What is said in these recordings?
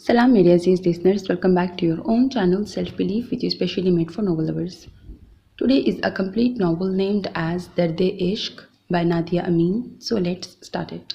Salam media Aziz listeners, welcome back to your own channel Self Belief, which is specially made for novel lovers. Today is a complete novel named as Dard-e-Ishq by Nadia Amin. So let's start it.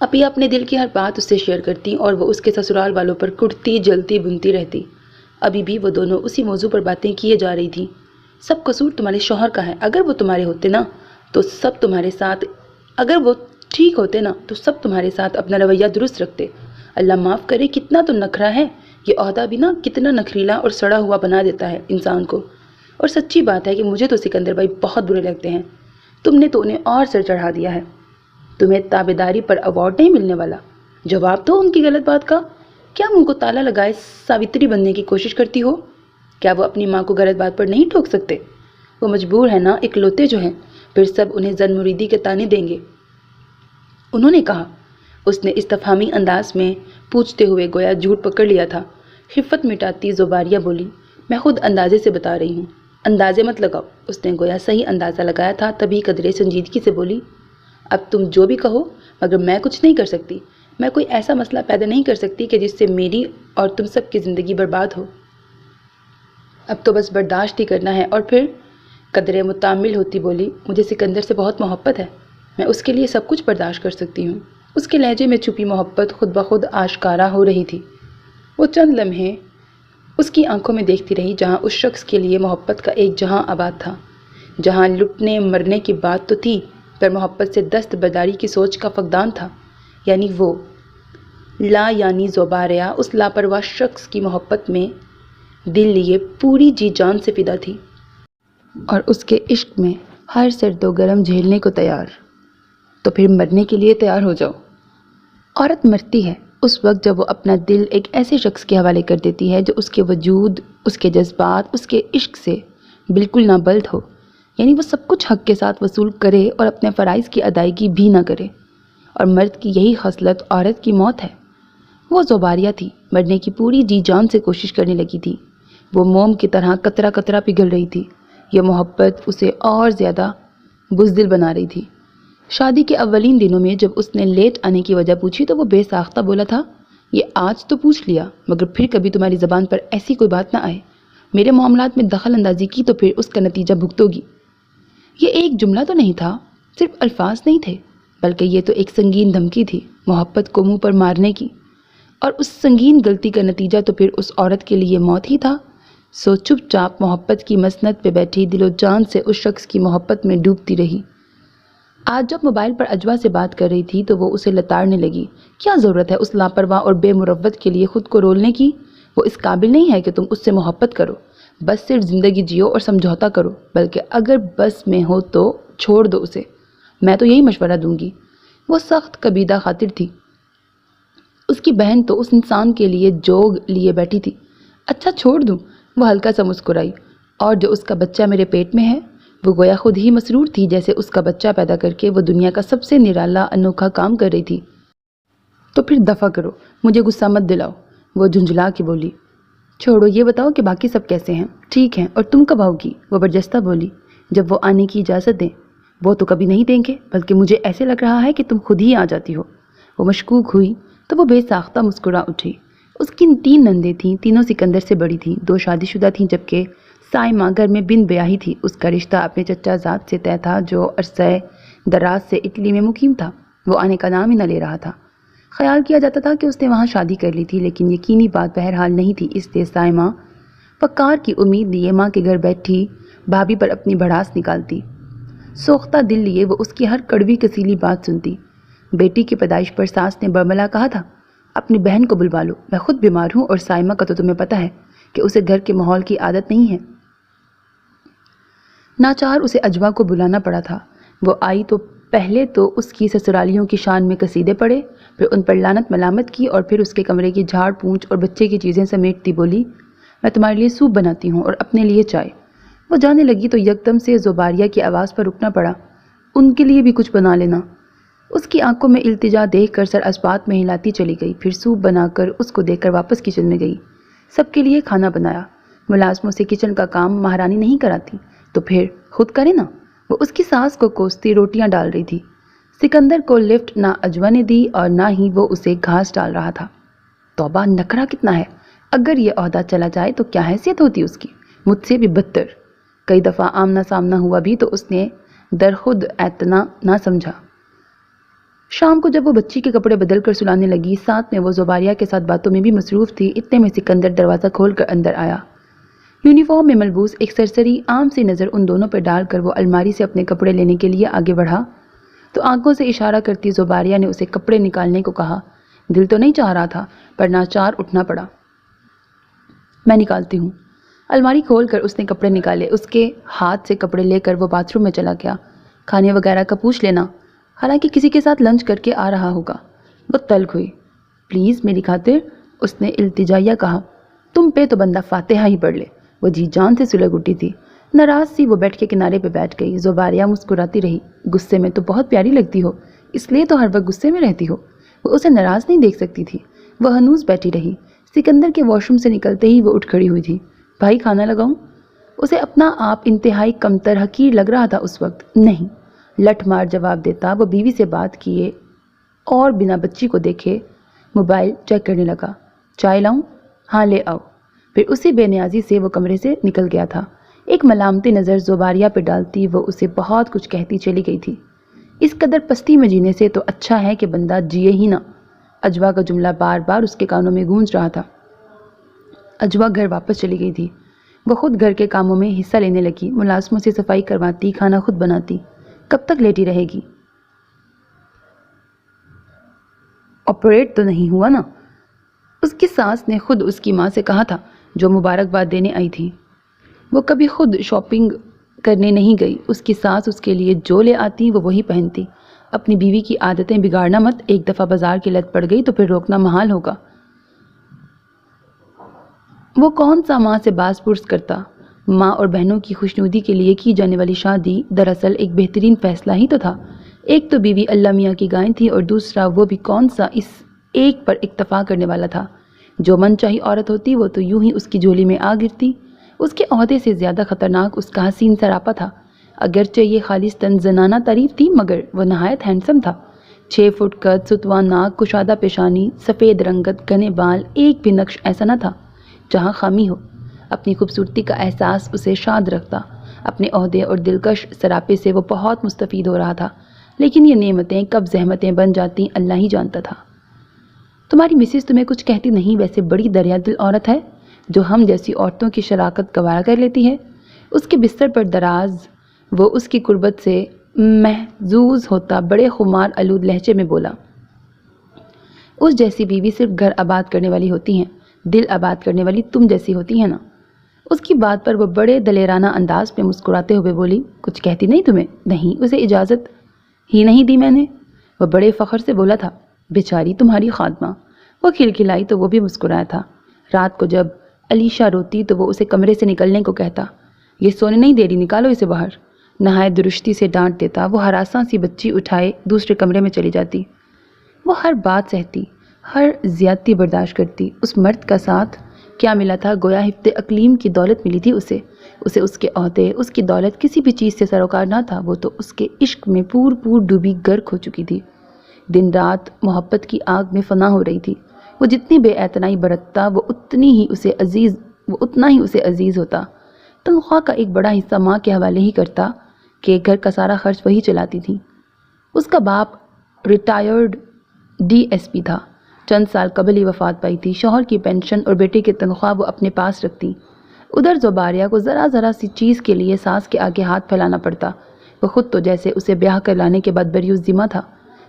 ابھی اپنے دل کی ہر بات اس سے share کرتی اور وہ اس کے سسرال والوں پر کٹتی جلتی بنتی رہتی۔ ابھی بھی وہ دونوں اسی موضوع پر باتیں کیے جا رہی تھیں۔ سب قصور تمہارے شوہر کا ہے، اگر وہ تمہارے ہوتے نا تو سب تمہارے ساتھ اگر وہ ٹھیک ہوتے نا تو سب تمہارے ساتھ اپنا رویہ درست رکھتے۔ اللہ معاف کرے کتنا تو نخرا ہے، یہ عہدہ بھی نا کتنا نخریلا اور سڑا ہوا بنا دیتا ہے انسان کو۔ اور سچی بات ہے کہ مجھے تو سکندر بھائی بہت برے لگتے ہیں۔ تم نے تو انہیں اور سر چڑھا دیا ہے۔ تمہیں تابیداری پر ایوارڈ نہیں ملنے والا۔ جواب دو ان کی غلط بات کا۔ کیا منہ کو تالا لگائے ساوتری بننے کی کوشش کرتی ہو؟ کیا وہ اپنی ماں کو غلط بات پر نہیں ٹوک سکتے؟ وہ مجبور ہے نا، اکلوتے جو ہیں، پھر سب انہیں زن مریدی کے تانے دیں گے۔ انہوں نے کہا۔ اس نے استفہامی انداز میں پوچھتے ہوئے گویا جھوٹ پکڑ لیا تھا۔ خفت مٹاتی زباریہ بولی، میں خود اندازے سے بتا رہی ہوں۔ اندازے مت لگاؤ۔ اس نے گویا صحیح اندازہ لگایا تھا، تبھی قدرے سنجیدگی سے بولی، اب تم جو بھی کہو، مگر میں کچھ نہیں کر سکتی۔ میں کوئی ایسا مسئلہ پیدا نہیں کر سکتی کہ جس سے میری اور تم سب کی زندگی برباد ہو۔ اب تو بس برداشت ہی کرنا ہے۔ اور پھر قدرے متامل ہوتی بولی، مجھے سکندر سے بہت محبت ہے، میں اس کے لیے سب کچھ برداشت کر سکتی ہوں۔ اس کے لہجے میں چھپی محبت خود بخود آشکارا ہو رہی تھی۔ وہ چند لمحے اس کی آنکھوں میں دیکھتی رہی، جہاں اس شخص کے لیے محبت کا ایک جہاں آباد تھا، جہاں لٹنے مرنے کی بات تو تھی، پر محبت سے دست برداری کی سوچ کا فقدان تھا۔ یعنی وہ لا یعنی زوباریہ اس لاپرواہ شخص کی محبت میں دل لیے پوری جی جان سے فدا تھی، اور اس کے عشق میں ہر سرد و گرم جھیلنے کو تیار۔ تو پھر مرنے کے لیے تیار ہو جاؤ۔ عورت مرتی ہے اس وقت جب وہ اپنا دل ایک ایسے شخص کے حوالے کر دیتی ہے جو اس کے وجود، اس کے جذبات، اس کے عشق سے بالکل نابلد ہو۔ یعنی وہ سب کچھ حق کے ساتھ وصول کرے اور اپنے فرائض کی ادائیگی بھی نہ کرے۔ اور مرد کی یہی خصلت عورت کی موت ہے۔ وہ زوباریہ تھی، مرنے کی پوری جی جان سے کوشش کرنے لگی تھی۔ وہ موم کی طرح قطرہ قطرہ پگھل رہی تھی۔ یہ محبت اسے اور زیادہ بزدل بنا رہی تھی۔ شادی کے اولین دنوں میں جب اس نے لیٹ آنے کی وجہ پوچھی تو وہ بے ساختہ بولا تھا، یہ آج تو پوچھ لیا، مگر پھر کبھی تمہاری زبان پر ایسی کوئی بات نہ آئے، میرے معاملات میں دخل اندازی کی تو پھر اس کا نتیجہ بھگتو گی۔ یہ ایک جملہ تو نہیں تھا، صرف الفاظ نہیں تھے، بلکہ یہ تو ایک سنگین دھمکی تھی، محبت کو منہ پر مارنے کی۔ اور اس سنگین غلطی کا نتیجہ تو پھر اس عورت کے لیے موت ہی تھا۔ سو چپ چاپ محبت کی مسند پہ بیٹھی دل و جان سے اس شخص کی محبت میں ڈوبتی رہی۔ آج جب موبائل پر اجوا سے بات کر رہی تھی تو وہ اسے لتاڑنے لگی، کیا ضرورت ہے اس لاپرواہ اور بے مروت کے لیے خود کو رولنے کی؟ وہ اس قابل نہیں ہے کہ تم اس سے محبت کرو، بس صرف زندگی جیو اور سمجھوتا کرو، بلکہ اگر بس میں ہو تو چھوڑ دو اسے، میں تو یہی مشورہ دوں گی۔ وہ سخت کبیدہ خاطر تھی۔ اس کی بہن تو اس انسان کے لیے جوگ لیے بیٹھی تھی۔ اچھا چھوڑ دوں، وہ ہلکا سا مسکرائی، اور جو اس کا بچہ میرے پیٹ میں ہے، وہ گویا خود ہی مسرور تھی جیسے اس کا بچہ پیدا کر کے وہ دنیا کا سب سے نرالا انوکھا کام کر رہی تھی۔ تو پھر دفع کرو، مجھے غصہ مت دلاؤ، وہ جھنجھلا کے بولی۔ چھوڑو، یہ بتاؤ کہ باقی سب کیسے ہیں؟ ٹھیک ہیں، اور تم کب آؤ گی؟ وہ برجستہ بولی۔ جب وہ آنے کی اجازت دیں۔ وہ تو کبھی نہیں دیں گے، بلکہ مجھے ایسے لگ رہا ہے کہ تم خود ہی آ جاتی ہو۔ وہ مشکوک ہوئی تو وہ بے ساختہ مسکرا اٹھی۔ اس کی 3 نندیں تھیں، تینوں سکندر سے بڑی تھیں، 2 شادی شدہ تھیں، جبکہ سائمہ گھر میں بن بیاہی تھی۔ اس کا رشتہ اپنے چچا زاد سے طے تھا جو عرصہ دراز سے اٹلی میں مقیم تھا۔ وہ آنے کا نام ہی نہ لے رہا تھا۔ خیال کیا جاتا تھا کہ اس نے وہاں شادی کر لی تھی، لیکن یقینی بات بہرحال نہیں تھی، اس لیے سائمہ فقار کی امید لیے ماں کے گھر بیٹھی بھابھی پر اپنی بھڑاس نکالتی۔ سوختہ دل لیے وہ اس کی ہر کڑوی کسیلی بات سنتی۔ بیٹی کی پیدائش پر ساس نے برملا کہا تھا، اپنی بہن کو بلوا لو، میں خود بیمار ہوں، اور سائمہ کا تو تمہیں پتہ ہے کہ اسے گھر کے ماحول کی عادت نہیں ہے۔ ناچار اسے اجوا کو بلانا پڑا تھا۔ وہ آئی تو پہلے تو اس کی سسرالیوں کی شان میں قصیدے پڑھے، پھر ان پر لعنت ملامت کی، اور پھر اس کے کمرے کی جھاڑ پونچھ اور بچے کی چیزیں سمیٹتی بولی، میں تمہارے لیے سوپ بناتی ہوں اور اپنے لیے چائے۔ وہ جانے لگی تو یکدم سے زوباریہ کی آواز پر رکنا پڑا، ان کے لیے بھی کچھ بنا لینا۔ اس کی آنکھوں میں التجا دیکھ کر سر اسبات میں ہلاتی چلی گئی، پھر سوپ بنا کر اس کو دے کر واپس کچن میں گئی۔ سب کے لیے کھانا بنایا۔ ملازموں سے کچن کا کام مہارانی نہیں کراتی، تو پھر خود کرے نا۔ وہ اس کی ساس کو کوستی روٹیاں ڈال رہی تھی۔ سکندر کو لفٹ نہ اجوا نے دی اور نہ ہی وہ اسے گھاس ڈال رہا تھا۔ توبہ، نخرا کتنا ہے! اگر یہ عہدہ چلا جائے تو کیا حیثیت ہوتی اس کی، مجھ سے بھی بدتر۔ کئی دفعہ آمنا سامنا ہوا بھی تو اس نے درخود اعتنا نہ سمجھا۔ شام کو جب وہ بچی کے کپڑے بدل کر سلانے لگی، ساتھ میں وہ زباریہ کے ساتھ باتوں میں بھی مصروف تھی، اتنے میں سکندر دروازہ کھول کر اندر آیا۔ یونیفارم میں ملبوس ایک سرسری عام سی نظر ان دونوں پر ڈال کر وہ الماری سے اپنے کپڑے لینے کے لیے آگے بڑھا تو آنکھوں سے اشارہ کرتی زباریہ نے اسے کپڑے نکالنے کو کہا۔ دل تو نہیں چاہ رہا تھا پر ناچار اٹھنا پڑا۔ میں نکالتی ہوں۔ الماری کھول کر اس نے کپڑے نکالے، اس کے ہاتھ سے کپڑے لے کر وہ باتھ روم میں چلا گیا۔ کھانے وغیرہ کا پوچھ لینا، حالانکہ کسی کے ساتھ لنچ کر کے آ رہا ہوگا۔ وہ تلخ ہوئی۔ پلیز میری خاطر، اس نے التجائیہ کہا۔ تم پہ تو بندہ فاتحہ ہی پڑھ لے۔ وہ جی جان سے سلگ اٹھی تھی، ناراض سی وہ بیٹھ کے کنارے پہ بیٹھ گئی۔ زباریہ مسکراتی رہی۔ غصے میں تو بہت پیاری لگتی ہو، اس لیے تو ہر وقت غصے میں رہتی ہو۔ وہ اسے ناراض نہیں دیکھ سکتی تھی۔ وہ ہنوز بیٹھی رہی۔ سکندر کے واش روم سے نکلتے ہی وہ اٹھ کھڑی ہوئی تھی۔ بھائی کھانا لگاؤں؟ اسے اپنا آپ انتہائی کمتر حقیر لگ رہا تھا اس وقت۔ نہیں، لٹ مار جواب دیتا وہ بیوی سے بات کیے اور بنا بچی کو دیکھے موبائل چیک کرنے لگا۔ چائے لاؤں؟ ہاں لے آؤ۔ پھر اسی بے نیازی سے وہ کمرے سے نکل گیا تھا۔ ایک ملامتی نظر زباریہ پہ ڈالتی وہ اسے بہت کچھ کہتی چلی گئی تھی۔ اس قدر پستی میں جینے سے تو اچھا ہے کہ بندہ جیے ہی نہ۔ اجوا کا جملہ بار بار اس کے کانوں میں گونج رہا تھا۔ اجوا گھر واپس چلی گئی تھی۔ وہ خود گھر کے کاموں میں حصہ لینے لگی، ملازموں سے صفائی کرواتی، کھانا خود بناتی۔ کب تک لیٹی رہے گی؟ آپریٹ تو نہیں ہوا نا؟ اس کی ساس نے خود اس کی ماں سے کہا تھا جو مبارکباد دینے آئی تھی۔ وہ کبھی خود شاپنگ کرنے نہیں گئی۔ اس کی ساس اس کے لیے جو لے آتی وہ وہی پہنتی۔ اپنی بیوی کی عادتیں بگاڑنا مت، ایک دفعہ بازار کی لت پڑ گئی تو پھر روکنا محال ہوگا۔ وہ کون سا ماں سے باز پرس کرتا؟ ماں اور بہنوں کی خوشنودی کے لیے کی جانے والی شادی دراصل ایک بہترین فیصلہ ہی تو تھا۔ ایک تو بیوی اللہ میاں کی گائے تھی اور دوسرا وہ بھی کون سا اس ایک پر اکتفا کرنے والا تھا۔ جو من چاہی عورت ہوتی وہ تو یوں ہی اس کی جھولی میں آ گرتی۔ اس کے عہدے سے زیادہ خطرناک اس کا حسین سراپا تھا۔ اگرچہ یہ خالصتاً زنانہ تعریف تھی مگر وہ نہایت ہینڈسم تھا۔ 6 فٹ قد، ستواں ناک، کشادہ پیشانی، سفید رنگت، گھنے بال، ایک بھی نقش ایسا نہ تھا جہاں خامی ہو۔ اپنی خوبصورتی کا احساس اسے شاد رکھتا۔ اپنے عہدے اور دلکش سراپے سے وہ بہت مستفید ہو رہا تھا، لیکن یہ نعمتیں کب زحمتیں بن جاتی اللہ ہی جانتا تھا۔ تمہاری مسز تمہیں کچھ کہتی نہیں؟ ویسے بڑی دریا دل عورت ہے جو ہم جیسی عورتوں کی شراکت گوارا کر لیتی ہے۔ اس کے بستر پر دراز وہ اس کی قربت سے محظوظ ہوتا بڑے خمار آلود لہجے میں بولا۔ اس جیسی بیوی صرف گھر آباد کرنے والی ہوتی ہیں، دل آباد کرنے والی تم جیسی ہوتی ہیں نا۔ اس کی بات پر وہ بڑے دلیرانہ انداز میں مسکراتے ہوئے بولی، کچھ کہتی نہیں تمہیں؟ نہیں، اسے اجازت ہی نہیں دی میں نے۔ وہ بڑے فخر سے بولا تھا، بیچاری تمہاری خادمہ۔ وہ کھلکھلائی تو وہ بھی مسکرایا تھا۔ رات کو جب علیشہ روتی تو وہ اسے کمرے سے نکلنے کو کہتا، یہ سونے نہیں دے رہی، نکالو اسے باہر۔ نہایت درشتی سے ڈانٹ دیتا۔ وہ ہراساں سی بچی اٹھائے دوسرے کمرے میں چلی جاتی۔ وہ ہر بات سہتی، ہر زیادتی برداشت کرتی۔ اس مرد کا ساتھ کیا ملا تھا؟ گویا ہفت اقلیم کی دولت ملی تھی اسے اس کے عہدے، اس کی دولت کسی بھی چیز سے سروکار نہ تھا۔ وہ تو اس کے عشق میں پور ڈوبی غرق ہو چکی تھی۔ دن رات محبت کی آگ میں فنا ہو رہی تھی۔ وہ جتنی بے اعتنائی برتتا وہ اتنا ہی اسے عزیز ہوتا۔ تنخواہ کا ایک بڑا حصہ ماں کے حوالے ہی کرتا کہ گھر کا سارا خرچ وہی چلاتی تھی۔ اس کا باپ ریٹائرڈ DSP تھا، چند سال قبل ہی وفات پائی تھی۔ شوہر کی پینشن اور بیٹے کی تنخواہ وہ اپنے پاس رکھتی۔ ادھر زباریہ کو ذرا سی چیز کے لیے ساس کے آگے ہاتھ پھیلانا پڑتا۔ وہ خود تو جیسے اسے بیاہ کر لانے کے بعد بریوز ذمہ تھا۔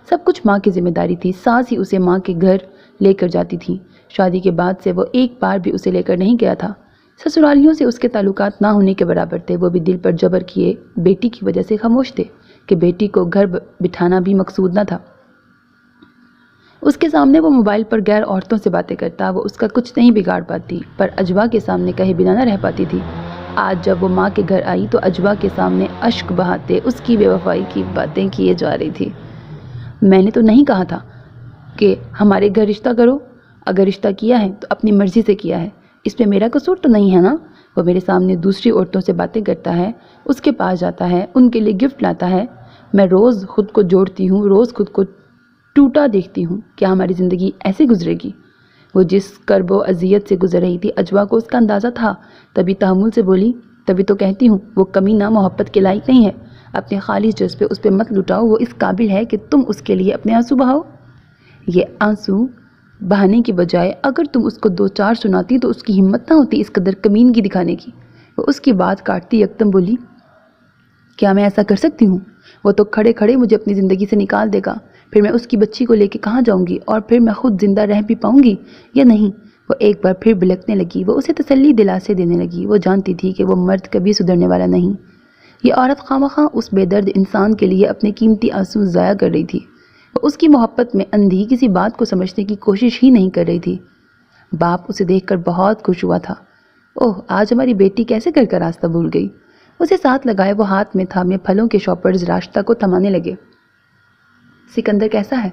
سب کچھ ماں کی ذمہ داری تھی۔ ساس ہی اسے ماں کے گھر لے کر جاتی تھی۔ شادی کے بعد سے وہ ایک بار بھی اسے لے کر نہیں گیا تھا۔ سسرالیوں سے اس کے تعلقات نہ ہونے کے برابر تھے۔ وہ بھی دل پر جبر کیے بیٹی کی وجہ سے خاموش تھے کہ بیٹی کو گھر بٹھانا بھی مقصود نہ تھا۔ اس کے سامنے وہ موبائل پر غیر عورتوں سے باتیں کرتا، وہ اس کا کچھ نہیں بگاڑ پاتی، پر اجوا کے سامنے کہے بنا نہ رہ پاتی تھی۔ آج جب وہ ماں کے گھر آئی تو اجوا کے سامنے اشک بہاتے اس کی بے وفائی کی باتیں کیے جا رہی تھی۔ میں نے تو نہیں کہا تھا کہ ہمارے گھر رشتہ کرو، اگر رشتہ کیا ہے تو اپنی مرضی سے کیا ہے، اس میں میرا قصور تو نہیں ہے نا۔ وہ میرے سامنے دوسری عورتوں سے باتیں کرتا ہے، اس کے پاس جاتا ہے، ان کے لیے گفٹ لاتا ہے۔ میں روز خود کو جوڑتی ہوں، روز خود کو ٹوٹا دیکھتی ہوں، کیا ہماری زندگی ایسے گزرے گی؟ وہ جس کرب و اذیت سے گزر رہی تھی اجوا کو اس کا اندازہ تھا، تبھی تحمل سے بولی، تبھی تو کہتی ہوں وہ کمینہ محبت کے لائق نہیں ہے۔ اپنے خالص جذبے اس پہ مت لٹاؤ، وہ اس قابل ہے کہ تم اس کے لیے اپنے آنسو بہاؤ۔ یہ آنسو بہانے کی بجائے اگر تم اس کو 2-4 سناتی تو اس کی ہمت نہ ہوتی اس قدر کمینگی دکھانے کی۔ وہ اس کی بات کاٹتی یکدم بولی، کیا میں ایسا کر سکتی ہوں؟ وہ تو کھڑے کھڑے مجھے اپنی زندگی سے نکال دے گا، پھر میں اس کی بچی کو لے کے کہاں جاؤں گی، اور پھر میں خود زندہ رہ بھی پاؤں گی یا نہیں؟ وہ ایک بار پھر بلکنے لگی۔ وہ اسے تسلی دلاسے دینے لگی۔ وہ جانتی تھی کہ وہ مرد کبھی سدھرنے والا نہیں۔ یہ عورت خواہ اس بے درد انسان کے لیے اپنے قیمتی آنسو ضائع کر رہی تھی۔ وہ اس کی محبت میں اندھی کسی بات کو سمجھنے کی کوشش ہی نہیں کر رہی تھی۔ باپ اسے دیکھ کر بہت خوش ہوا تھا۔ اوہ، آج ہماری بیٹی کیسے گھر کا راستہ بھول گئی۔ اسے ساتھ لگائے وہ ہاتھ میں تھامے پھلوں کے شاپرز راستہ کو تھمانے لگے۔ سکندر کیسا ہے؟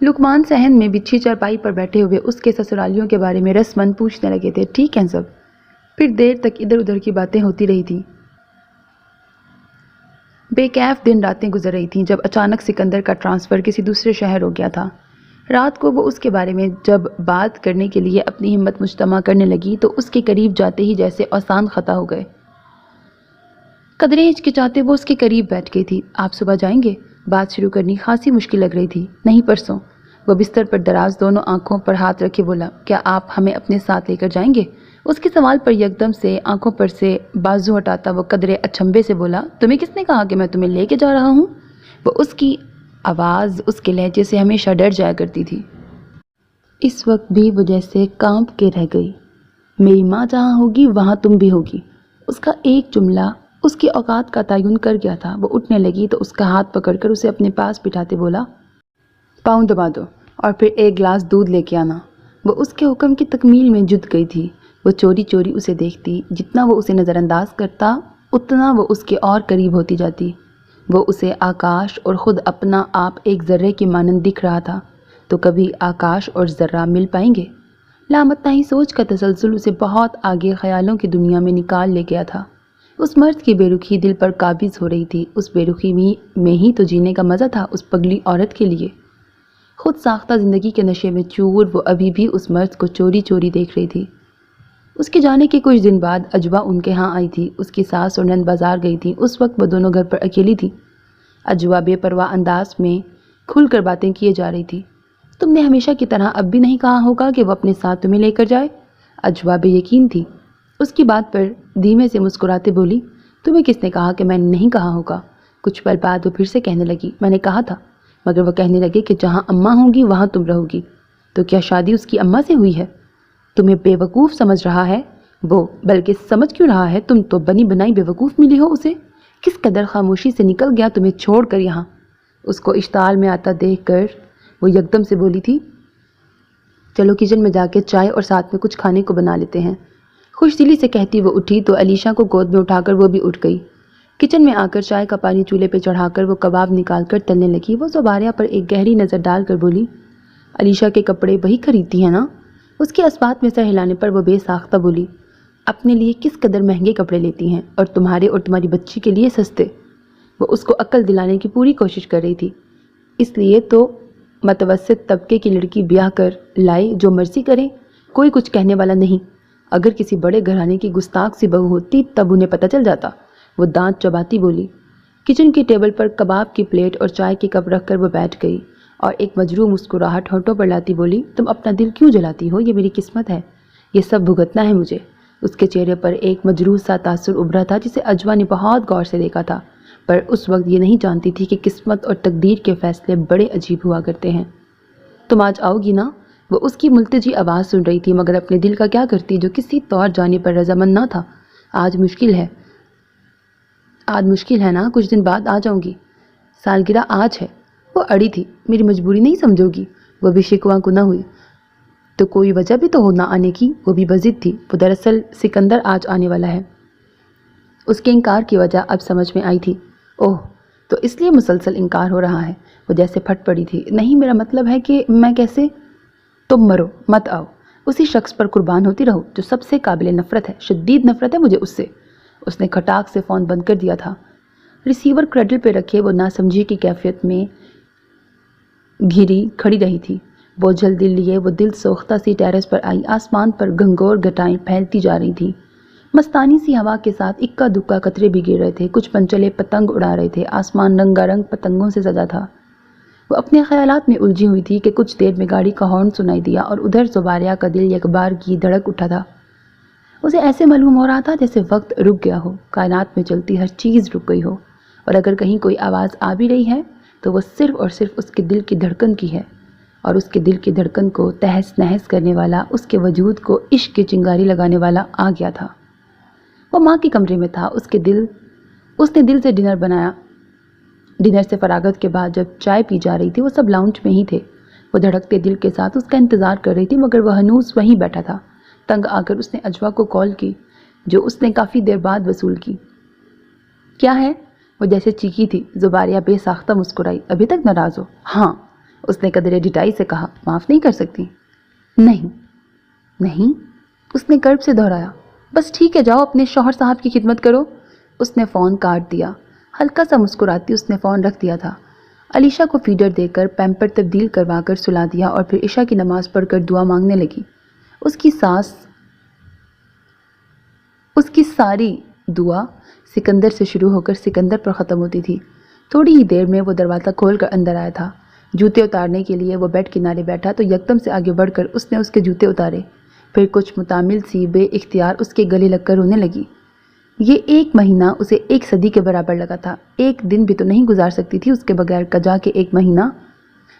لقمان صحن میں بچھی چارپائی پر بیٹھے ہوئے اس کے سسرالیوں کے بارے میں رسمن پوچھنے لگے تھے۔ ٹھیک ہیں سب۔ پھر دیر تک ادھر ادھر کی باتیں ہوتی رہی تھیں۔ بے کیف دن راتیں گزر رہی تھیں جب اچانک سکندر کا ٹرانسفر کسی دوسرے شہر ہو گیا تھا۔ رات کو وہ اس کے بارے میں جب بات کرنے کے لیے اپنی ہمت مجتمع کرنے لگی تو اس کے قریب جاتے ہی جیسے اوسان خطا ہو گئے۔ قدرے ہچکچاتے وہ اس کے قریب بیٹھ گئی تھی۔ آپ صبح جائیں گے؟ بات شروع کرنی خاصی مشکل لگ رہی تھی۔ نہیں، پرسوں۔ وہ بستر پر دراز دونوں آنکھوں پر ہاتھ رکھے بولا، کیا آپ ہمیں اپنے ساتھ لے کر جائیں گے؟ اس کے سوال پر یکدم سے آنکھوں پر سے بازو ہٹاتا وہ قدرے اچنبھے سے بولا، تمہیں کس نے کہا کہ میں تمہیں لے کے جا رہا ہوں؟ وہ اس کی آواز اس کے لہجے سے ہمیشہ ڈر جایا کرتی تھی۔ اس وقت بھی وہ جیسے کانپ کے رہ گئی۔ میری ماں جہاں ہوگی وہاں تم بھی ہوگی۔ اس کا ایک جملہ اس کی اوقات کا تعین کر گیا تھا۔ وہ اٹھنے لگی تو اس کا ہاتھ پکڑ کر اسے اپنے پاس بٹھاتے بولا، پاؤں دبا دو اور پھر ایک گلاس دودھ لے کے آنا۔ وہ اس کے حکم کی تکمیل میں جت گئی تھی۔ وہ چوری چوری اسے دیکھتی، جتنا وہ اسے نظر انداز کرتا اتنا وہ اس کے اور قریب ہوتی جاتی۔ وہ اسے آکاش اور خود اپنا آپ ایک ذرے کی مانند دکھ رہا تھا۔ تو کبھی آکاش اور ذرہ مل پائیں گے؟ لامتناہی سوچ کا تسلسل اسے بہت آگے خیالوں کی دنیا میں نکال لے گیا تھا۔ اس مرد کی بے رخی دل پر قابض ہو رہی تھی۔ اس بے رخی میں ہی تو جینے کا مزہ تھا اس پگلی عورت کے لیے۔ خود ساختہ زندگی کے نشے میں چور وہ ابھی بھی اس مرد کو چوری چوری دیکھ رہی تھی۔ اس کے جانے کے کچھ دن بعد اجوا ان کے ہاں آئی تھی۔ اس کی ساس اور نند بازار گئی تھی۔ اس وقت وہ دونوں گھر پر اکیلی تھی۔ اجوا بے پرواہ انداز میں کھل کر باتیں کیے جا رہی تھی۔ تم نے ہمیشہ کی طرح اب بھی نہیں کہا ہوگا کہ وہ اپنے ساتھ تمہیں لے کر جائے؟ اجوا بے یقین تھی۔ اس کی بات پر دھیمے سے مسکراتے بولی، تمہیں کس نے کہا کہ میں نے نہیں کہا ہوگا؟ کچھ پل بعد وہ پھر سے کہنے لگی، میں نے کہا تھا، مگر وہ کہنے لگے کہ جہاں اماں ہوں گی وہاں تم رہو گی۔ تو کیا شادی اس کی اماں سے ہوئی ہے؟ تمہیں بے وقوف سمجھ رہا ہے وہ، بلکہ سمجھ کیوں رہا ہے؟ تم تو بنی بنائی بے وقوف ملی ہو اسے۔ کس قدر خاموشی سے نکل گیا تمہیں چھوڑ کر یہاں۔ اس کو اشتعال میں آتا دیکھ کر وہ یکدم سے بولی تھی، چلو کچن میں جا کے چائے اور ساتھ میں کچھ کھانے کو بنا لیتے ہیں۔ خوش دلی سے کہتی وہ اٹھی تو علیشا کو گود میں اٹھا کر وہ بھی اٹھ گئی۔ کچن میں آ کر چائے کا پانی چولہے پہ چڑھا کر وہ کباب نکال کر تلنے لگی۔ وہ زباریہ پر ایک گہری نظر ڈال کر بولی، علیشا کے کپڑے وہی خریدتی ہیں نا؟ اس کے اسبات میں سر ہلانے پر وہ بے ساختہ بولی، اپنے لیے کس قدر مہنگے کپڑے لیتی ہیں اور تمہارے اور تمہاری بچی کے لیے سستے۔ وہ اس کو عقل دلانے کی پوری کوشش کر رہی تھی۔ اس لیے تو متوسط طبقے کی لڑکی بیاہ کر لائے، جو مرضی کرے، کوئی کچھ کہنے والا نہیں۔ اگر کسی بڑے گھرانے کی گستاخ سی بہو ہوتی تب انہیں پتہ چل جاتا۔ وہ دانت چباتی بولی۔ کچن کی ٹیبل پر کباب کی پلیٹ اور چائے کی کپ رکھ کر وہ بیٹھ گئی اور ایک مجروح مسکراہٹ ہونٹوں پر لاتی بولی، تم اپنا دل کیوں جلاتی ہو؟ یہ میری قسمت ہے، یہ سب بھگتنا ہے مجھے۔ اس کے چہرے پر ایک مجروح سا تاثر ابھرا تھا جسے اجوا نے بہت غور سے دیکھا تھا، پر اس وقت یہ نہیں جانتی تھی کہ قسمت اور تقدیر کے فیصلے بڑے عجیب ہوا کرتے ہیں۔ تم آج آؤ گی نا؟ وہ اس کی ملتجی آواز سن رہی تھی، مگر اپنے دل کا کیا کرتی جو کسی طور جانے پر رضامند نہ تھا۔ آج مشکل ہے نا، کچھ دن بعد آ جاؤں گی۔ سالگرہ آج ہے۔ وہ اڑی تھی، میری مجبوری نہیں سمجھو گی؟ وہ بھی شکواں کنہ ہوئی۔ تو کوئی وجہ بھی تو ہو نہ آنے کی؟ وہ بھی بضد تھی۔ وہ دراصل سکندر آج آنے والا ہے۔ اس کے انکار کی وجہ اب سمجھ میں آئی تھی۔ اوہ، تو اس لیے مسلسل انکار ہو رہا ہے۔ وہ جیسے پھٹ پڑی تھی۔ نہیں، میرا مطلب ہے کہ میں کیسے؟ تم مرو، مت آؤ، اسی شخص پر قربان ہوتی رہو جو سب سے قابل نفرت ہے۔ شدید نفرت ہے مجھے اس سے۔ اس نے کھٹاک سے فون بند کر دیا تھا۔ ریسیور کریڈل پہ رکھے وہ ناسمجھی کی کیفیت میں گھری کھڑی رہی تھی۔ بوجھل دل لیے وہ دل سوختہ سی ٹیرس پر آئی۔ آسمان پر گھنگور گھٹائیں پھیلتی جا رہی تھیں۔ مستانی سی ہوا کے ساتھ اکا دکا قطرے بھی گر رہے تھے، کچھ پنچلے پتنگ اڑا رہے تھے، آسمان رنگا رنگ پتنگوں سے سجا تھا۔ وہ اپنے خیالات میں الجھی ہوئی تھی کہ کچھ دیر میں گاڑی کا ہارن سنائی دیا اور ادھر زباریہ کا دل یک بار کی دھڑک اٹھا تھا۔ اسے ایسے معلوم ہو رہا تھا جیسے وقت رک گیا ہو، کائنات میں چلتی ہر چیز رک گئی ہو، اور اگر کہیں کوئی آواز آ بھی رہی ہے تو وہ صرف اور صرف اس کے دل کی دھڑکن کی ہے، اور اس کے دل کی دھڑکن کو تہس نہس کرنے والا، اس کے وجود کو عشق کی چنگاری لگانے والا آ گیا تھا۔ وہ ماں کے کمرے میں تھا، اس نے دل سے ڈنر بنایا۔ ڈنر سے فراغت کے بعد جب چائے پی جا رہی تھی، وہ سب لاؤنج میں ہی تھے۔ وہ دھڑکتے دل کے ساتھ اس کا انتظار کر رہی تھی، مگر وہ ہنوز وہیں بیٹھا تھا۔ تنگ آ کر اس نے اجوا کو کال کی، جو اس نے کافی دیر بعد وصول کی۔ کیا ہے؟ وہ جیسے چیخی تھی۔ زباریہ بے ساختہ مسکرائی۔ ابھی تک ناراض ہو؟ ہاں، اس نے قدرے ڈٹائی سے کہا۔ معاف نہیں کر سکتی؟ نہیں، اس نے کرب سے دہرایا۔ بس ٹھیک ہے، جاؤ اپنے شوہر صاحب کی خدمت کرو۔ اس نے فون کاٹ دیا۔ ہلکا سا مسکراتی اس نے فون رکھ دیا تھا۔ علیشا کو فیڈر دے کر پیمپر تبدیل کروا کر سلا دیا اور پھر عشاء کی نماز پڑھ کر دعا مانگنے لگی۔ اس کی ساری دعا سکندر سے شروع ہو کر سکندر پر ختم ہوتی تھی۔ تھوڑی ہی دیر میں وہ دروازہ کھول کر اندر آیا تھا۔ جوتے اتارنے کے لیے وہ بیڈ کنارے بیٹھا تو یکدم سے آگے بڑھ کر اس نے اس کے جوتے اتارے، پھر کچھ متعامل سی بے اختیار اس کے گلے لگ کر رونے لگی۔ یہ 1 مہینہ اسے 1 صدی کے برابر لگا تھا۔ 1 دن بھی تو نہیں گزار سکتی تھی اس کے بغیر، کجا کے 1 مہینہ۔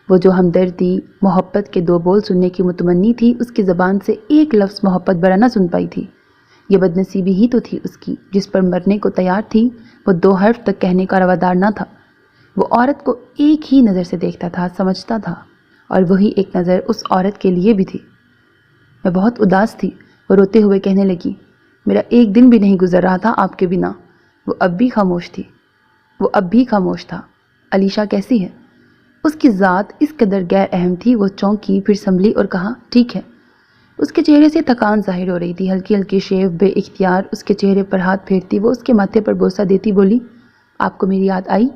وہ جو ہمدردی، محبت کے 2 بول سننے کی متمنی تھی، اس کی زبان سے 1 لفظ محبت برا نہ سن پائی تھی۔ یہ بدنصیبی ہی تو تھی اس کی، جس پر مرنے کو تیار تھی۔ وہ 2 حرف تک کہنے کا روادار نہ تھا۔ وہ عورت کو ایک ہی نظر سے دیکھتا تھا، سمجھتا تھا، اور وہی ایک نظر اس عورت کے لیے بھی تھی۔ میں بہت اداس تھی، وہ روتے ہوئے کہنے لگی۔ میرا 1 دن بھی نہیں گزر رہا تھا آپ کے بنا۔ وہ اب بھی خاموش تھا۔ علیشا کیسی ہے؟ اس کی ذات اس قدر غیر اہم تھی۔ وہ چونکی، پھر سنبھلی اور کہا، ٹھیک ہے۔ اس کے چہرے سے تھکان ظاہر ہو رہی تھی۔ ہلکی ہلکی شیو بے اختیار اس کے چہرے پر ہاتھ پھیرتی وہ اس کے ماتھے پر بوسہ دیتی بولی، آپ کو میری یاد آئی؟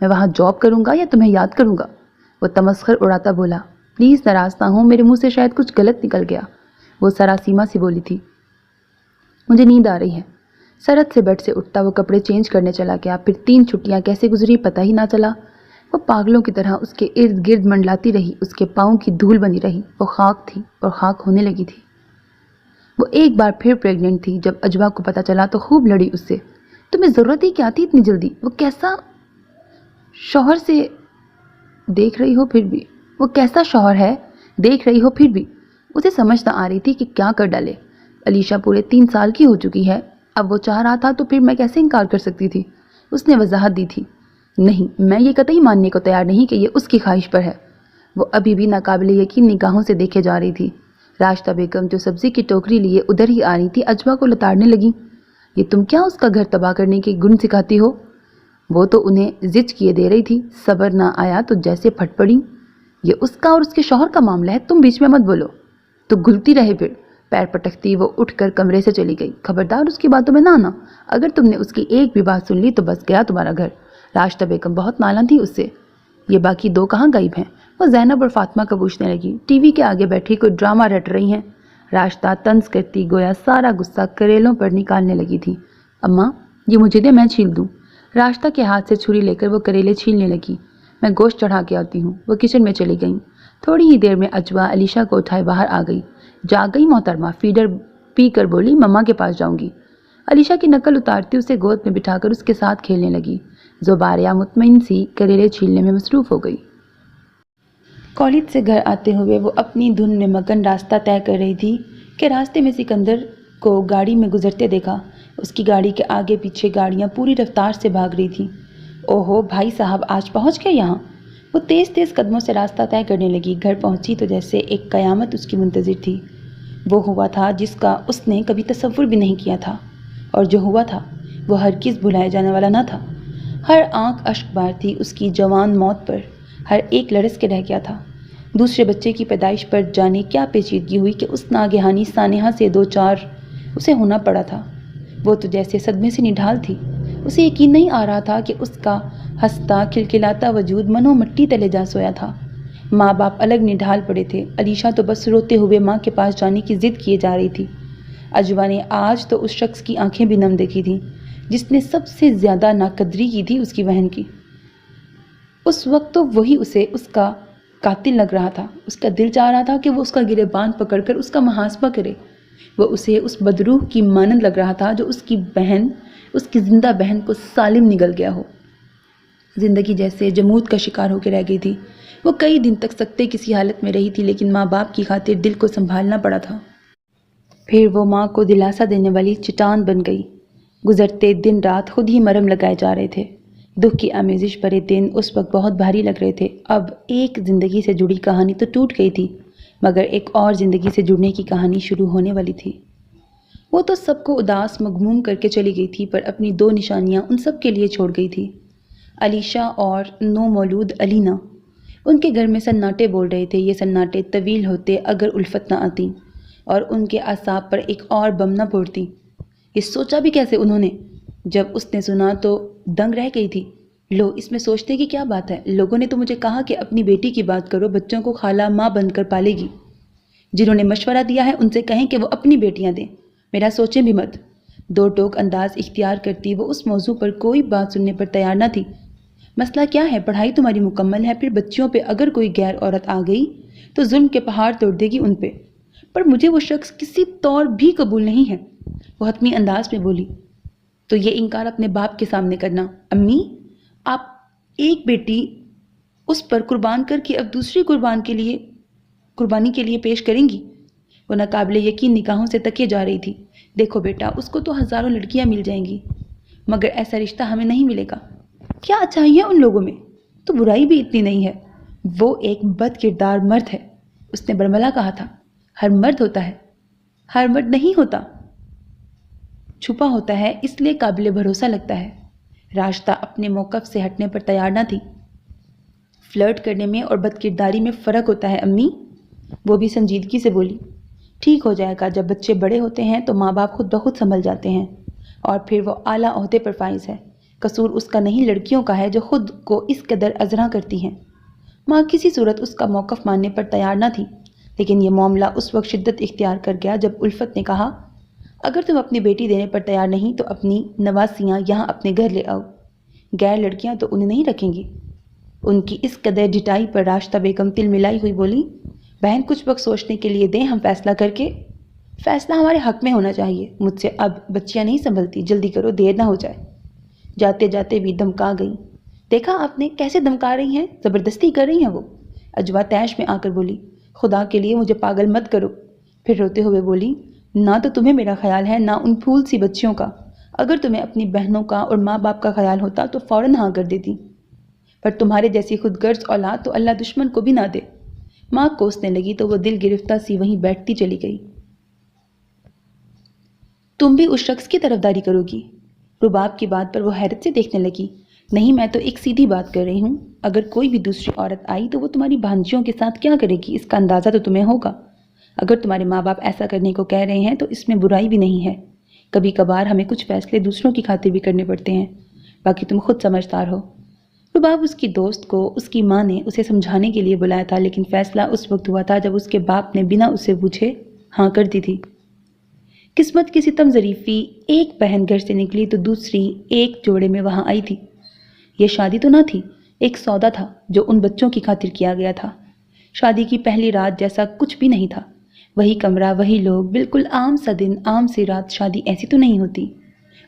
میں وہاں جاب کروں گا یا تمہیں یاد کروں گا؟ وہ تمسخر اڑاتا بولا۔ پلیز ناراض نہ ہوں، میرے منہ سے شاید کچھ غلط نکل گیا۔ وہ سراسیما سی بولی تھی۔ مجھے نیند آ رہی ہے۔ سرد سے بیڈ سے اٹھتا وہ کپڑے چینج کرنے چلا گیا۔ پھر 3 چھٹیاں کیسے گزری پتہ ہی نہ چلا۔ وہ پاگلوں کی طرح اس کے ارد گرد منڈلاتی رہی، اس کے پاؤں کی دھول بنی رہی۔ وہ خاک تھی اور خاک ہونے لگی تھی۔ وہ ایک بار پھر پریگننٹ تھی۔ جب اجوا کو پتہ چلا تو خوب لڑی اس سے۔ تمہیں ضرورت ہی کیا تھی اتنی جلدی؟ وہ کیسا شوہر ہے دیکھ رہی ہو پھر بھی۔ اسے سمجھ نہ آ رہی تھی کہ کیا کر ڈالے۔ علیشا پورے 3 سال کی ہو چکی ہے۔ اب وہ چاہ رہا تھا تو پھر میں کیسے انکار کر سکتی تھی؟ اس نے وضاحت دی تھی۔ نہیں، میں یہ قطعی ماننے کو تیار نہیں کہ یہ اس کی خواہش پر ہے۔ وہ ابھی بھی ناقابل یقین نگاہوں سے دیکھے جا رہی تھی۔ راشدہ بیگم جو سبزی کی ٹوکری لیے ادھر ہی آ رہی تھی، اجوا کو لتاڑنے لگی۔ یہ تم کیا اس کا گھر تباہ کرنے کی گن سکھاتی ہو؟ وہ تو انہیں زچ کیے دے رہی تھی، صبر نہ آیا تو جیسے پھٹ پڑی۔ یہ اس کا اور اس کے شوہر کا معاملہ ہے، تم بیچ میں مت بولو۔ تو گھلتی رہے پھر۔ پیر پٹکتی وہ اٹھ کر کمرے سے چلی گئی۔ خبردار اس کی باتوں میں نہ آنا، اگر تم نے اس کی ایک بھی بات سن لی تو بس گیا تمہارا گھر۔ راشدہ بیگم بہت نالاں تھی اس سے۔ یہ باقی 2 کہاں غائب ہیں؟ وہ زینب اور فاطمہ کو پوچھنے لگی۔ ٹی وی کے آگے بیٹھی کوئی ڈرامہ رٹ رہی ہیں۔ راشدہ طنز کرتی گویا سارا غصہ کریلوں پر نکالنے لگی تھی۔ اماں یہ مجھے دے، میں چھیل دوں۔ راشدہ کے ہاتھ سے چھری لے کر وہ کریلے چھیلنے لگی۔ میں گوشت چڑھا کے آتی ہوں۔ وہ کچن میں چلی گئیں۔ تھوڑی ہی دیر میں اجوا علیشا کو اٹھائے باہر آ گئی۔ جاگ گئی محترمہ؟ فیڈر پی کر بولی، مما کے پاس جاؤں گی۔ علیشا کی نقل اتارتی اسے گود میں بٹھا کر اس کے ساتھ کھیلنے لگی۔ زباریہ مطمئن سی کریلے چھیلنے میں مصروف ہو گئی۔ کالج سے گھر آتے ہوئے وہ اپنی دھن میں مگن راستہ طے کر رہی تھی کہ راستے میں سکندر کو گاڑی میں گزرتے دیکھا۔ اس کی گاڑی کے آگے پیچھے گاڑیاں پوری رفتار سے بھاگ رہی تھیں۔ اوہو بھائی صاحب، آج پہنچ گئے یہاں؟ وہ تیز تیز قدموں سے راستہ طے کرنے لگی۔ گھر پہنچی تو جیسے ایک قیامت اس کی منتظر تھی۔ وہ ہوا تھا جس کا اس نے کبھی تصور بھی نہیں کیا تھا، اور جو ہوا تھا وہ ہرگز بھلائے جانے والا نہ تھا۔ ہر آنکھ اشک بار تھی اس کی جوان موت پر، ہر ایک لرز کے رہ گیا تھا۔ دوسرے بچے کی پیدائش پر جانے کیا پیچیدگی ہوئی کہ اس ناگہانی سانحہ سے 2-4 اسے ہونا پڑا تھا۔ وہ تو جیسے صدمے سے نڈھال تھی۔ اسے یقین نہیں آ رہا تھا کہ اس کا ہنستا کھلکھلاتا وجود منو مٹی تلے جا سویا تھا۔ ماں باپ الگ نڈھال پڑے تھے۔ علیشا تو بس روتے ہوئے ماں کے پاس جانے کی ضد کیے جا رہی تھی۔ اجوا نے آج تو اس شخص کی آنکھیں بھی نم دیکھی تھیں جس نے سب سے زیادہ ناقدری کی تھی اس کی بہن کی۔ اس وقت تو وہی اسے اس کا قاتل لگ رہا تھا۔ اس کا دل چاہ رہا تھا کہ وہ اس کا گریبان پکڑ کر اس کا محاسبہ کرے۔ وہ اسے اس بدروح کی مانند لگ رہا تھا جو اس کی زندہ بہن کو سالم نگل گیا ہو۔ زندگی جیسے جمود کا شکار ہو کے رہ گئی تھی۔ وہ کئی دن تک سکتے کسی حالت میں رہی تھی، لیکن ماں باپ کی خاطر دل کو سنبھالنا پڑا تھا۔ پھر وہ ماں کو دلاسا دینے والی چٹان بن گئی۔ گزرتے دن رات خود ہی مرہم لگائے جا رہے تھے۔ دکھ کی آمیزش بھرے دن اس وقت بہت بھاری لگ رہے تھے۔ اب ایک زندگی سے جڑی کہانی تو ٹوٹ گئی تھی، مگر ایک اور زندگی سے جڑنے کی کہانی شروع ہونے والی تھی۔ وہ تو سب کو اداس مغموم کر کے چلی گئی تھی، پر اپنی دو نشانیاں ان سب کے لیے چھوڑ گئی تھی، علیشہ اور نو مولود علینا۔ ان کے گھر میں سناٹے بول رہے تھے۔ یہ سناٹے طویل ہوتے اگر الفت نہ آتی اور ان کے اعصاب پر ایک اور بم نہ پھوڑتی۔ یہ سوچا بھی کیسے انہوں نے؟ جب اس نے سنا تو دنگ رہ گئی تھی۔ لو، اس میں سوچنے کی کیا بات ہے؟ لوگوں نے تو مجھے کہا کہ اپنی بیٹی کی بات کرو، بچوں کو خالہ ماں بن کر پالے گی۔ جنہوں نے مشورہ دیا ہے ان سے کہیں کہ وہ اپنی بیٹیاں دیں، میرا سوچیں بھی مت۔ دو ٹوک انداز اختیار کرتی وہ اس موضوع پر کوئی بات سننے پر تیار نہ تھی۔ مسئلہ کیا ہے؟ پڑھائی تمہاری مکمل ہے، پھر بچیوں پہ اگر کوئی غیر عورت آ گئی تو ظلم کے پہاڑ توڑ دے گی ان پہ۔ پر مجھے وہ شخص کسی طور بھی قبول نہیں ہے، وہ حتمی انداز میں بولی۔ تو یہ انکار اپنے باپ کے سامنے کرنا۔ امی، آپ ایک بیٹی اس پر قربان کر کے اب دوسری قربانی کے لیے پیش کریں گی؟ وہ ناقابل یقین نگاہوں سے تکیے جا رہی تھی۔ دیکھو بیٹا، اس کو تو ہزاروں لڑکیاں مل جائیں گی، مگر ایسا رشتہ ہمیں نہیں ملے گا۔ کیا اچھائی ہے ان لوگوں میں؟ تو برائی بھی اتنی نہیں ہے۔ وہ ایک بد کردار مرد ہے، اس نے برملا کہا تھا۔ ہر مرد ہوتا ہے؟ ہر مرد نہیں ہوتا، چھپا ہوتا ہے، اس لیے قابل بھروسہ لگتا ہے۔ راشدہ اپنے موقف سے ہٹنے پر تیار نہ تھی۔ فلرٹ کرنے میں اور بد کرداری میں فرق ہوتا ہے امی، وہ بھی سنجیدگی سے بولی۔ ٹھیک ہو جائے گا، جب بچے بڑے ہوتے ہیں تو ماں باپ خود بخود سنبھل جاتے ہیں، اور پھر وہ اعلیٰ عہدے پر فائز ہے۔ قصور اس کا نہیں، لڑکیوں کا ہے جو خود کو اس قدر ازراں کرتی ہیں۔ ماں کسی صورت اس کا موقف ماننے پر تیار نہ تھی، لیکن یہ معاملہ اس وقت شدت اختیار کر گیا جب الفت نے کہا، اگر تم اپنی بیٹی دینے پر تیار نہیں تو اپنی نواسیاں یہاں اپنے گھر لے آؤ، غیر لڑکیاں تو انہیں نہیں رکھیں گی۔ ان کی اس قدر ڈٹائی پر راشدہ بیگم تل ملائی ہوئی بولی، بہن کچھ وقت سوچنے کے لیے دیں، ہم فیصلہ کر کے۔ فیصلہ ہمارے حق میں ہونا چاہیے، مجھ سے اب بچیاں نہیں سنبھلتی، جلدی کرو، دیر نہ ہو جائے۔ جاتے جاتے بھی دمکا گئی۔ دیکھا آپ نے کیسے دمکا رہی ہیں، زبردستی کر رہی ہیں وہ، اجوا تیش میں آ کر بولی۔ خدا کے لیے مجھے پاگل مت کرو۔ پھر روتے ہوئے بولی، نہ تو تمہیں میرا خیال ہے، نہ ان پھول سی بچیوں کا۔ اگر تمہیں اپنی بہنوں کا اور ماں باپ کا خیال ہوتا تو فوراً ہاں کر دیتی، پر تمہارے جیسی خود غرض اولاد تو اللہ دشمن کو بھی نہ دے۔ ماں کوسنے لگی تو وہ دل گرفتہ سی وہیں بیٹھتی چلی گئی۔ تم بھی اس شخص کی طرفداری کرو گی؟ رباب کی بات پر وہ حیرت سے دیکھنے لگی۔ نہیں، میں تو ایک سیدھی بات کر رہی ہوں، اگر کوئی بھی دوسری عورت آئی تو وہ تمہاری بھانجیوں کے ساتھ کیا کرے گی، اس کا اندازہ تو تمہیں ہوگا۔ اگر تمہارے ماں باپ ایسا کرنے کو کہہ رہے ہیں تو اس میں برائی بھی نہیں ہے۔ کبھی کبھار ہمیں کچھ فیصلے دوسروں کی خاطر بھی کرنے پڑتے ہیں، باقی تم خود سمجھدار ہو۔ رباب اس کی دوست کو اس کی ماں نے اسے سمجھانے کے لیے بلایا تھا، لیکن فیصلہ اس وقت ہوا تھا جب اس کے باپ نے بنا اسے پوچھے ہاں کر دی تھی۔ قسمت کی ستم ظریفی، ایک بہن گھر سے نکلی تو دوسری ایک جوڑے میں وہاں آئی تھی۔ یہ شادی تو نہ تھی، ایک سودا تھا جو ان بچوں کی خاطر کیا گیا تھا۔ شادی کی پہلی رات جیسا کچھ بھی نہیں تھا، وہی کمرہ، وہی لوگ، بالکل عام سا دن، عام سی رات۔ شادی ایسی تو نہیں ہوتی۔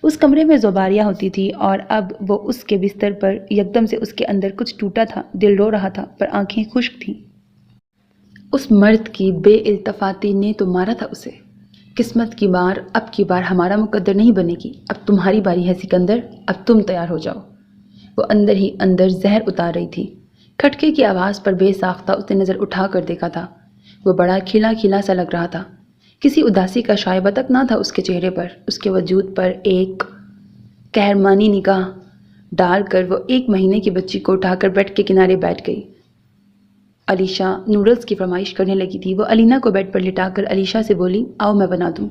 اس کمرے میں زباریہ ہوتی تھی، اور اب وہ اس کے بستر پر یکدم سے اس کے اندر کچھ ٹوٹا تھا، دل رو رہا تھا، پر آنکھیں خشک تھیں۔ اس مرد کی بے التفاتی نے تو مارا تھا اسے۔ قسمت کی بار اب کی بار ہمارا مقدر نہیں بنے گی، اب تمہاری باری ہے سکندر، اب تم تیار ہو جاؤ۔ وہ اندر ہی اندر زہر اتار رہی تھی۔ کھٹکے کی آواز پر بے ساختہ اس نے نظر اٹھا کر دیکھا تھا۔ وہ بڑا کھلا کھلا سا لگ رہا تھا، کسی اداسی کا شائبہ تک نہ تھا اس کے چہرے پر۔ اس کے وجود پر ایک قہرمانی نگاہ ڈال کر وہ 1 مہینے کی بچی کو اٹھا کر بیڈ کے کنارے بیٹھ گئی۔ علیشہ نوڈلز کی فرمائش کرنے لگی تھی۔ وہ علینا کو بیڈ پر لٹا کر علیشہ سے بولی، آؤ میں بنا دوں۔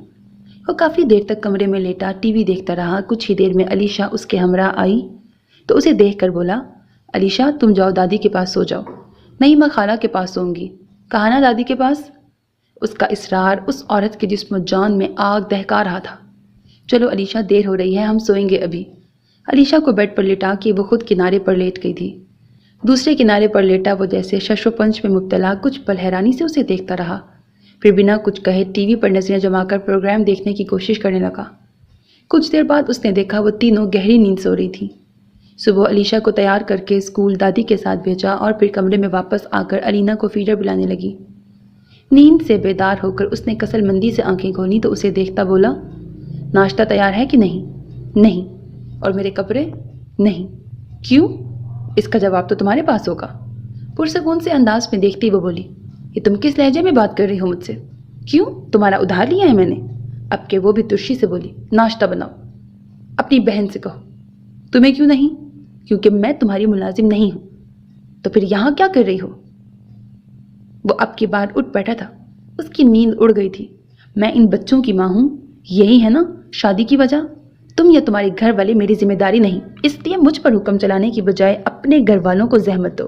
وہ کافی دیر تک کمرے میں لیٹا ٹی وی دیکھتا رہا۔ کچھ ہی دیر میں علیشہ اس کے ہمراہ آئی تو اسے دیکھ کر بولا، علیشہ تم جاؤ دادی کے پاس سو جاؤ۔ نہیں، میں خالہ کے پاس سوؤں گی۔ کہا نا دادی کے پاس۔ اس کا اصرار اس عورت کے جسم و جان میں آگ دہکا رہا تھا۔ چلو علیشا، دیر ہو رہی ہے، ہم سوئیں گے ابھی۔ علیشا کو بیڈ پر لٹا کے وہ خود کنارے پر لیٹ گئی تھی۔ دوسرے کنارے پر لیٹا وہ جیسے شش و پنچ میں مبتلا کچھ پل حیرانی سے اسے دیکھتا رہا، پھر بنا کچھ کہے ٹی وی پر نظریں جما کر پروگرام دیکھنے کی کوشش کرنے لگا۔ کچھ دیر بعد اس نے دیکھا وہ تینوں گہری نیند سو رہی تھی۔ صبح علیشا کو تیار کر کے اسکول دادی کے ساتھ بھیجا اور پھر کمرے میں واپس آ کر الینا کو فیڈر پلانے لگی۔ نیند سے بیدار ہو کر اس نے کسل مندی سے آنکھیں کھولی تو اسے دیکھتا بولا، ناشتہ تیار ہے کہ نہیں؟ نہیں۔ اور میرے کپڑے؟ نہیں۔ کیوں؟ اس کا جواب تو تمہارے پاس ہوگا۔ پرسکون سے انداز میں دیکھتی وہ بولی، یہ تم کس لہجے میں بات کر رہی ہو مجھ سے؟ کیوں؟ تمہارا ادھار لیا ہے میں نے؟ اب کہ وہ بھی ترشی سے بولی، ناشتہ بناؤ، اپنی بہن سے کہو۔ تمہیں کیوں نہیں؟ کیونکہ میں تمہاری ملازم نہیں ہوں۔ تو پھر یہاں کیا کر رہی ہو؟ وہ اب کی بار اٹھ بیٹھا تھا، اس کی نیند اڑ گئی تھی۔ میں ان بچوں کی ماں ہوں، یہی ہے نا شادی کی وجہ؟ تم یا تمہارے گھر والے میری ذمہ داری نہیں، اس لیے مجھ پر حکم چلانے کی بجائے اپنے گھر والوں کو زحمت دو۔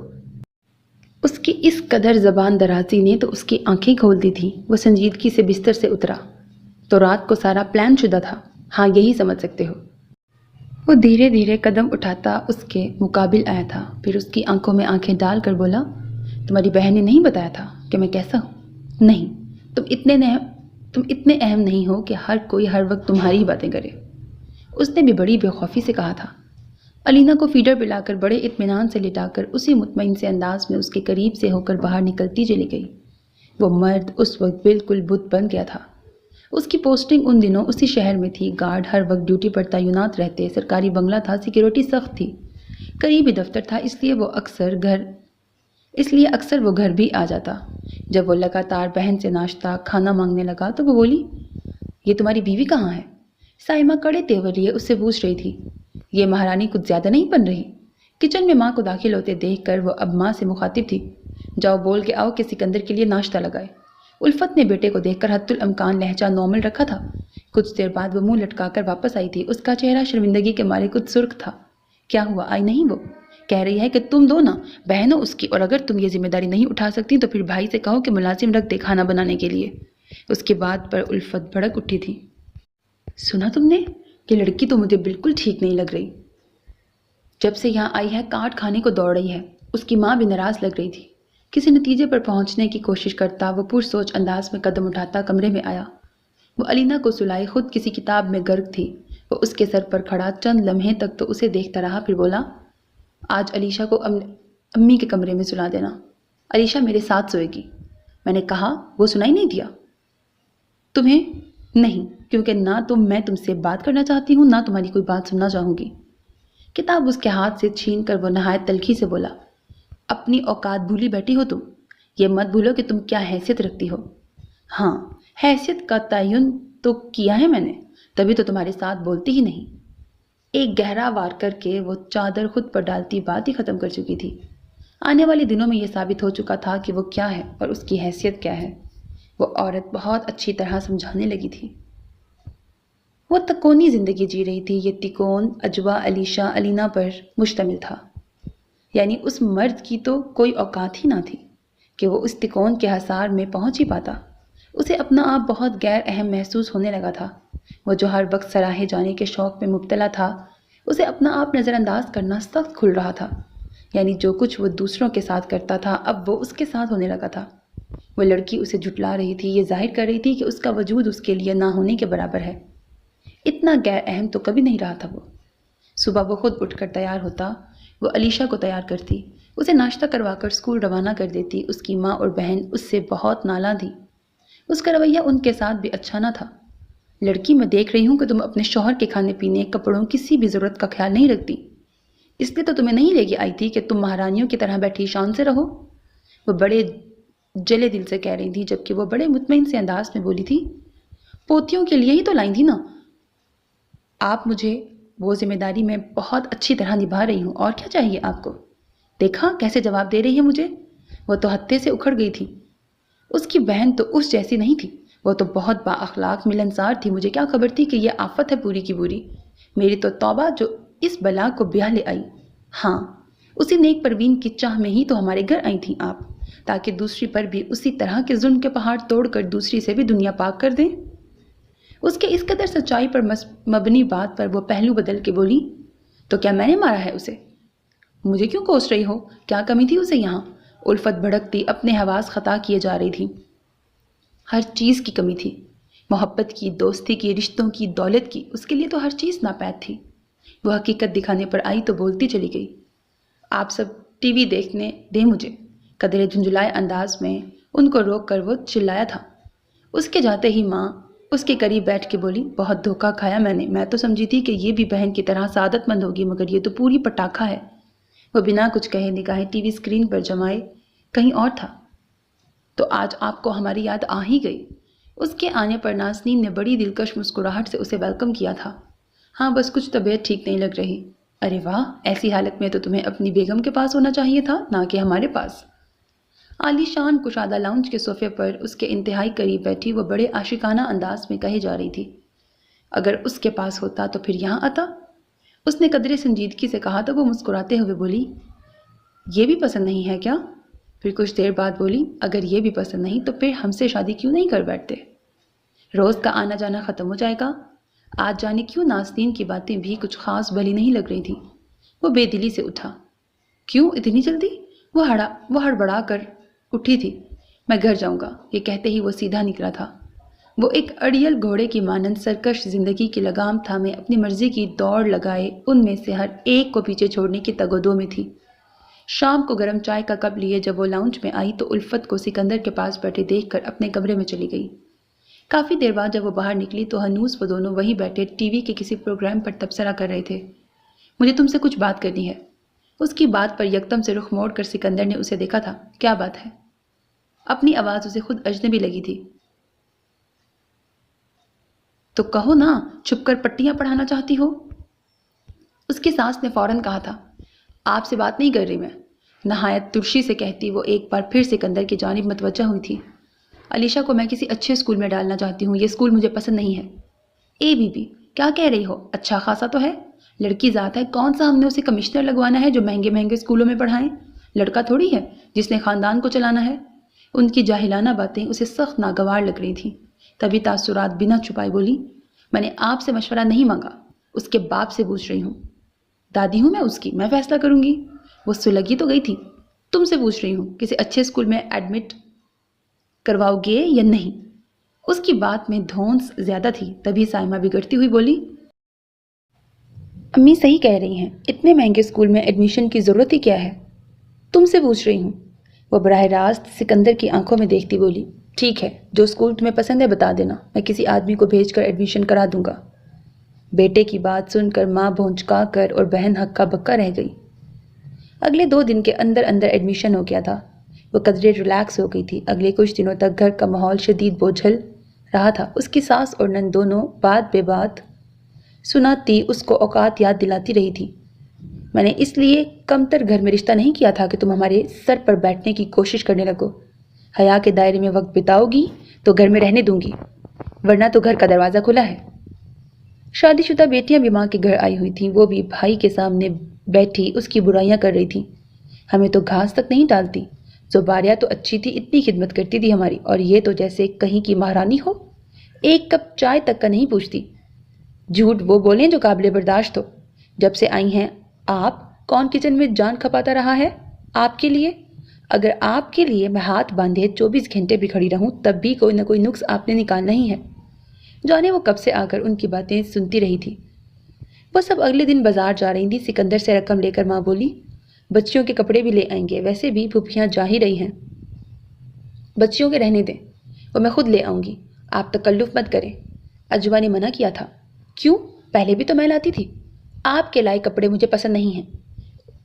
اس کی اس قدر زبان درازی نے تو اس کی آنکھیں کھول دی تھی۔ وہ سنجیدگی سے بستر سے اترا تو رات کو سارا پلان شدہ تھا، ہاں یہی سمجھ سکتے ہو۔ وہ دھیرے دھیرے قدم اٹھاتا اس کے مقابل آیا تھا، پھر اس کی آنکھوں میں آنکھیں ڈال کر بولا، تمہاری بہن نے نہیں بتایا تھا کہ میں کیسا ہوں؟ نہیں، تم اتنے اہم نہیں ہو کہ ہر کوئی ہر وقت تمہاری ہی باتیں کرے۔ اس نے بھی بڑی بے خوفی سے کہا تھا۔ الینا کو فیڈر پلا کر بڑے اطمینان سے لٹا کر اسی مطمئن سے انداز میں اس کے قریب سے ہو کر باہر نکلتی چلی گئی۔ وہ مرد اس وقت بالکل بت بن گیا تھا۔ اس کی پوسٹنگ ان دنوں اسی شہر میں تھی، گارڈ ہر وقت ڈیوٹی پر تعینات رہتے، سرکاری بنگلہ تھا، سیکیورٹی سخت تھی، قریبی دفتر تھا، اس لیے اکثر وہ گھر بھی آ جاتا۔ جب وہ لگاتار بہن سے ناشتہ کھانا مانگنے لگا تو وہ بولی، یہ تمہاری بیوی کہاں ہے؟ سائمہ کڑے تیور لیے اس سے پوچھ رہی تھی۔ یہ مہارانی کچھ زیادہ نہیں بن رہی؟ کچن میں ماں کو داخل ہوتے دیکھ کر وہ اب ماں سے مخاطب تھی، جاؤ بول کے آؤ کہ سکندر کے لیے ناشتہ لگائے۔ الفت نے بیٹے کو دیکھ کر حتی الامکان لہجہ نارمل رکھا تھا۔ کچھ دیر بعد وہ منہ لٹکا کر واپس آئی تھی، اس کا چہرہ شرمندگی کے مارے کچھ سرخ تھا۔ کیا ہوا، آئی نہیں؟ وہ کہہ رہی ہے کہ تم دو نا بہن ہو اس کی، اور اگر تم یہ ذمہ داری نہیں اٹھا سکتی تو پھر بھائی سے کہو کہ ملازم رکھ دے کھانا بنانے کے لیے۔ اس کی بات پر الفت بھڑک اٹھی تھی۔ سنا تم نے؟ یہ لڑکی تو مجھے بالکل ٹھیک نہیں لگ رہی۔ جب سے یہاں آئی ہے کاٹ کھانے کو دوڑ رہی ہے۔ اس کی ماں بھی ناراض لگ رہی تھی۔ کسی نتیجے پر پہنچنے کی کوشش کرتا وہ پرسوچ انداز میں قدم اٹھاتا کمرے میں آیا۔ وہ الینا کو سلائے خود کسی کتاب میں غرق تھی۔ وہ اس کے سر پر کھڑا چند لمحے تک تو اسے دیکھتا رہا، پھر بولا، آج علیشا کو امی کے کمرے میں سلا دینا، علیشا میرے ساتھ سوئے گی۔ میں نے کہا، وہ سنائی نہیں دیا تمہیں؟ نہیں، کیونکہ نہ میں تم سے بات کرنا چاہتی ہوں، نہ تمہاری کوئی بات سننا چاہوں گی۔ کتاب اس کے ہاتھ سے چھین کر وہ نہایت تلخی سے بولا، اپنی اوقات بھولی بیٹھی ہو تم؟ یہ مت بھولو کہ تم کیا حیثیت رکھتی ہو۔ ہاں، حیثیت کا تعین تو کیا ہے میں نے، تبھی تو تمہارے ساتھ بولتی ہی نہیں۔ ایک گہرا وار کر کے وہ چادر خود پر ڈالتی بات ہی ختم کر چکی تھی۔ آنے والے دنوں میں یہ ثابت ہو چکا تھا کہ وہ کیا ہے اور اس کی حیثیت کیا ہے۔ وہ عورت بہت اچھی طرح سمجھانے لگی تھی۔ وہ تکونی زندگی جی رہی تھی۔ یہ تکون اجوا علیشا الینا پر مشتمل تھا، یعنی اس مرد کی تو کوئی اوقات ہی نہ تھی کہ وہ اس تکون کے حصار میں پہنچ ہی پاتا۔ اسے اپنا آپ بہت غیر اہم محسوس ہونے لگا تھا۔ وہ جو ہر وقت سراہے جانے کے شوق میں مبتلا تھا، اسے اپنا آپ نظر انداز کرنا سخت کھل رہا تھا، یعنی جو کچھ وہ دوسروں کے ساتھ کرتا تھا اب وہ اس کے ساتھ ہونے لگا تھا۔ وہ لڑکی اسے جھٹلا رہی تھی، یہ ظاہر کر رہی تھی کہ اس کا وجود اس کے لیے نہ ہونے کے برابر ہے۔ اتنا غیر اہم تو کبھی نہیں رہا تھا وہ۔ صبح وہ خود اٹھ کر تیار ہوتا، وہ علیشا کو تیار کرتی، اسے ناشتہ کروا کر اسکول روانہ کر دیتی۔ اس کی ماں اور بہن اس سے بہت نالاں تھی۔ اس کا رویہ ان کے ساتھ بھی اچھا نہ تھا۔ لڑکی، میں دیکھ رہی ہوں کہ تم اپنے شوہر کے کھانے پینے، کپڑوں، کسی بھی ضرورت کا خیال نہیں رکھتی، اس لیے تو تمہیں نہیں لے کے آئی تھی کہ تم مہارانیوں کی طرح بیٹھی شان سے رہو۔ وہ بڑے جلے دل سے کہہ رہی تھی، جبکہ وہ بڑے مطمئن سے انداز میں بولی تھی، پوتیوں کے لیے ہی تو لائی تھی نا آپ مجھے، وہ ذمہ داری میں بہت اچھی طرح نبھا رہی ہوں، اور کیا چاہیے آپ کو؟ دیکھا کیسے جواب دے رہی ہے مجھے؟ وہ تو ہتے سے اکھڑ گئی تھی۔ اس کی بہن تو اس جیسی نہیں تھی، وہ تو بہت با اخلاق ملنسار تھی۔ مجھے کیا خبر تھی کہ یہ آفت ہے پوری کی پوری؟ میری تو توبہ جو اس بلا کو بیاہ لے آئی۔ ہاں، اسی نیک پروین کی چاہ میں ہی تو ہمارے گھر آئی تھیں آپ۔ تاکہ دوسری پر بھی اسی طرح کے ظلم کے پہاڑ توڑ کر دوسری سے بھی دنیا پاک کر دیں؟ اس کے اس قدر سچائی پر مبنی بات پر وہ پہلو بدل کے بولی، تو کیا میں نے مارا ہے اسے؟ مجھے کیوں کوس رہی ہو؟ کیا کمی تھی اسے یہاں؟ الفت بھڑکتی اپنے حواس خطا کیے جا رہی تھی۔ ہر چیز کی کمی تھی، محبت کی، دوستی کی، رشتوں کی، دولت کی، اس کے لیے تو ہر چیز ناپید تھی۔ وہ حقیقت دکھانے پر آئی تو بولتی چلی گئی، آپ سب ٹی وی دیکھنے دیں مجھے۔ قدرے جھنجھلائے انداز میں ان کو روک کر وہ چلایا تھا۔ اس کے جاتے ہی ماں اس کے قریب بیٹھ کے بولی، بہت دھوکہ کھایا میں تو سمجھی تھی کہ یہ بھی بہن کی طرح سعادت مند ہوگی، مگر یہ تو پوری پٹاخہ ہے۔ وہ بنا کچھ کہے نگاہیں ٹی وی اسکرین پر جمائے کہیں اور تھا۔ تو آج آپ کو ہماری یاد آ ہی گئی۔ اس کے آنے پر نازنین نے بڑی دلکش مسکراہٹ سے اسے ویلکم کیا تھا۔ ہاں بس کچھ طبیعت ٹھیک نہیں لگ رہی۔ ارے واہ، ایسی حالت میں تو تمہیں اپنی بیگم کے پاس ہونا چاہیے تھا، نہ کہ ہمارے پاس۔ عالی شان کشادہ لاؤنج کے صوفے پر اس کے انتہائی قریب بیٹھی وہ بڑے عاشقانہ انداز میں کہے جا رہی تھی، اگر اس کے پاس ہوتا تو پھر یہاں آتا؟ اس نے قدرے سنجیدگی سے کہا تو وہ مسکراتے ہوئے بولی، یہ بھی پسند نہیں ہے کیا؟ پھر کچھ دیر بعد بولی، اگر یہ بھی پسند نہیں تو پھر ہم سے شادی کیوں نہیں کر بیٹھتے؟ روز کا آنا جانا ختم ہو جائے گا۔ آج جانے کیوں نازنین کی باتیں بھی کچھ خاص بھلی نہیں لگ رہی تھیں۔ وہ بے دلی سے اٹھا۔ کیوں اتنی جلدی؟ وہ ہڑبڑا کر اٹھی تھی۔ میں گھر جاؤں گا، یہ کہتے ہی وہ سیدھا نکلا تھا۔ وہ ایک اڑیل گھوڑے کی مانند سرکش زندگی کی لگام تھامے اپنی مرضی کی دوڑ لگائے ان میں سے ہر ایک کو پیچھے چھوڑنے کی تگ و دو میں تھی۔ شام کو گرم چائے کا کپ لیے جب وہ لاؤنج میں آئی تو الفت کو سکندر کے پاس بیٹھے دیکھ کر اپنے کمرے میں چلی گئی۔ کافی دیر بعد جب وہ باہر نکلی تو ہنوز وہ دونوں وہیں بیٹھے ٹی وی کے کسی پروگرام پر تبصرہ کر رہے تھے۔ مجھے تم سے کچھ بات کرنی ہے۔ اس کی بات پر یکدم سے رخ موڑ کر سکندر نے اسے دیکھا تھا۔ کیا بات ہے؟ اپنی آواز اسے خود اجنبی لگی تھی۔ تو کہو نا، چھپ کر پٹیاں پڑھانا چاہتی ہو؟ اس کی ساس نے فوراً کہا تھا، آپ سے بات نہیں کر رہی میں۔ نہایت ترشی سے کہتی وہ ایک بار پھر سکندر کی جانب متوجہ ہوئی تھی۔ علیشا کو میں کسی اچھے اسکول میں ڈالنا چاہتی ہوں، یہ اسکول مجھے پسند نہیں ہے۔ اے بی بی، کیا کہہ رہی ہو؟ اچھا خاصا تو ہے، لڑکی ذات ہے، کون سا ہم نے اسے کمشنر لگوانا ہے جو مہنگے مہنگے اسکولوں میں پڑھائیں؟ لڑکا تھوڑی ہے جس نے خاندان کو چلانا ہے۔ ان کی جاہلانہ باتیں اسے سخت ناگوار لگ رہی تھیں۔ تبھی تاثرات بنا چھپائے بولی، میں نے آپ سے مشورہ نہیں مانگا، اس کے باپ سے پوچھ رہی ہوں۔ دادی ہوں میں اس کی، میں فیصلہ کروں گی۔ وہ سلگی تو گئی تھی۔ تم سے پوچھ رہی ہوں، کسی اچھے اسکول میں ایڈمٹ کرواؤ گے یا نہیں؟ اس کی بات میں دھونس زیادہ تھی۔ تبھی سائمہ بگڑتی ہوئی بولی، امی صحیح کہہ رہی ہیں، اتنے مہنگے اسکول میں ایڈمیشن کی ضرورت ہی کیا ہے؟ تم سے پوچھ رہی ہوں۔ وہ براہ راست سکندر کی آنکھوں میں دیکھتی بولی، ٹھیک ہے، جو اسکول تمہیں پسند ہے بتا دینا، میں کسی آدمی کو بھیج کر ایڈمیشن کرا دوں گا۔ بیٹے کی بات سن کر ماں بھونچکا کر اور بہن ہکا بکا رہ گئی۔ اگلے 2 دن کے اندر اندر ایڈمیشن ہو گیا تھا۔ وہ قدرے ریلیکس ہو گئی تھی۔ اگلے کچھ دنوں تک گھر کا ماحول شدید بوجھل رہا تھا۔ اس کی ساس اور نند دونوں بات بے بات سناتی اس کو اوقات یاد دلاتی رہی تھی۔ میں نے اس لیے کمتر گھر میں رشتہ نہیں کیا تھا کہ تم ہمارے سر پر بیٹھنے کی کوشش کرنے لگو۔ حیا کے دائرے میں وقت بتاؤ گی تو گھر میں رہنے دوں گی، ورنہ تو گھر کا دروازہ کھلا ہے۔ شادی شدہ بیٹیاں بھی ماں کے گھر آئی ہوئی تھیں، وہ بھی بھائی کے سامنے بیٹھی اس کی برائیاں کر رہی تھیں۔ ہمیں تو گھاس تک نہیں ڈالتی، زباریہ تو اچھی تھی، اتنی خدمت کرتی تھی ہماری، اور یہ تو جیسے کہیں کی مہارانی ہو، ایک کپ چائے تک کا نہیں پوچھتی۔ جھوٹ وہ بولیں جو قابل برداشت ہو۔ جب سے آئی ہیں آپ، کون کچن میں جان کھپاتا رہا ہے آپ کے لیے؟ اگر آپ کے لیے میں ہاتھ باندھے 24 گھنٹے بھی کھڑی رہوں تب بھی کوئی نہ کوئی نقص آپ نے نکالنا ہی ہے۔ جانے وہ کب سے آ کر ان کی باتیں سنتی رہی تھی۔ وہ سب اگلے دن بازار جا رہی تھی۔ سکندر سے رقم لے کر ماں بولی، بچیوں کے کپڑے بھی لے آئیں گے، ویسے بھی پھوپھیاں جا ہی رہی ہیں، بچیوں کے رہنے دیں، وہ میں خود لے آؤں گی، آپ تکلف مت کریں۔ اجوا نے منع کیا تھا۔ کیوں؟ پہلے بھی تو میں لاتی تھی۔ آپ کے لائے کپڑے مجھے پسند نہیں ہیں۔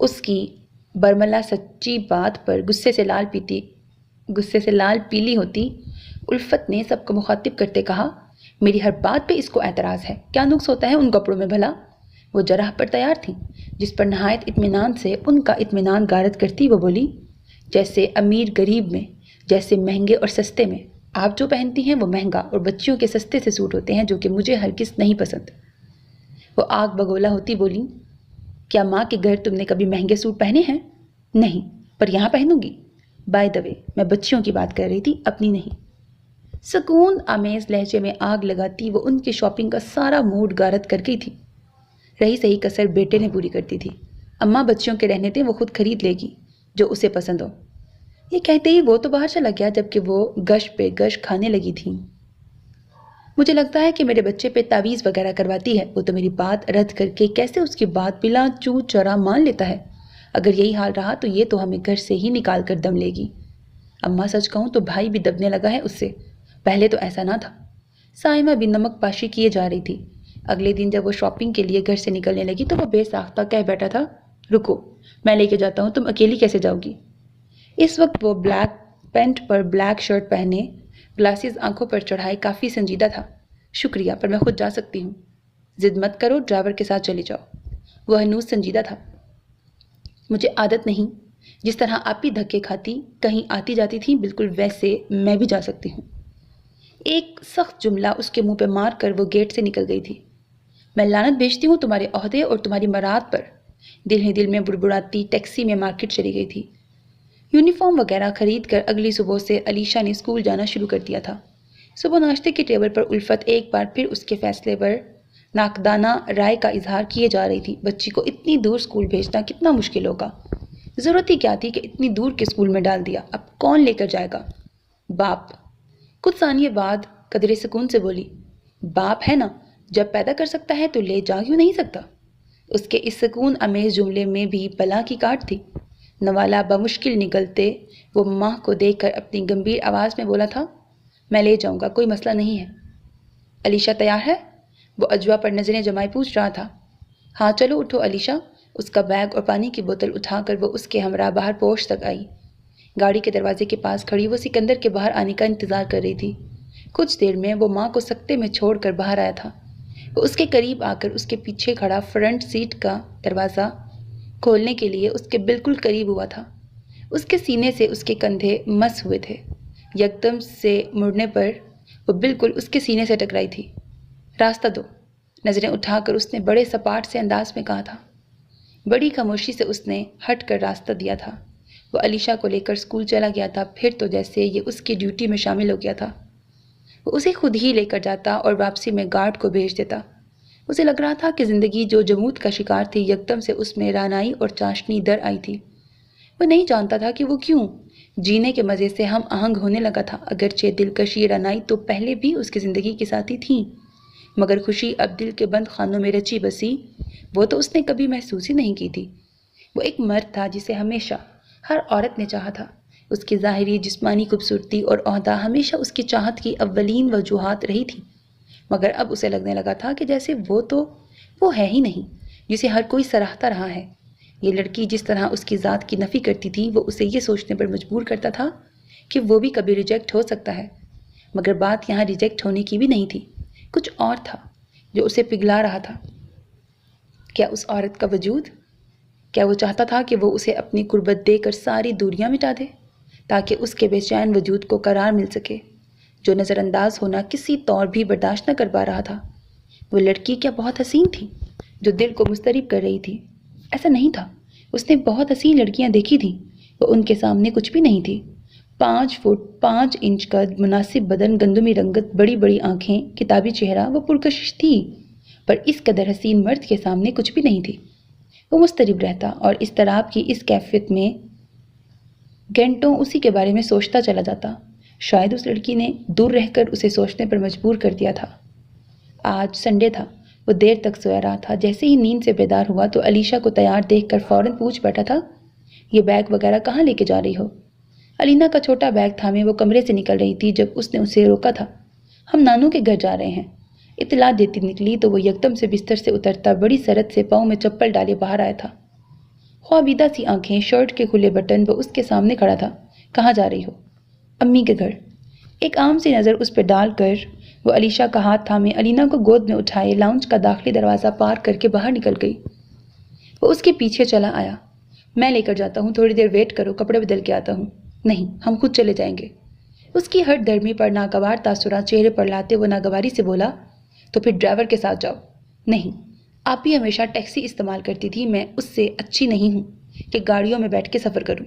اس کی برملا سچی بات پر غصے سے لال پیلی ہوتی الفت نے سب کو مخاطب کرتے کہا، میری ہر بات پہ اس کو اعتراض ہے، کیا نقص ہوتا ہے ان کپڑوں میں بھلا؟ وہ جرح پر تیار تھیں، جس پر نہایت اطمینان سے ان کا اطمینان غارت کرتی وہ بولی، جیسے امیر غریب میں، جیسے مہنگے اور سستے میں، آپ جو پہنتی ہیں وہ مہنگا اور بچیوں کے سستے سے سوٹ ہوتے ہیں جو کہ مجھے ہرگز نہیں پسند۔ وہ آگ بگولا ہوتی بولی، کیا ماں کے گھر تم نے کبھی مہنگے سوٹ پہنے ہیں؟ نہیں، پر یہاں پہنوں گی۔ بائی دا وے میں بچیوں کی بات کر رہی تھی، اپنی نہیں۔ سکون آمیز لہجے میں آگ لگاتی وہ ان کی شاپنگ کا سارا موڈ غارت کر گئی تھی۔ رہی صحیح کسر بیٹے نے پوری کرتی تھی۔ اماں بچیوں کے رہنے دیں، وہ خود خرید لے گی جو اسے پسند ہو۔ یہ کہتے ہی وہ تو باہر چلا گیا جبکہ وہ گش پہ گش کھانے لگی تھیں۔ مجھے لگتا ہے کہ میرے بچے پہ تعویذ وغیرہ کرواتی ہے، وہ تو میری بات رد کر کے کیسے اس کی بات بلا چو چرا مان لیتا ہے۔ اگر یہی حال رہا تو یہ تو ہمیں گھر سے ہی نکال کر دم لے گی۔ اماں سچ کہوں تو بھائی بھی دبنے لگا ہے اس سے، پہلے تو ایسا نہ تھا۔ سائمہ بھی نمک پاشی کیے جا رہی تھی۔ اگلے دن جب وہ شاپنگ کے لیے گھر سے نکلنے لگی تو وہ بے ساختہ کہہ بیٹھا تھا، رکو میں لے کے جاتا ہوں، تم اکیلی کیسے جاؤ گی؟ اس وقت وہ بلیک پینٹ پر بلیک شرٹ پہنے، گلاسز آنکھوں پر چڑھائے کافی سنجیدہ تھا۔ شکریہ، پر میں خود جا سکتی ہوں۔ ضد مت کرو، ڈرائیور کے ساتھ چلی جاؤ۔ وہ ہنوز سنجیدہ تھا۔ مجھے عادت نہیں، جس طرح آپ بھی دھکے کھاتی کہیں آتی جاتی تھی بالکل ویسے میں بھی جا سکتی ہوں۔ ایک سخت جملہ اس کے منہ پہ مار کر وہ گیٹ سے نکل گئی تھی۔ میں لعنت بھیجتی ہوں تمہارے عہدے اور تمہاری مراد پر، دل ہی دل میں بڑبڑاتی ٹیکسی میں مارکیٹ چلی گئی تھی۔ یونیفارم وغیرہ خرید کر اگلی صبح سے علیشہ نے اسکول جانا شروع کر دیا تھا۔ صبح ناشتے کے ٹیبل پر الفت ایک بار پھر اس کے فیصلے پر ناقدانہ رائے کا اظہار کیے جا رہی تھی۔ بچی کو اتنی دور اسکول بھیجنا کتنا مشکل ہوگا، ضرورت ہی کیا تھی کہ اتنی دور کے اسکول میں ڈال دیا، اب کون لے کر جائے گا؟ باپ کچھ ثانیے بعد قدرے سکون سے بولی، باپ ہے نا، جب پیدا کر سکتا ہے تو لے جا کیوں نہیں سکتا؟ اس کے اس سکون امیز جملے میں بھی بلا کی کاٹ تھی۔ نوالا بمشکل نگلتے وہ ماں کو دیکھ کر اپنی گمبھیر آواز میں بولا تھا، میں لے جاؤں گا، کوئی مسئلہ نہیں ہے۔ علیشہ تیار ہے؟ وہ اجوا پر نظریں جمائے پوچھ رہا تھا۔ ہاں چلو اٹھو علیشہ۔ اس کا بیگ اور پانی کی بوتل اٹھا کر وہ اس کے ہمراہ باہر پوش تک آئی۔ گاڑی کے دروازے کے پاس کھڑی وہ سکندر کے باہر آنے کا انتظار کر رہی تھی۔ کچھ دیر میں وہ ماں کو سکتے میں چھوڑ کر باہر آیا تھا۔ وہ اس کے قریب آ کر اس کے پیچھے کھڑا فرنٹ سیٹ کا دروازہ کھولنے کے لیے اس کے بالکل قریب ہوا تھا۔ اس کے سینے سے اس کے کندھے مس ہوئے تھے۔ یکدم سے مڑنے پر وہ بالکل اس کے سینے سے ٹکرائی تھی۔ راستہ دو، نظریں اٹھا کر اس نے بڑے سپاٹ سے انداز میں کہا تھا۔ بڑی خاموشی سے اس نے ہٹ کر راستہ دیا تھا۔ وہ علیشہ کو لے کر اسکول چلا گیا تھا، پھر تو جیسے یہ اس کی ڈیوٹی میں شامل ہو گیا تھا۔ وہ اسے خود ہی لے کر جاتا اور واپسی میں گارڈ کو بھیج دیتا۔ اسے لگ رہا تھا کہ زندگی جو جمود کا شکار تھی یکدم سے اس میں رانائی اور چاشنی در آئی تھی۔ وہ نہیں جانتا تھا کہ وہ کیوں جینے کے مزے سے ہم آہنگ ہونے لگا تھا، اگرچہ دلکش یہ رانائی تو پہلے بھی اس کی زندگی کے ساتھی تھیں، مگر خوشی اب دل کے بند خانوں میں رچی بسی وہ تو اس نے کبھی محسوس ہی نہیں کی تھی۔ وہ ایک مرد تھا جسے ہمیشہ ہر عورت نے چاہا تھا۔ اس کی ظاہری جسمانی خوبصورتی اور عہدہ ہمیشہ اس کی چاہت کی اولین وجوہات رہی تھی، مگر اب اسے لگنے لگا تھا کہ جیسے وہ ہے ہی نہیں جسے ہر کوئی سراہتا رہا ہے۔ یہ لڑکی جس طرح اس کی ذات کی نفی کرتی تھی وہ اسے یہ سوچنے پر مجبور کرتا تھا کہ وہ بھی کبھی ریجیکٹ ہو سکتا ہے، مگر بات یہاں ریجیکٹ ہونے کی بھی نہیں تھی، کچھ اور تھا جو اسے پگھلا رہا تھا۔ کیا اس عورت کا وجود؟ کیا وہ چاہتا تھا کہ وہ اسے اپنی قربت دے کر ساری دوریاں مٹا دے تاکہ اس کے بے چین وجود کو قرار مل سکے، جو نظر انداز ہونا کسی طور بھی برداشت نہ کر پا رہا تھا؟ وہ لڑکی کیا بہت حسین تھی جو دل کو مضطرب کر رہی تھی؟ ایسا نہیں تھا، اس نے بہت حسین لڑکیاں دیکھی تھیں، وہ ان کے سامنے کچھ بھی نہیں تھی۔ 5 فٹ 5 انچ کا مناسب بدن، گندمی رنگت، بڑی بڑی آنکھیں، کتابی چہرہ، وہ پرکشش تھی، پر اس قدر حسین مرد کے سامنے کچھ بھی نہیں تھی۔ وہ مضطرب رہتا اور اضطراب کی اس کیفیت میں گھنٹوں اسی کے بارے میں سوچتا چلا جاتا۔ شاید اس لڑکی نے دور رہ کر اسے سوچنے پر مجبور کر دیا تھا۔ آج سنڈے تھا، وہ دیر تک سویا رہا تھا۔ جیسے ہی نیند سے بیدار ہوا تو علیشہ کو تیار دیکھ کر فوراً پوچھ بیٹھا تھا، یہ بیگ وغیرہ کہاں لے کے جا رہی ہو؟ علینا کا چھوٹا بیگ تھامے وہ کمرے سے نکل رہی تھی جب اس نے اسے روکا تھا۔ ہم نانو کے گھر جا رہے ہیں، اطلاع دیتی نکلی تو وہ یکدم سے بستر سے اترتا بڑی سرعت سے پاؤں میں چپل ڈالے باہر آیا تھا۔ خوابیدہ سی آنکھیں، شرٹ کے کھلے بٹن، وہ اس کے سامنے کھڑا تھا۔ کہاں جا رہی ہو؟ امی کے گھر۔ ایک عام سی نظر اس پہ ڈال کر وہ علیشہ کا ہاتھ تھامے علینا کو گود میں اٹھائے لاؤنج کا داخلی دروازہ پار کر کے باہر نکل گئی۔ وہ اس کے پیچھے چلا آیا۔ میں لے کر جاتا ہوں، تھوڑی دیر ویٹ کرو، کپڑے بدل کے آتا ہوں۔ نہیں، ہم خود چلے جائیں گے۔ اس کی ہٹ دھرمی پر ناگوار تاثرات چہرے پر لاتے وہ ناگواری سے بولا، تو پھر ڈرائیور کے ساتھ جاؤ۔ نہیں، آپ بھی ہمیشہ ٹیکسی استعمال کرتی تھی، میں اس سے اچھی نہیں ہوں کہ گاڑیوں میں بیٹھ کے سفر کروں۔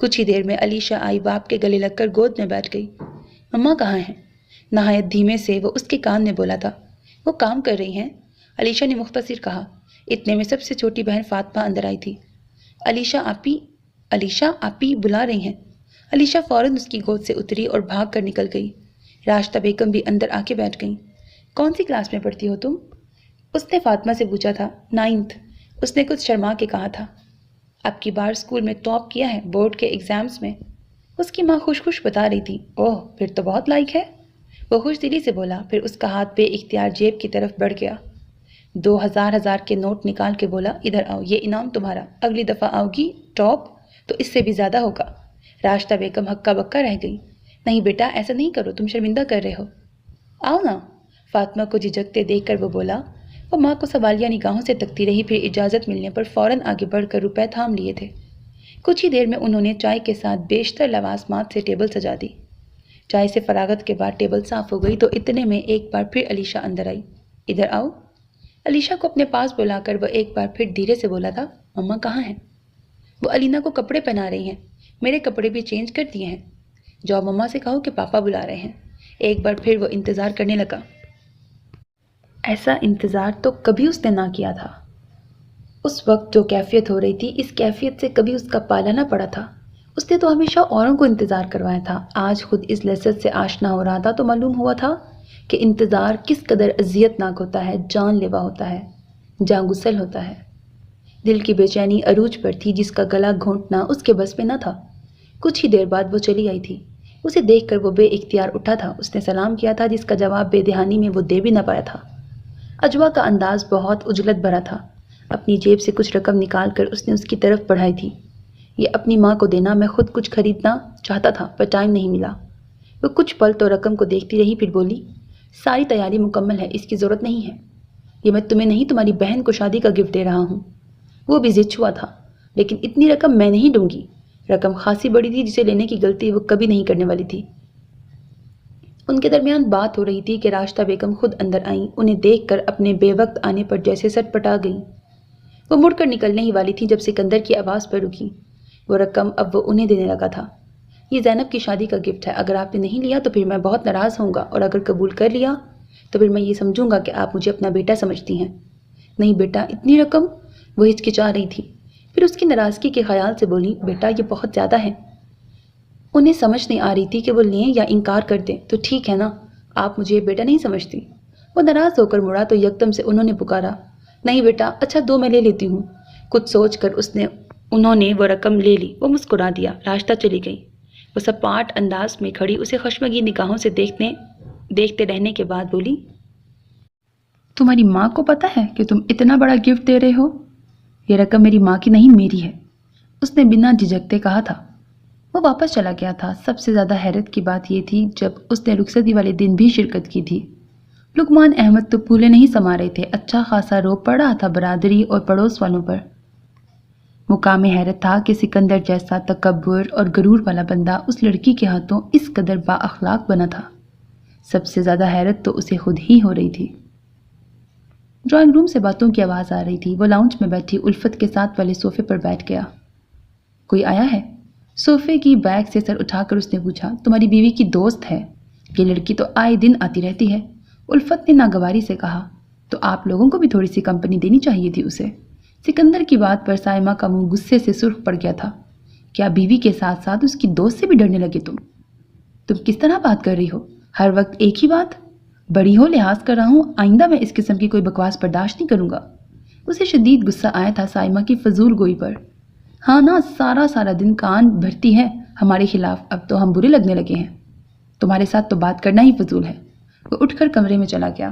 کچھ ہی دیر میں علیشہ آئی، باپ کے گلے لگ کر گود میں بیٹھ گئی۔ مما کہاں ہیں؟ نہایت دھیمے سے وہ اس کے کان میں بولا تھا۔ وہ کام کر رہی ہیں، علیشہ نے مختصر کہا۔ اتنے میں سب سے چھوٹی بہن فاطمہ اندر آئی تھی۔ علیشہ آپی بلا رہی ہیں۔ علیشہ فوراً اس کی گود سے اتری اور بھاگ کر نکل گئی۔ راشدہ بیگم بھی اندر آ کے بیٹھ گئیں۔ کون سی کلاس میں پڑھتی ہو تم؟ اس نے فاطمہ سے پوچھا تھا۔ 9th، اس نے کچھ شرما کے کہا تھا۔ اب کی بار اسکول میں ٹاپ کیا ہے بورڈ کے ایگزامز میں، اس کی ماں خوش خوش بتا رہی تھی۔ اوہ، پھر تو بہت لائق ہے، وہ خوش دلی سے بولا، پھر اس کا ہاتھ بے اختیار جیب کی طرف بڑھ گیا۔ 2,000 کے نوٹ نکال کے بولا، ادھر آؤ، یہ انعام تمہارا، اگلی دفعہ آؤ گی ٹاپ تو اس سے بھی زیادہ ہوگا۔ راشدہ بیگم ہکا بکا رہ گئی۔ نہیں بیٹا، ایسا نہیں کرو، تم شرمندہ کر رہے ہو۔ آؤ نا، فاطمہ کو جھجکتے دیکھ کر وہ بولا۔ وہ ماں کو سوالیہ نگاہوں سے تکتی رہی، پھر اجازت ملنے پر فوراً آگے بڑھ کر روپے تھام لیے تھے۔ کچھ ہی دیر میں انہوں نے چائے کے ساتھ بیشتر لوازمات سے ٹیبل سجا دی۔ چائے سے فراغت کے بعد ٹیبل صاف ہو گئی تو اتنے میں ایک بار پھر علیشہ اندر آئی۔ ادھر آؤ، علیشہ کو اپنے پاس بلا کر وہ ایک بار پھر دھیرے سے بولا تھا۔ مما کہاں ہیں؟ وہ علینا کو کپڑے پہنا رہی ہیں، میرے کپڑے بھی چینج کر دیے ہیں۔ جاؤ مما سے کہو کہ پاپا بلا رہے ہیں۔ ایک بار پھر وہ انتظار کرنے لگا۔ ایسا انتظار تو کبھی اس نے نہ کیا تھا۔ اس وقت جو کیفیت ہو رہی تھی، اس کیفیت سے کبھی اس کا پالا نہ پڑا تھا۔ اس نے تو ہمیشہ اوروں کو انتظار کروایا تھا، آج خود اس لذت سے آشنا ہو رہا تھا تو معلوم ہوا تھا کہ انتظار کس قدر اذیت ناک ہوتا ہے، جان لیوا ہوتا ہے، جاں گسل ہوتا ہے۔ دل کی بے چینی عروج پر تھی، جس کا گلا گھونٹنا اس کے بس میں نہ تھا۔ کچھ ہی دیر بعد وہ چلی آئی تھی۔ اسے دیکھ کر وہ بے اختیار اٹھا تھا۔ اس نے سلام کیا تھا، جس کا جواب بے دہانی میں وہ دے بھی نہ پایا تھا۔ اجوا کا انداز بہت عجلت بھرا تھا۔ اپنی جیب سے کچھ رقم نکال کر اس نے اس کی طرف بڑھائی تھی۔ یہ اپنی ماں کو دینا، میں خود کچھ خریدنا چاہتا تھا پر ٹائم نہیں ملا۔ وہ کچھ پل تو رقم کو دیکھتی رہی، پھر بولی، ساری تیاری مکمل ہے، اس کی ضرورت نہیں ہے۔ یہ میں تمہیں نہیں، تمہاری بہن کو شادی کا گفٹ دے رہا ہوں۔ وہ بھی ضد ہوا تھا، لیکن اتنی رقم میں نہیں دوں گی۔ رقم خاصی بڑی تھی، جسے لینے کی غلطی وہ کبھی نہیں کرنے والی تھی۔ ان کے درمیان بات ہو رہی تھی کہ راشدہ بیگم خود اندر آئیں۔ انہیں دیکھ کر اپنے بے وقت آنے پر جیسے سٹ پٹا گئیں۔ وہ مڑ کر نکلنے ہی والی تھی جب سکندر کی آواز پر رکی۔ وہ رقم اب وہ انہیں دینے لگا تھا۔ یہ زینب کی شادی کا گفٹ ہے، اگر آپ نے نہیں لیا تو پھر میں بہت ناراض ہوں گا، اور اگر قبول کر لیا تو پھر میں یہ سمجھوں گا کہ آپ مجھے اپنا بیٹا سمجھتی ہیں۔ نہیں بیٹا، اتنی رقم؟ وہ ہچکچا رہی تھی، پھر اس کی ناراضگی کے خیال سے بولی، بیٹا یہ بہت زیادہ ہے۔ انہیں سمجھ نہیں آ رہی تھی کہ وہ لیں یا انکار کر دیں۔ تو ٹھیک ہے نا، آپ مجھے بیٹا نہیں سمجھتی؟ وہ ناراض ہو کر مڑا تو یکدم سے انہوں نے پکارا، نہیں بیٹا، اچھا دو میں لے لیتی ہوں۔ کچھ سوچ کر انہوں نے وہ رقم لے لی۔ وہ مسکرا دیا، راشدہ چلی گئی۔ وہ سپاٹ انداز میں کھڑی اسے خشمگین نگاہوں سے دیکھتے رہنے کے بعد بولی، تمہاری ماں کو پتا ہے کہ تم اتنا بڑا گفٹ دے رہے ہو؟ یہ رقم میری ماں کی نہیں، میری ہے، اس نے بنا جھجکتے کہا تھا۔ وہ واپس چلا گیا تھا۔ سب سے زیادہ حیرت کی بات یہ تھی جب اس نے رخصتی والے دن بھی شرکت کی تھی۔ لقمان احمد تو پھولے نہیں سما رہے تھے، اچھا خاصا روب پڑ رہا تھا برادری اور پڑوس والوں پر۔ مقام حیرت تھا کہ سکندر جیسا تکبر اور غرور والا بندہ اس لڑکی کے ہاتھوں اس قدر با اخلاق بنا تھا۔ سب سے زیادہ حیرت تو اسے خود ہی ہو رہی تھی۔ ڈرائنگ روم سے باتوں کی آواز آ رہی تھی۔ وہ لاؤنج میں بیٹھی الفت کے ساتھ والے صوفے پر بیٹھ گیا۔ کوئی آیا ہے؟ صوفے کی بیگ سے سر اٹھا کر اس نے پوچھا۔ تمہاری بیوی کی دوست ہے، یہ لڑکی تو آئے دن آتی رہتی ہے، الفت نے ناگواری سے کہا۔ تو آپ لوگوں کو بھی تھوڑی سی کمپنی دینی چاہیے تھی اسے۔ سکندر کی بات پر سائمہ کا منہ غصے سے سرخ پڑ گیا تھا۔ کیا بیوی کے ساتھ ساتھ اس کی دوست سے بھی ڈرنے لگے تم کس طرح بات کر رہی ہو؟ ہر وقت ایک ہی بات؟ بڑی ہو، لحاظ کر رہا ہوں، آئندہ میں اس قسم کی کوئی بکواس برداشت نہیں کروں گا۔ اسے شدید غصہ آیا تھا سائمہ کی فضول گوئی پر۔ ہاں نا، سارا دن کان بھرتی ہے ہمارے خلاف، اب تو ہم برے لگنے لگے ہیں۔ تمہارے ساتھ تو بات کرنا ہی فضول ہے۔ وہ اٹھ کر کمرے میں چلا گیا۔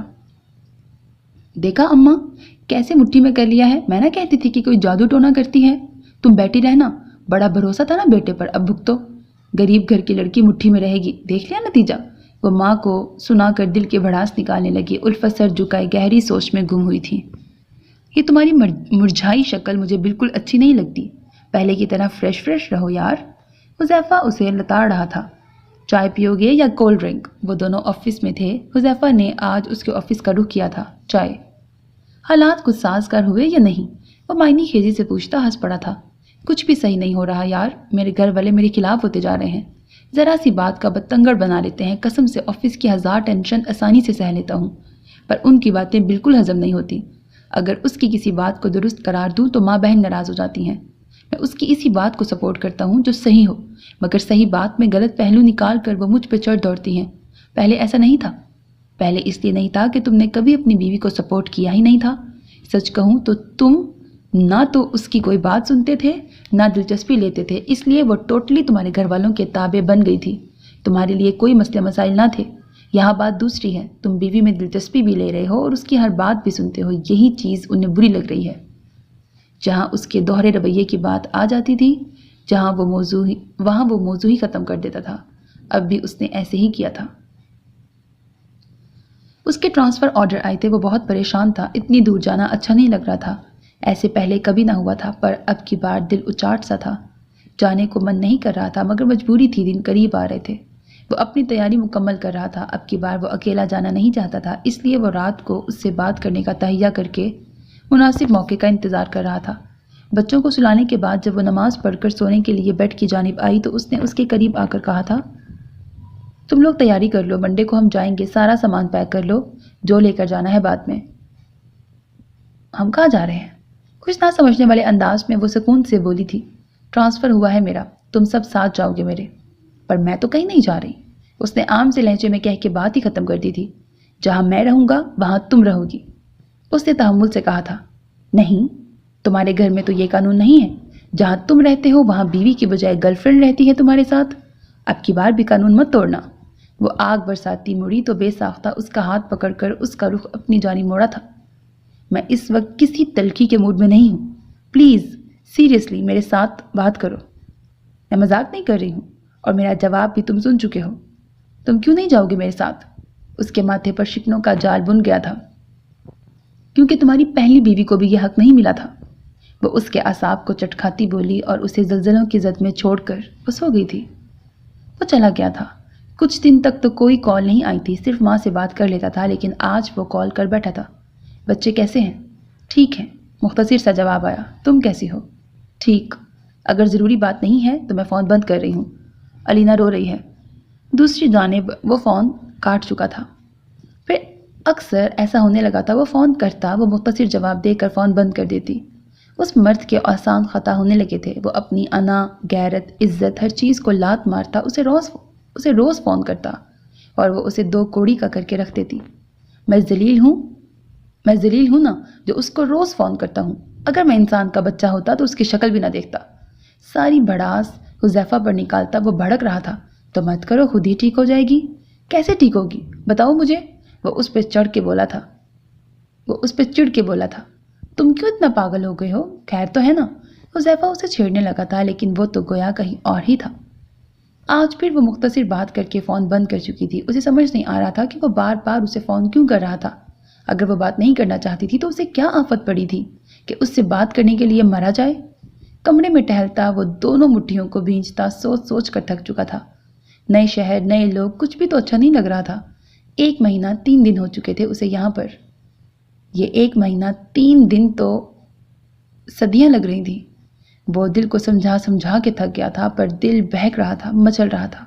دیکھا اماں کیسے مٹھی میں کر لیا ہے؟ میں نہ کہتی تھی کہ کوئی جادو ٹونا کرتی ہے۔ تم بیٹھی رہنا، بڑا بھروسہ تھا نا بیٹے پر، اب بھگتو۔ غریب گھر کی لڑکی مٹھی میں رہے گی، دیکھ لیا نتیجہ۔ وہ ماں کو سنا کر دل کے بھڑاس نکالنے لگی۔ الفت سر جھکائے گہری سوچ میں گم ہوئی تھی۔ یہ تمہاری مرجھائی شکل مجھے بالکل اچھی نہیں لگتی، پہلے کی طرح فریش رہو یار۔ حذیفہ اسے لتاڑ رہا تھا۔ چائے پیو گے یا کولڈ ڈرنک؟ وہ دونوں آفس میں تھے۔ حذیفہ نے آج اس کے آفس کا رخ کیا تھا۔ چائے۔ حالات کچھ سازگار ہوئے یا نہیں؟ وہ معنی خیزی سے پوچھتا ہنس پڑا تھا۔ کچھ بھی صحیح نہیں ہو رہا یار، میرے گھر والے میرے خلاف ہوتے جا رہے ہیں، ذرا سی بات کا بتنگڑ بنا لیتے ہیں۔ قسم سے آفس کی 1000 ٹینشن آسانی سے سہ لیتا ہوں، پر ان کی باتیں بالکل ہضم نہیں ہوتی۔ اگر اس کی کسی بات کو درست قرار دوں تو ماں بہن ناراض ہو جاتی ہیں۔ میں اس کی اسی بات کو سپورٹ کرتا ہوں جو صحیح ہو، مگر صحیح بات میں غلط پہلو نکال کر وہ مجھ پہ چڑھ دوڑتی ہیں۔ پہلے ایسا نہیں تھا۔ پہلے اس لیے نہیں تھا کہ تم نے کبھی اپنی بیوی کو سپورٹ کیا ہی نہیں تھا۔ سچ کہوں تو تم نہ تو اس کی کوئی بات سنتے تھے نہ دلچسپی لیتے تھے، اس لیے وہ ٹوٹلی تمہارے گھر والوں کے تابع بن گئی تھی۔ تمہارے لیے کوئی مسئلے مسائل نہ تھے۔ یہاں بات دوسری ہے، تم بیوی میں دلچسپی بھی لے رہے ہو اور اس کی ہر بات بھی سنتے ہو، یہی چیز انہیں بری لگ رہی ہے۔ جہاں اس کے دوہرے رویے کی بات آ جاتی تھی وہاں وہ موضوع ہی ختم کر دیتا تھا۔ اب بھی اس نے ایسے ہی کیا تھا۔ اس کے ٹرانسفر آرڈر آئے تھے، وہ بہت پریشان تھا۔ اتنی دور جانا اچھا نہیں لگ رہا تھا، ایسے پہلے کبھی نہ ہوا تھا، پر اب کی بار دل اچاٹ سا تھا۔ جانے کو من نہیں کر رہا تھا مگر مجبوری تھی، دن قریب آ رہے تھے۔ وہ اپنی تیاری مکمل کر رہا تھا۔ اب کی بار وہ اکیلا جانا نہیں چاہتا تھا، اس لیے وہ رات کو اس سے بات کرنے کا تہیہ کر کے مناسب موقع کا انتظار کر رہا تھا۔ بچوں کو سلانے کے بعد جب وہ نماز پڑھ کر سونے کے لیے بیڈ کی جانب آئی تو اس نے اس کے قریب آ کر کہا تھا، تم لوگ تیاری کر لو، منڈے کو ہم جائیں گے، سارا سامان پیک کر لو، جو لے کر جانا ہے بعد میں۔ ہم کہاں جا رہے ہیں؟ کچھ نہ سمجھنے والے انداز میں وہ سکون سے بولی تھی، ٹرانسفر ہوا ہے میرا، تم سب ساتھ جاؤ گے میرے۔ پر میں تو کہیں نہیں جا رہی، اس نے عام سے لہجے میں کہہ کے بات ہی ختم کر دی تھی۔ جہاں میں رہوں گا وہاں تم رہو گی، اس نے تحمل سے کہا تھا۔ نہیں، تمہارے گھر میں تو یہ قانون نہیں ہے، جہاں تم رہتے ہو وہاں بیوی کی بجائے گرل فرینڈ رہتی ہے تمہارے ساتھ۔ اب کی بار بھی قانون مت توڑنا۔ وہ آگ برساتی مڑی تو بے ساختہ اس کا ہاتھ پکڑ کر اس کا رخ اپنی جانب موڑا تھا۔ میں اس وقت کسی تلخی کے موڈ میں نہیں ہوں، پلیز سیریسلی میرے ساتھ بات کرو۔ میں مذاق نہیں کر رہی ہوں، اور میرا جواب بھی تم سن چکے ہو۔ تم کیوں نہیں جاؤ گے میرے ساتھ؟ اس کے ماتھے پر شکنوں کا جال بن گیا تھا، کیونکہ تمہاری پہلی بیوی کو بھی یہ حق نہیں ملا تھا۔ وہ اس کے اعصاب کو چٹکھاتی بولی اور اسے زلزلوں کی زد میں چھوڑ کر وہ سو گئی تھی۔ وہ چلا گیا تھا۔ کچھ دن تک تو کوئی کال نہیں آئی تھی، صرف ماں سے بات کر لیتا تھا، لیکن آج وہ کال کر بیٹھا تھا۔ بچے کیسے ہیں؟ ٹھیک ہیں، مختصر سا جواب آیا۔ تم کیسی ہو؟ ٹھیک، اگر ضروری بات نہیں ہے تو میں فون بند کر رہی ہوں، علینا رو رہی ہے۔ دوسری جانب وہ فون کاٹ چکا تھا۔ پھر اکثر ایسا ہونے لگا تھا، وہ فون کرتا، وہ مختصر جواب دے کر فون بند کر دیتی۔ اس مرد کے آسان خطا ہونے لگے تھے، وہ اپنی انا، غیرت، عزت، ہر چیز کو لات مارتا، اسے روز فون کرتا اور وہ اسے 2 کوڑی کا کر کے رکھ دیتی۔ میں ذلیل ہوں نا جو اس کو روز فون کرتا ہوں، اگر میں انسان کا بچہ ہوتا تو اس کی شکل بھی نہ دیکھتا۔ ساری بھڑاس حذیفہ پر نکالتا۔ وہ بھڑک رہا تھا، تو مت کرو، خود ہی ٹھیک ہو جائے گی۔ کیسے ٹھیک ہوگی بتاؤ مجھے؟ وہ اس پہ چڑھ کے بولا تھا۔ تم کیوں اتنا پاگل ہو گئے ہو؟ خیر تو ہے نا؟ حذیفہ اسے چھیڑنے لگا تھا، لیکن وہ تو گویا کہیں اور ہی تھا۔ آج پھر وہ مختصر بات کر کے فون بند کر چکی تھی۔ اسے سمجھ نہیں آ رہا تھا کہ وہ بار بار اسے فون کیوں کر رہا تھا۔ اگر وہ بات نہیں کرنا چاہتی تھی تو اسے کیا آفت پڑی تھی کہ اس سے بات کرنے کے لیے مرا جائے؟ کمرے میں ٹہلتا، وہ دونوں مٹھیوں کو بھینجتا، سوچ سوچ کر تھک چکا تھا۔ نئے شہر، نئے لوگ، کچھ بھی تو اچھا نہیں لگ رہا تھا۔ 1 مہینہ 3 دن ہو چکے تھے اسے یہاں پر۔ یہ 1 مہینہ 3 دن تو صدیاں لگ رہی تھیں۔ وہ دل کو سمجھا کے تھک گیا تھا، پر دل بہک رہا تھا، مچل رہا تھا۔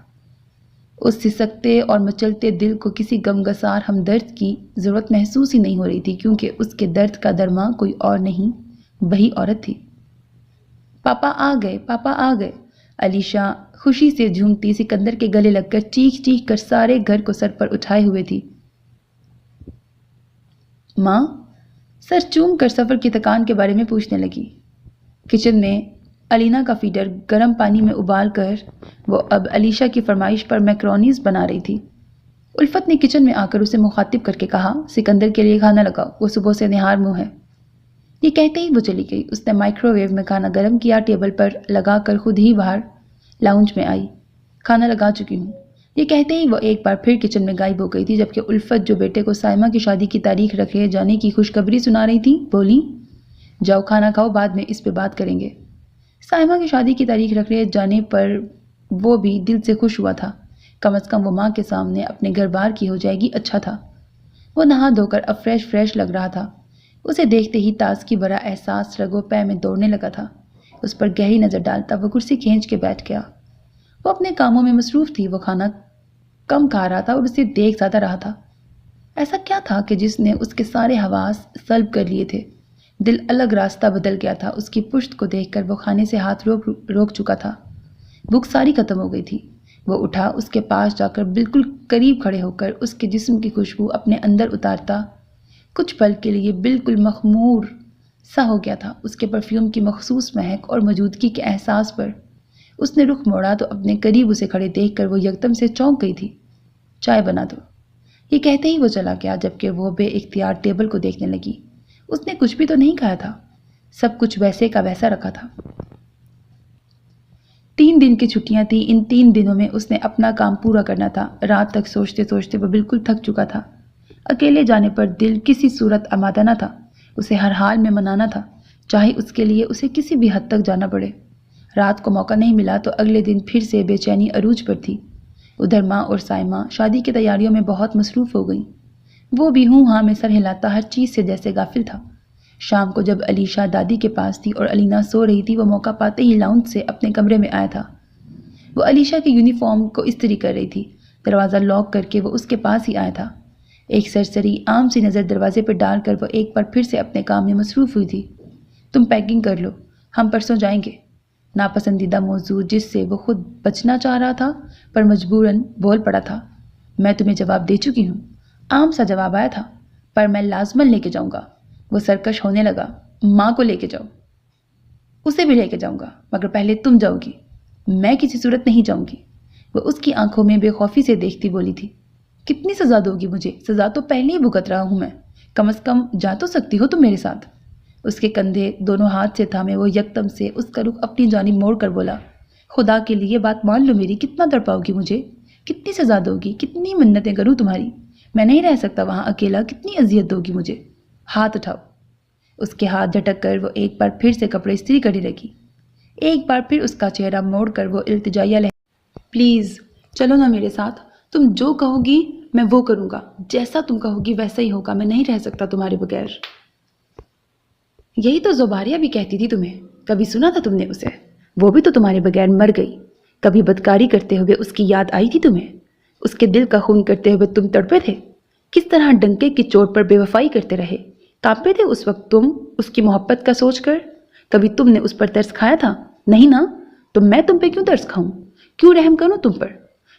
اس سسکتے اور مچلتے دل کو کسی غمگسار ہمدرد کی ضرورت محسوس ہی نہیں ہو رہی تھی، کیونکہ اس کے درد کا درماں کوئی اور نہیں، وہی عورت تھی۔ پاپا آ گئے۔ علیشا خوشی سے جھومتی سکندر کے گلے لگ کر چیخ کر سارے گھر کو سر پر اٹھائے ہوئے تھی۔ ماں سر چوم کر سفر کی تکان کے بارے میں پوچھنے لگی۔ کچن میں علینا کا فیڈر گرم پانی میں ابال کر وہ اب علیشا کی فرمائش پر میکرونیز بنا رہی تھی۔ الفت نے کچن میں آ کر اسے مخاطب کر کے کہا، سکندر کے لیے کھانا لگاؤ، وہ صبح سے نہار منہ ہے۔ یہ کہتے ہی وہ چلی گئی۔ اس نے مائکرو ویو میں کھانا گرم کیا، ٹیبل پر لگا کر خود ہی باہر لاؤنج میں آئی۔ کھانا لگا چکی ہوں۔ یہ کہتے ہی وہ ایک بار پھر کچن میں غائب ہو گئی تھی، جبکہ الفت جو بیٹے کو سائمہ کی شادی کی تاریخ رکھے جانے کی خوشخبری سنا رہی تھی، بولی، جاؤ کھانا کھاؤ، بعد میں اس پہ بات کریں گے۔ سائمہ کی شادی کی تاریخ رکھے جانے پر وہ بھی دل سے خوش ہوا تھا، کم از کم وہ ماں کے سامنے اپنے گھر بار کی ہو جائے گی، اچھا تھا۔ وہ نہا دھو کر اب فریش لگ رہا تھا۔ اسے دیکھتے ہی تازگی بھرا احساس رگو پے میں دوڑنے لگا تھا۔ اس پر گہری نظر ڈالتا وہ کرسی کھینچ کے بیٹھ گیا۔ وہ اپنے کاموں میں مصروف تھی، وہ کھانا کم کھا رہا تھا اور اسے دیکھ زیادہ رہا تھا۔ ایسا کیا تھا کہ جس نے اس کے سارے حواس سلب کر لیے تھے؟ دل الگ راستہ بدل گیا تھا۔ اس کی پشت کو دیکھ کر وہ کھانے سے ہاتھ روک چکا تھا۔ بھوک ساری ختم ہو گئی تھی۔ وہ اٹھا، اس کے پاس جا کر بالکل قریب کھڑے ہو کر اس کے جسم کی خوشبو اپنے اندر اتارتا کچھ پل کے لیے بالکل مخمور سا ہو گیا تھا۔ اس کے پرفیوم کی مخصوص مہک اور موجودگی کے احساس پر اس نے رخ موڑا تو اپنے قریب اسے کھڑے دیکھ کر وہ یکدم سے چونک گئی تھی۔ چائے بنا دو، یہ کہتے ہی وہ چلا گیا، جبکہ وہ بے اختیار ٹیبل کو دیکھنے لگی۔ اس نے کچھ بھی تو نہیں کھایا تھا، سب کچھ ویسے کا ویسا رکھا تھا۔ 3 دن کی چھٹیاں تھیں، ان 3 دنوں میں اس نے اپنا کام پورا کرنا تھا۔ رات تک سوچتے سوچتے وہ بالکل تھک چکا تھا۔ اکیلے جانے پر دل کسی صورت آمادہ نہ تھا، اسے ہر حال میں منانا تھا، چاہے اس کے لیے اسے کسی بھی حد تک جانا پڑے۔ رات کو موقع نہیں ملا تو اگلے دن پھر سے بے چینی عروج پر تھی۔ ادھر ماں اور سائمہ شادی کی تیاریوں میں بہت مصروف ہو گئیں۔ وہ بھی ہوں ہاں میں سر ہلاتا ہر چیز سے جیسے غافل تھا۔ شام کو جب علیشا دادی کے پاس تھی اور علینا سو رہی تھی، وہ موقع پاتے ہی لاؤنج سے اپنے کمرے میں آیا تھا۔ وہ علیشا کی یونیفارم کو استری کر رہی تھی۔ دروازہ لاک کر کے وہ اس کے پاس ہی آیا تھا۔ ایک سرسری عام سی نظر دروازے پر ڈال کر وہ ایک بار پھر سے اپنے کام میں مصروف ہوئی تھی۔ تم پیکنگ کر لو، ہم پرسوں جائیں گے۔ ناپسندیدہ موضوع جس سے وہ خود بچنا چاہ رہا تھا پر مجبوراً بول پڑا تھا۔ میں تمہیں جواب دے چکی ہوں۔ عام سا جواب آیا تھا، پر میں لازماً لے کے جاؤں گا۔ وہ سرکش ہونے لگا۔ ماں کو لے کے جاؤ، اسے بھی لے کے جاؤں گا، مگر پہلے تم جاؤ گی۔ میں کسی صورت نہیں جاؤں گی۔ وہ اس کی آنکھوں میں بے خوفی سے دیکھتی بولی تھی۔ کتنی سزا دو گی مجھے؟ سزا تو پہلے ہی بھگت رہا ہوں میں، کم از کم جا تو سکتی ہو تم میرے ساتھ۔ اس کے کندھے دونوں ہاتھ سے تھامے وہ یکدم سے اس کا رخ اپنی جانب موڑ کر بولا، خدا کے لیے بات مان لو میری، کتنا تڑپاؤ گی مجھے؟ کتنی سزا دو گی؟ کتنی منتیں کروں تمہاری؟ میں نہیں رہ سکتا وہاں اکیلا، کتنی اذیت دو گی مجھے؟ ہاتھ اٹھاؤ۔ اس کے ہاتھ جھٹک کر وہ ایک بار پھر سے کپڑے استری کرنے لگی۔ ایک بار پھر اس کا چہرہ موڑ کر وہ التجائیہ پلیز چلو نا میرے ساتھ، تم جو کہو گی میں وہ کروں گا، جیسا تم کہو گی ویسا ہی ہوگا، میں نہیں رہ سکتا تمہارے بغیر۔ یہی تو زباریہ بھی کہتی تھی تمہیں، کبھی سنا تھا تم نے اسے؟ وہ بھی تو تمہارے بغیر مر گئی۔ کبھی بدکاری کرتے ہوئے اس کی یاد آئی تھی تمہیں؟ اس کے دل کا خون کرتے ہوئے تم تڑپے تھے؟ کس طرح ڈنکے کی چوٹ پر بے وفائی کرتے رہے؟ کانپے تھے اس وقت تم اس کی محبت کا سوچ کر؟ کبھی تم نے اس پر ترس کھایا تھا؟ نہیں نا؟ تو میں تم پہ کیوں ترس کھاؤں؟ کیوں رحم کروں تم پر؟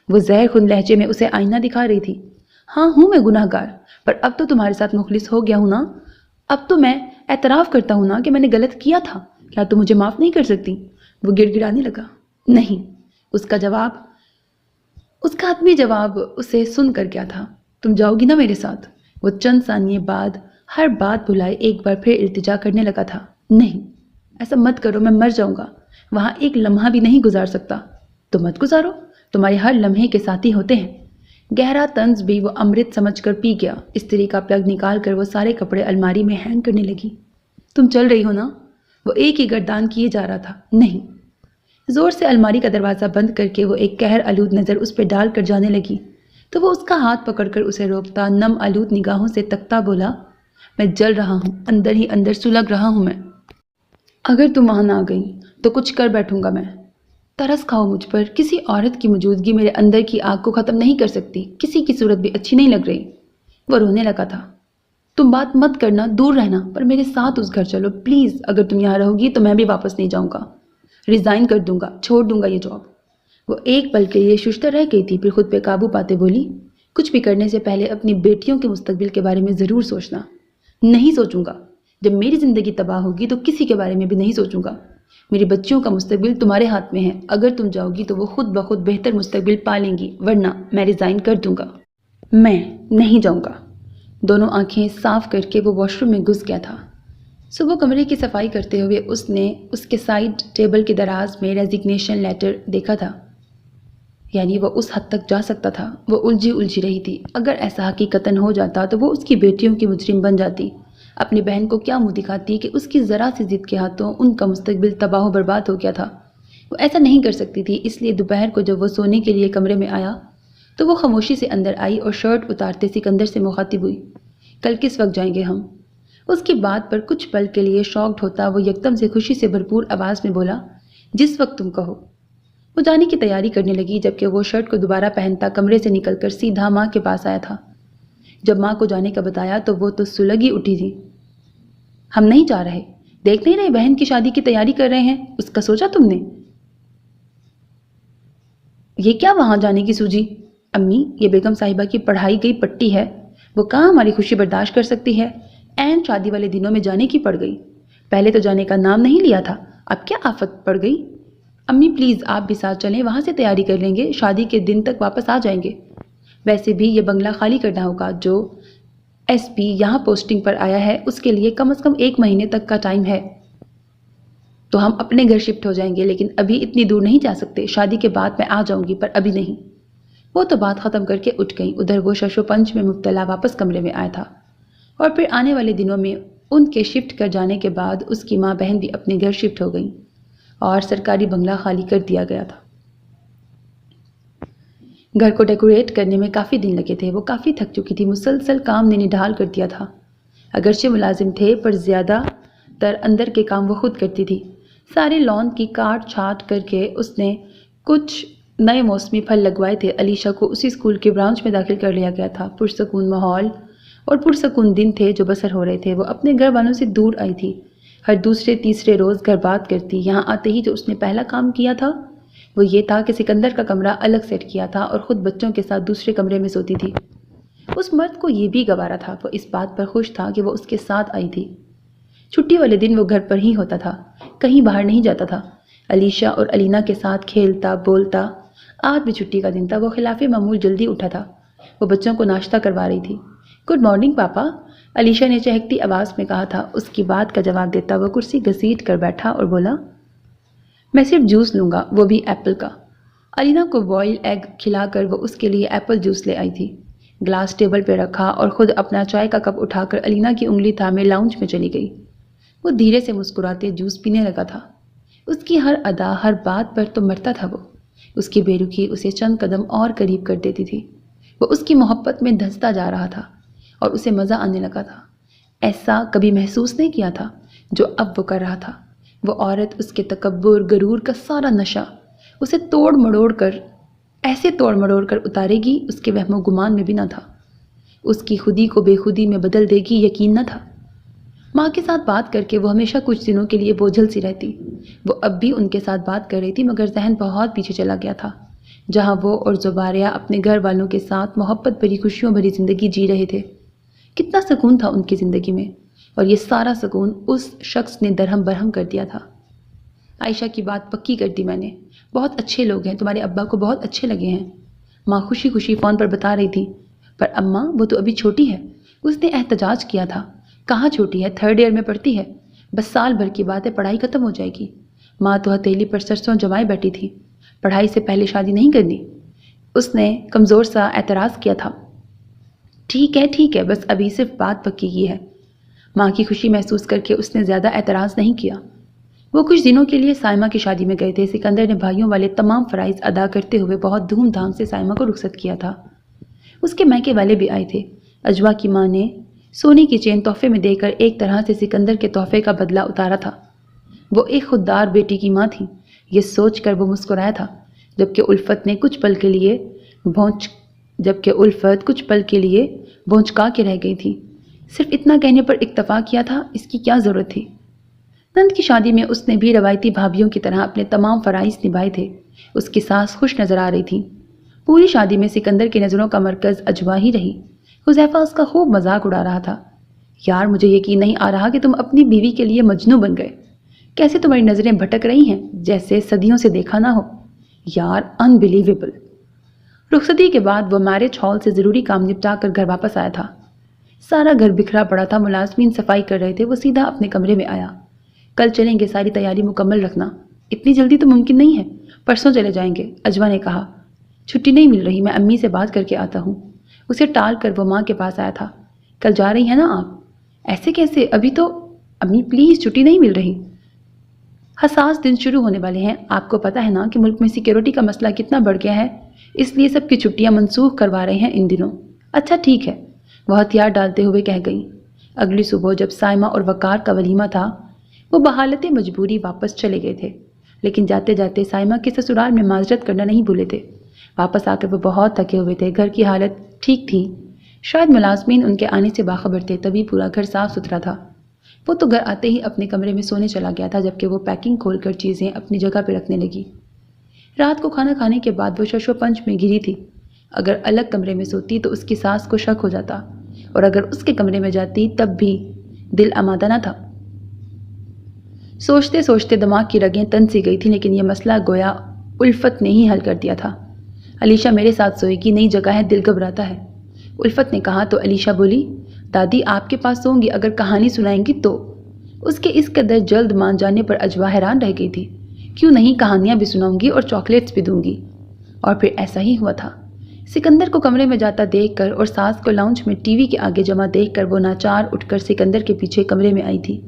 وہ زہر خون لہجے میں اسے آئینہ دکھا رہی تھی۔ ہاں ہوں میں گناہ گار، پر اب تو تمہارے ساتھ مخلص ہو گیا ہوں نا۔ اب تو میں اعتراف کرتا ہوں نا کہ میں نے غلط کیا تھا۔ کیا تم مجھے معاف نہیں کر سکتی؟ وہ گڑ گڑانے لگا۔ نہیں، اس کا حتمی جواب اسے سن کر کیا تھا؟ تم جاؤ گی نا میرے ساتھ؟ وہ چند ثانیے بعد ہر بات بھلائے ایک بار پھر التجا کرنے لگا تھا۔ نہیں، ایسا مت کرو، میں مر جاؤں گا، وہاں ایک لمحہ بھی نہیں گزار سکتا۔ تو مت گزارو، تمہارے ہر لمحے کے ساتھی ہوتے ہیں۔ گہرا طنز بھی وہ امرت سمجھ کر پی گیا۔ استری کا پلگ نکال کر وہ سارے کپڑے الماری میں ہینگ کرنے لگی۔ تم چل رہی ہو نا؟ وہ ایک ہی گردان کیے جا رہا تھا۔ نہیں۔ زور سے الماری کا دروازہ بند کر کے وہ ایک قہر آلود نظر اس پہ ڈال کر جانے لگی تو وہ اس کا ہاتھ پکڑ کر اسے روکتا نم آلود نگاہوں سے تکتا بولا، میں جل رہا ہوں، اندر ہی اندر سلگ رہا ہوں میں۔ اگر تم وہاں نہ گئی تو کچھ کر بیٹھوں گا میں۔ ترس کھاؤ مجھ پر، کسی عورت کی موجودگی میرے اندر کی آگ کو ختم نہیں کر سکتی، کسی کی صورت بھی اچھی نہیں لگ رہی۔ وہ رونے لگا تھا۔ تم بات مت کرنا، دور رہنا، پر میرے ساتھ اس گھر چلو پلیز۔ اگر تم یہاں رہو گی تو میں بھی واپس نہیں جاؤں گا، ریزائن کر دوں گا، چھوڑ دوں گا یہ جاب۔ وہ ایک پل کے لیے ششتر رہ گئی تھی، پھر خود پہ قابو پاتے بولی، کچھ بھی کرنے سے پہلے اپنی بیٹیوں کے مستقبل کے بارے میں ضرور سوچنا۔ نہیں سوچوں گا، جب میری زندگی تباہ ہوگی تو کسی کے بارے میں بھی نہیں سوچوں گا۔ میری بچیوں کا مستقبل تمہارے ہاتھ میں ہے، اگر تم جاؤ گی تو وہ خود بخود بہتر مستقبل پالیں گی، ورنہ میں ریزائن کر دوں گا۔ میں نہیں جاؤں گا۔ دونوں آنکھیں صاف کر کے وہ واش روم میں گھس گیا تھا۔ صبح کمرے کی صفائی کرتے ہوئے اس نے اس کے سائیڈ ٹیبل کے دراز میں ریزگنیشن لیٹر دیکھا تھا، یعنی وہ اس حد تک جا سکتا تھا۔ وہ الجھی رہی تھی، اگر ایسا حقیقتاً ہو جاتا تو وہ اس کی بیٹیوں کی مجرم بن جاتی۔ اپنی بہن کو کیا منہ دکھاتی کہ اس کی ذرا سی ضد کے ہاتھوں ان کا مستقبل تباہ و برباد ہو گیا تھا۔ وہ ایسا نہیں کر سکتی تھی، اس لیے دوپہر کو جب وہ سونے کے لیے کمرے میں آیا تو وہ خاموشی سے اندر آئی اور شرٹ اتارتے سکندر سے مخاطب ہوئی، کل کس وقت جائیں گے ہم؟ اس کی بات پر کچھ پل کے لیے شاکڈ ہوتا وہ یکدم سے خوشی سے بھرپور آواز میں بولا، جس وقت تم کہو۔ وہ جانے کی تیاری کرنے لگی جبکہ وہ شرٹ کو دوبارہ پہنتا کمرے سے نکل کر سیدھا ماں کے پاس آیا تھا۔ جب ماں کو جانے کا بتایا تو وہ تو سلگی اٹھی تھی۔ ہم نہیں جا رہے، دیکھ نہیں رہے بہن کی شادی کی تیاری کر رہے ہیں، اس کا سوچا تم نے؟ یہ کیا وہاں جانے کی سوجی؟ امی، یہ بیگم صاحبہ کی پڑھائی گئی پٹی ہے، وہ کہاں ہماری خوشی برداشت کر سکتی ہے؟ این شادی والے دنوں میں جانے کی پڑ گئی، پہلے تو جانے کا نام نہیں لیا تھا، اب کیا آفت پڑ گئی؟ امی پلیز آپ بھی ساتھ چلیں، وہاں سے تیاری کر لیں گے، شادی کے دن تک واپس آ جائیں گے۔ ویسے بھی یہ بنگلہ خالی کرنا ہوگا، جو ایس پی یہاں پوسٹنگ پر آیا ہے اس کے لیے کم از کم 1 مہینے تک کا ٹائم ہے، تو ہم اپنے گھر شفٹ ہو جائیں گے، لیکن ابھی اتنی دور نہیں جا سکتے، شادی کے بعد میں آ جاؤں گی پر ابھی نہیں۔ وہ تو بات ختم کر کے اٹھ گئیں۔ ادھر وہ شش و پنج میں مبتلا واپس کمرے میں آیا تھا، اور پھر آنے والے دنوں میں ان کے شفٹ کر جانے کے بعد اس کی ماں بہن بھی اپنے گھر شفٹ ہو گئیں اور سرکاری بنگلہ خالی کر دیا گیا تھا۔ گھر کو ڈیکوریٹ کرنے میں کافی دن لگے تھے، وہ کافی تھک چکی تھی، مسلسل کام نے نڈھال کر دیا تھا۔ اگرچہ ملازم تھے پر زیادہ تر اندر کے کام وہ خود کرتی تھی۔ سارے لان کی کاٹ چھانٹ کر کے اس نے کچھ نئے موسمی پھل لگوائے تھے۔ علیشہ کو اسی اسکول کے برانچ میں داخل کر لیا گیا تھا۔ پرسکون ماحول اور پرسکون دن تھے جو بسر ہو رہے تھے۔ وہ اپنے گھر والوں سے دور آئی تھی، ہر دوسرے تیسرے روز گھر بات کرتی۔ یہاں آتے ہی جو اس نے پہلا کام کیا تھا وہ یہ تھا کہ سکندر کا کمرہ الگ سیٹ کیا تھا اور خود بچوں کے ساتھ دوسرے کمرے میں سوتی تھی۔ اس مرد کو یہ بھی گوارا تھا، وہ اس بات پر خوش تھا کہ وہ اس کے ساتھ آئی تھی۔ چھٹی والے دن وہ گھر پر ہی ہوتا تھا، کہیں باہر نہیں جاتا تھا۔ علیشہ اور علینا کے ساتھ کھیلتا بولتا۔ آج بھی چھٹی کا دن تھا، وہ خلاف معمول جلدی اٹھا تھا۔ وہ بچوں کو ناشتہ کروا رہی تھی۔ گڈ مارننگ پاپا، علیشہ نے چہکتی آواز میں کہا تھا۔ اس کی بات کا جواب دیتا وہ کرسی گھسیٹ کر بیٹھا اور بولا، میں صرف جوس لوں گا، وہ بھی ایپل کا۔ علینا کو بوائل ایگ کھلا کر وہ اس کے لیے ایپل جوس لے آئی تھی۔ گلاس ٹیبل پہ رکھا اور خود اپنا چائے کا کپ اٹھا کر علینا کی انگلی تھامے لاؤنج میں چلی گئی۔ وہ دھیرے سے مسکراتے جوس پینے لگا تھا۔ اس کی ہر ادا، ہر بات پر تو مرتا تھا وہ۔ اس کی بے رخی اسے چند قدم اور قریب کر دیتی تھی۔ وہ اس کی محبت میں دھنستا جا رہا تھا اور اسے مزہ آنے لگا تھا۔ ایسا کبھی محسوس نہیں کیا تھا جو اب وہ کر رہا تھا۔ وہ عورت، اس کے تکبر، غرور کا سارا نشہ اسے ایسے توڑ مڑوڑ کر اتارے گی، اس کے وہم و گمان میں بھی نہ تھا۔ اس کی خودی کو بے خودی میں بدل دے گی، یقین نہ تھا۔ ماں کے ساتھ بات کر کے وہ ہمیشہ کچھ دنوں کے لیے بوجھل سی رہتی۔ وہ اب بھی ان کے ساتھ بات کر رہی تھی مگر ذہن بہت پیچھے چلا گیا تھا، جہاں وہ اور زباریہ اپنے گھر والوں کے ساتھ محبت بھری خوشیوں بھری زندگی جی رہے تھے۔ کتنا سکون تھا ان کی زندگی میں، اور یہ سارا سکون اس شخص نے درہم برہم کر دیا تھا۔ عائشہ کی بات پکی کر دی میں نے، بہت اچھے لوگ ہیں، تمہارے ابا کو بہت اچھے لگے ہیں، ماں خوشی خوشی فون پر بتا رہی تھی۔ پر اماں، وہ تو ابھی چھوٹی ہے، اس نے احتجاج کیا تھا۔ کہاں چھوٹی ہے، 3rd ایئر میں پڑھتی ہے، بس سال بھر کی بات ہے، پڑھائی ختم ہو جائے گی۔ ماں تو ہتھیلی پر سرسوں جمائے بیٹھی تھی، پڑھائی سے پہلے شادی نہیں کرنی، اس نے کمزور سا اعتراض کیا تھا۔ ٹھیک ہے، بس ابھی صرف بات پکی کی ہے۔ ماں کی خوشی محسوس کر کے اس نے زیادہ اعتراض نہیں کیا۔ وہ کچھ دنوں کے لیے سائمہ کی شادی میں گئے تھے۔ سکندر نے بھائیوں والے تمام فرائض ادا کرتے ہوئے بہت دھوم دھام سے سائمہ کو رخصت کیا تھا۔ اس کے میکے والے بھی آئے تھے۔ اجوا کی ماں نے سونے کی چین تحفے میں دے کر ایک طرح سے سکندر کے تحفے کا بدلہ اتارا تھا۔ وہ ایک خوددار بیٹی کی ماں تھی، یہ سوچ کر وہ مسکرایا تھا، جبکہ الفت کچھ پل کے لیے بھونچکا کے رہ گئی تھی۔ صرف اتنا کہنے پر اکتفا کیا تھا، اس کی کیا ضرورت تھی؟ نند کی شادی میں اس نے بھی روایتی بھابھیوں کی طرح اپنے تمام فرائض نبھائے تھے۔ اس کی ساس خوش نظر آ رہی تھی۔ پوری شادی میں سکندر کی نظروں کا مرکز اجوا ہی رہی۔ حذیفہ اس کا خوب مذاق اڑا رہا تھا۔ یار، مجھے یقین نہیں آ رہا کہ تم اپنی بیوی کے لیے مجنوں بن گئے۔ کیسے تمہاری نظریں بھٹک رہی ہیں، جیسے صدیوں سے دیکھا نہ ہو۔ یار، انبلیویبل۔ رخصتی کے بعد وہ میرج ہال سے ضروری کام نپٹا کر گھر واپس آیا تھا۔ سارا گھر بکھرا پڑا تھا، ملازمین صفائی کر رہے تھے۔ وہ سیدھا اپنے کمرے میں آیا۔ کل چلیں گے، ساری تیاری مکمل رکھنا۔ اتنی جلدی تو ممکن نہیں ہے، پرسوں چلے جائیں گے، اجوا نے کہا۔ چھٹی نہیں مل رہی، میں امی سے بات کر کے آتا ہوں۔ اسے ٹال کر وہ ماں کے پاس آیا تھا۔ کل جا رہی ہیں نا آپ؟ ایسے کیسے، ابھی تو۔ امی پلیز، چھٹی نہیں مل رہی۔ حساس دن شروع ہونے والے ہیں، آپ کو پتہ ہے نا کہ ملک میں سیکیورٹی کا مسئلہ کتنا بڑھ گیا ہے، اس لیے سب کی چھٹیاں منسوخ کروا رہے ہیں ان دنوں۔ اچھا ٹھیک ہے، وہ ہتھیار ڈالتے ہوئے کہہ گئی۔ اگلی صبح جب سائمہ اور وقار کا ولیمہ تھا وہ بحالت مجبوری واپس چلے گئے تھے، لیکن جاتے جاتے سائمہ کے سسرال میں معذرت کرنا نہیں بھولے تھے۔ واپس آ کر وہ بہت تھکے ہوئے تھے، گھر کی حالت ٹھیک تھی، شاید ملازمین ان کے آنے سے باخبر تھے، تبھی پورا گھر صاف ستھرا تھا۔ وہ تو گھر آتے ہی اپنے کمرے میں سونے چلا گیا تھا، جبکہ وہ پیکنگ کھول کر چیزیں اپنی جگہ پہ رکھنے لگی۔ رات کو کھانا کھانے کے بعد وہ شش و پنج میں گھری تھی۔ اگر الگ کمرے میں سوتی تو اس کی ساس کو شک ہو جاتا، اور اگر اس کے کمرے میں جاتی تب بھی دل آمادہ نہ تھا۔ سوچتے سوچتے دماغ کی رگیں تن سی گئی تھی، لیکن یہ مسئلہ گویا الفت نے ہی حل کر دیا تھا۔ علیشہ میرے ساتھ سوئے گی، نئی جگہ ہے، دل گھبراتا ہے، الفت نے کہا تو علیشہ بولی، دادی آپ کے پاس سوں گی، اگر کہانی سنائیں گی تو؟ اس کے اس قدر جلد مان جانے پر اجوا حیران رہ گئی تھی۔ کیوں نہیں، کہانیاں بھی سناؤں گی اور چاکلیٹس بھی دوں گی۔ اور پھر ایسا ہی ہوا تھا۔ سکندر کو کمرے میں جاتا دیکھ کر اور ساس کو لاؤنج میں ٹی وی کے آگے جمع دیکھ کر وہ ناچار اٹھ کر سکندر کے پیچھے کمرے میں آئی تھی۔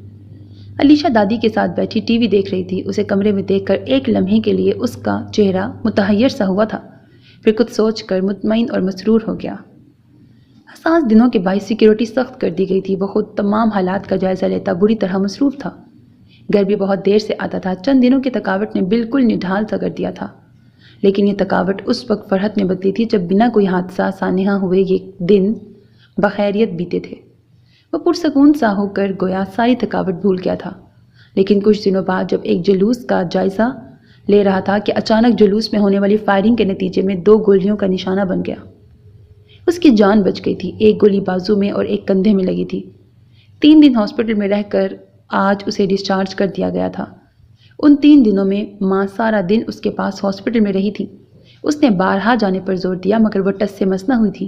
علیشہ دادی کے ساتھ بیٹھی ٹی وی دیکھ رہی تھی۔ اسے کمرے میں دیکھ کر ایک لمحے کے لیے اس کا چہرہ متحیر سا ہوا تھا، پھر کچھ سوچ کر مطمئن اور مسرور ہو گیا۔ حساس دنوں کے باعث سیکیورٹی سخت کر دی گئی تھی۔ وہ خود تمام حالات کا جائزہ لیتا بری طرح مصروف تھا۔ گھر بھی بہت دیر سے آتا تھا۔ چند دنوں کی تھکاوٹ نے بالکل نڈھال سا کر دیا تھا، لیکن یہ تھکاوٹ اس وقت فرحت میں بدلی تھی جب بنا کوئی حادثہ سانحہ ہوئے یہ دن بخیریت بیتے تھے۔ وہ پرسکون سا ہو کر گویا ساری تھکاوٹ بھول گیا تھا، لیکن کچھ دنوں بعد جب ایک جلوس کا جائزہ لے رہا تھا کہ اچانک جلوس میں ہونے والی فائرنگ کے نتیجے میں 2 گولیوں کا نشانہ بن گیا۔ اس کی جان بچ گئی تھی۔ ایک گولی بازو میں اور ایک کندھے میں لگی تھی۔ 3 دن ہاسپٹل میں رہ کر آج اسے ڈسچارج کر دیا گیا تھا۔ ان 3 دنوں میں ماں سارا دن اس کے پاس ہاسپٹل میں رہی تھی۔ اس نے بارہا جانے پر زور دیا مگر وہ ٹس سے مس نہ ہوئی تھی۔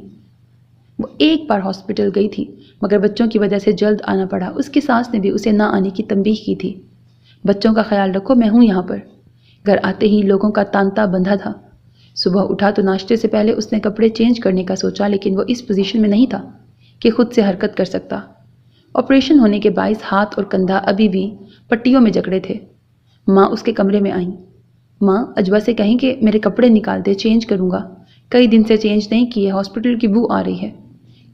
وہ ایک بار ہاسپٹل گئی تھی مگر بچوں کی وجہ سے جلد آنا پڑا۔ اس کی ساس نے بھی اسے نہ آنے کی تنبیہ کی تھی۔ بچوں کا خیال رکھو، میں ہوں یہاں پر۔ گھر آتے ہی لوگوں کا تانتا بندھا تھا۔ صبح اٹھا تو ناشتے سے پہلے اس نے کپڑے چینج کرنے کا سوچا، لیکن وہ اس پوزیشن میں نہیں تھا کہ خود سے حرکت کر سکتا۔ آپریشن ہونے کے باعث ہاتھ اور کندھا ابھی بھی پٹیوں میں جکڑے تھے۔ ماں اس کے کمرے میں آئیں۔ ماں، اجوا سے کہیں کہ میرے کپڑے نکال دے، چینج کروں گا، کئی دن سے چینج نہیں کیے، ہاسپٹل کی بو آ رہی ہے۔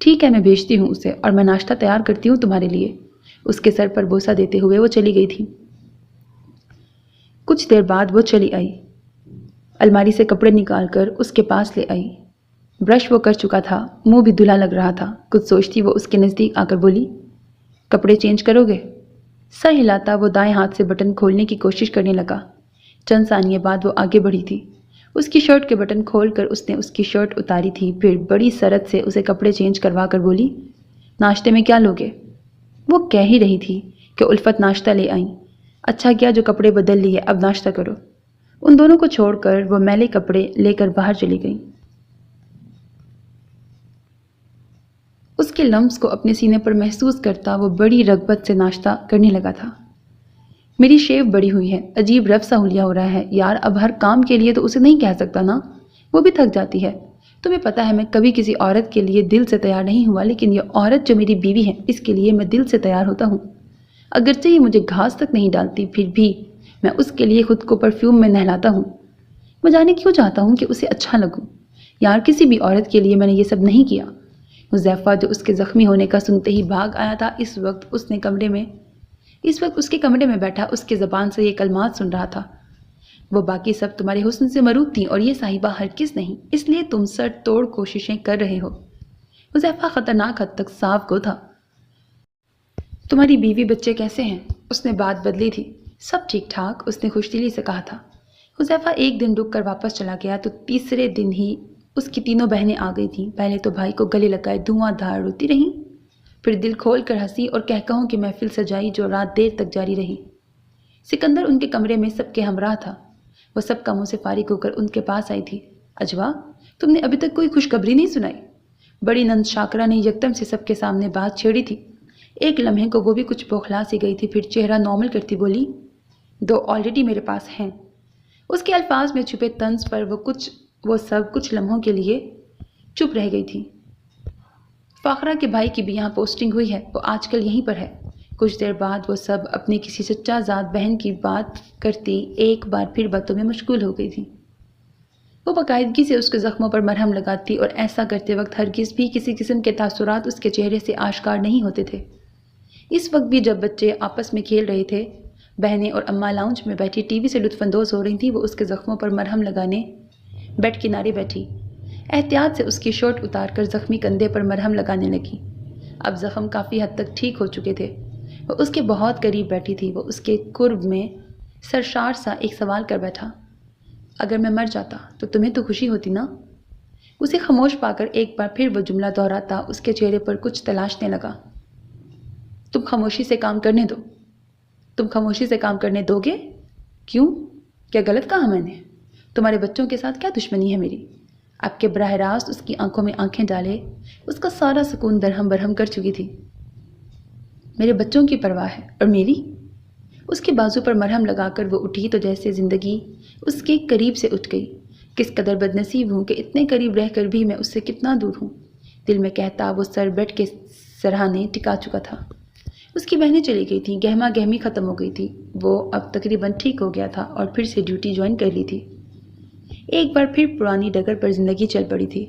ٹھیک ہے، میں بھیجتی ہوں اسے، اور میں ناشتہ تیار کرتی ہوں تمہارے لیے۔ اس کے سر پر بوسہ دیتے ہوئے وہ چلی گئی تھی۔ کچھ دیر بعد وہ چلی آئی، الماری سے کپڑے نکال کر اس کے پاس لے آئی۔ برش وہ کر چکا تھا، منہ بھی دھلا لگ رہا تھا۔ کچھ سوچتی وہ اس کے نزدیک آ کر بولی، کپڑے چینج کرو گے؟ سر ہلاتا وہ دائیں ہاتھ سے بٹن کھولنے کی کوشش کرنے لگا۔ چند ثانیے بعد وہ آگے بڑھی تھی۔ اس کی شرٹ کے بٹن کھول کر اس نے اس کی شرٹ اتاری تھی، پھر بڑی سرت سے اسے کپڑے چینج کروا کر بولی، ناشتے میں کیا لوگے؟ وہ کہہ ہی رہی تھی کہ الفت ناشتہ لے آئیں۔ اچھا کیا جو کپڑے بدل لیے، اب ناشتہ کرو۔ ان دونوں کو چھوڑ کر وہ میلے کپڑے لے کر باہر چلی گئی۔ اس کے لمس کو اپنے سینے پر محسوس کرتا وہ بڑی رغبت سے ناشتہ کرنے لگا تھا۔ میری شیو بڑی ہوئی ہے، عجیب رف سا حلیہ ہو رہا ہے یار، اب ہر کام کے لیے تو اسے نہیں کہہ سکتا نا، وہ بھی تھک جاتی ہے۔ تمہیں پتا ہے میں کبھی کسی عورت کے لیے دل سے تیار نہیں ہوا، لیکن یہ عورت جو میری بیوی ہے اس کے لیے میں دل سے تیار ہوتا ہوں۔ اگرچہ یہ مجھے گھاس تک نہیں ڈالتی، پھر بھی میں اس کے لیے خود کو پرفیوم میں نہلاتا ہوں۔ میں جانے کیوں چاہتا ہوں کہ اسے اچھا لگوں یار، کسی بھی عورت کے لیے میں نے یہ سب نہیں کیا۔ حذیفہ جو اس کے زخمی ہونے کا سنتے ہی بھاگ آیا تھا، اس وقت اس کے کمرے میں بیٹھا اس کے زبان سے یہ کلمات سن رہا تھا، وہ باقی سب تمہارے حسن سے مروب تھیں اور یہ صاحبہ ہرگز نہیں، اس لیے تم سر توڑ کوششیں کر رہے ہو۔ حذیفہ خطرناک حد تک صاف گو تھا۔ تمہاری بیوی بچے کیسے ہیں؟ اس نے بات بدلی تھی۔ سب ٹھیک ٹھاک، اس نے خوش دلی سے کہا تھا۔ حذیفہ ایک دن رک کر واپس چلا گیا تو تیسرے دن ہی اس کی تینوں بہنیں آ گئی تھیں۔ پہلے تو بھائی کو گلے لگائے دھواں دھار روتی رہیں، پھر دل کھول کر ہنسی اور کہوں کی محفل سجائی جو رات دیر تک جاری رہی۔ سکندر ان کے کمرے میں سب کے ہمراہ تھا۔ وہ سب کاموں سے فارغ ہو کر ان کے پاس آئی تھی۔ اجوا، تم نے ابھی تک کوئی خوشخبری نہیں سنائی؟ بڑی نند شاکرا نے یکدم سے سب کے سامنے بات چھیڑی تھی۔ ایک لمحے کو وہ بھی کچھ بوکھلا سی گئی تھی، پھر چہرہ نارمل کرتی بولی، 2 آلریڈی میرے پاس ہیں۔ اس کے الفاظ میں چھپے طنز پر وہ سب کچھ لمحوں کے لیے چپ رہ گئی تھی۔ فاخرہ کے بھائی کی بھی یہاں پوسٹنگ ہوئی ہے، وہ آج کل یہیں پر ہے۔ کچھ دیر بعد وہ سب اپنی کسی سچا ذات بہن کی بات کرتی ایک بار پھر باتوں میں مشغول ہو گئی تھی۔ وہ باقاعدگی سے اس کے زخموں پر مرہم لگاتی اور ایسا کرتے وقت ہرگز بھی کسی قسم کے تاثرات اس کے چہرے سے آشکار نہیں ہوتے تھے۔ اس وقت بھی جب بچے آپس میں کھیل رہے تھے، بہنیں اور اماں لاؤنج میں بیٹھی ٹی وی سے لطف اندوز ہو رہی تھیں، وہ اس کے زخموں پر مرہم لگانے بیڈ کنارے بیٹھی، احتیاط سے اس کی شرٹ اتار کر زخمی کندھے پر مرہم لگانے لگی۔ اب زخم کافی حد تک ٹھیک ہو چکے تھے۔ وہ اس کے بہت قریب بیٹھی تھی، وہ اس کے قرب میں سرشار سا ایک سوال کر بیٹھا، اگر میں مر جاتا تو تمہیں تو خوشی ہوتی نا؟ اسے خاموش پا کر ایک بار پھر وہ جملہ دہراتا اس کے چہرے پر کچھ تلاشنے لگا۔ تم خاموشی سے کام کرنے دو۔ تم خاموشی سے کام کرنے دو گے؟ کیوں؟ کیا غلط کہا میں نے؟ تمہارے بچوں کے ساتھ کیا دشمنی ہے میری؟ اب کے براہ راست اس کی آنکھوں میں آنکھیں ڈالے اس کا سارا سکون درہم برہم کر چکی تھی۔ میرے بچوں کی پرواہ ہے اور میری؟ اس کے بازو پر مرہم لگا کر وہ اٹھی تو جیسے زندگی اس کے قریب سے اٹھ گئی۔ کس قدر بد نصیب ہوں کہ اتنے قریب رہ کر بھی میں اس سے کتنا دور ہوں، دل میں کہتا وہ سر بیٹھ کے سرہانے ٹکا چکا تھا۔ اس کی بہنیں چلی گئی تھیں، گہما گہمی ختم ہو گئی تھی، وہ اب تقریباً ٹھیک ہو گیا تھا اور پھر سے ڈیوٹی جوائن کر لی تھی۔ ایک بار پھر پرانی ڈگر پر زندگی چل پڑی تھی۔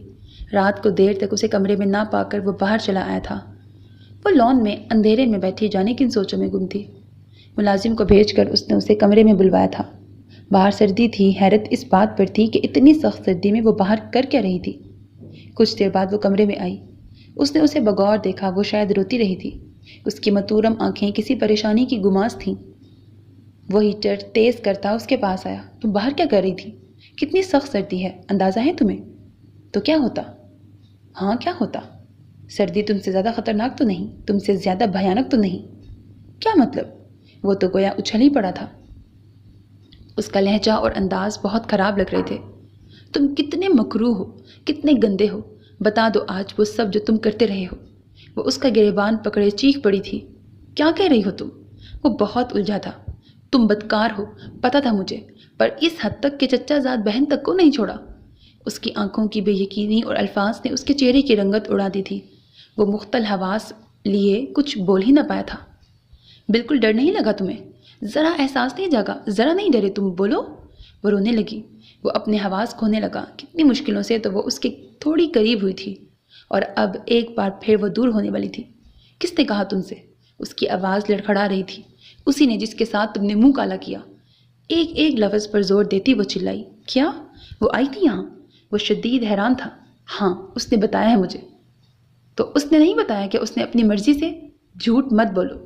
رات کو دیر تک اسے کمرے میں نہ پا کر وہ باہر چلا آیا تھا۔ وہ لان میں اندھیرے میں بیٹھی جانے کن سوچوں میں گم تھی۔ ملازم کو بھیج کر اس نے اسے کمرے میں بلوایا تھا۔ باہر سردی تھی، حیرت اس بات پر تھی کہ اتنی سخت سردی میں وہ باہر کر کیا رہی تھی۔ کچھ دیر بعد وہ کمرے میں آئی۔ اس نے اسے بغور دیکھا، وہ شاید روتی رہی تھی۔ اس کی متورم آنکھیں کسی پریشانی کی گماس تھیں۔ وہ ہیٹر تیز کرتا اس کے پاس آیا۔ تم باہر کیا کر رہی تھی؟ کتنی سخت سردی ہے، اندازہ ہے تمہیں؟ تو کیا ہوتا؟ ہاں کیا ہوتا؟ سردی تم سے زیادہ خطرناک تو نہیں، تم سے زیادہ بھیانک تو نہیں؟ کیا مطلب؟ وہ تو گویا اچھل ہی پڑا تھا۔ اس کا لہجہ اور انداز بہت خراب لگ رہے تھے۔ تم کتنے مکروہ ہو، کتنے گندے ہو، بتا دو آج وہ سب جو تم کرتے رہے ہو۔ وہ اس کا گریبان پکڑے چیخ پڑی تھی۔ کیا کہہ رہی ہو تم؟ وہ بہت الجھا تھا۔ تم بدکار ہو، پتا تھا مجھے، پر اس حد تک کہ چچا زاد بہن تک کو نہیں چھوڑا۔ اس کی آنکھوں کی بے یقینی اور الفاظ نے اس کے چہرے کی رنگت اڑا دی تھی۔ وہ مختل حواس لیے کچھ بول ہی نہ پایا تھا۔ بالکل ڈر نہیں لگا تمہیں؟ ذرا احساس نہیں جاگا؟ ذرا نہیں ڈرے تم؟ بولو۔ وہ رونے لگی۔ وہ اپنے حواس کھونے لگا۔ کتنی مشکلوں سے تو وہ اس کے تھوڑی قریب ہوئی تھی اور اب ایک بار پھر وہ دور ہونے والی تھی۔ کس نے کہا تم سے؟ اس کی آواز لڑکھڑا رہی تھی، اسی نے جس کے ساتھ تم نے منہ کالا کیا۔ ایک ایک لفظ پر زور دیتی وہ چلائی۔ کیا؟ وہ آئی تھی یہاں؟ وہ شدید حیران تھا۔ ہاں، اس نے بتایا ہے مجھے۔ تو اس نے نہیں بتایا کہ اس نے اپنی مرضی سے؟ جھوٹ مت بولو۔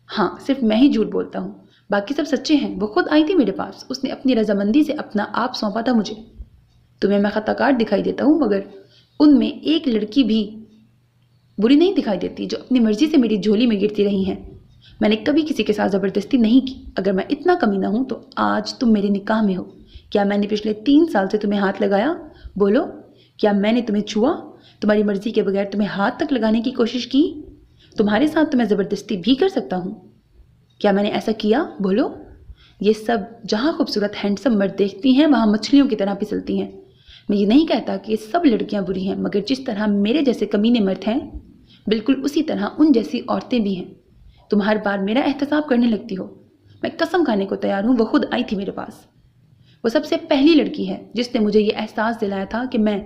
ہاں، صرف میں ہی جھوٹ بولتا ہوں، باقی سب سچے ہیں۔ وہ خود آئی تھی میرے پاس، اس نے اپنی رضامندی سے اپنا آپ سونپا تھا مجھے۔ تمہیں میں خطا کار دکھائی دیتا ہوں، مگر ان میں ایک لڑکی بھی بری نہیں دکھائی دیتی جو اپنی مرضی سے میری جھولی میں گرتی رہی ہیں۔ میں نے کبھی کسی کے ساتھ زبردستی نہیں کی۔ اگر میں اتنا کمینہ ہوں تو آج تم میرے نکاح میں ہو۔ کیا میں نے پچھلے 3 سال سے تمہیں ہاتھ لگایا؟ بولو، کیا میں نے تمہیں چھوا؟ تمہاری مرضی کے بغیر تمہیں ہاتھ تک لگانے کی کوشش کی؟ تمہارے ساتھ تو میں زبردستی بھی کر سکتا ہوں۔ کیا میں نے ایسا کیا؟ بولو۔ یہ سب جہاں خوبصورت ہینڈسم مرد دیکھتی ہیں وہاں مچھلیوں کی طرح پھسلتی ہیں۔ میں یہ نہیں کہتا کہ یہ سب لڑکیاں بری ہیں، مگر جس طرح میرے جیسے کمینے مرد ہیں، بالکل اسی طرح ان جیسی عورتیں بھی ہیں۔ تم ہر بار میرا احتساب کرنے لگتی ہو۔ میں قسم کھانے کو تیار ہوں، وہ خود آئی تھی میرے پاس۔ وہ سب سے پہلی لڑکی ہے جس نے مجھے یہ احساس دلایا تھا کہ میں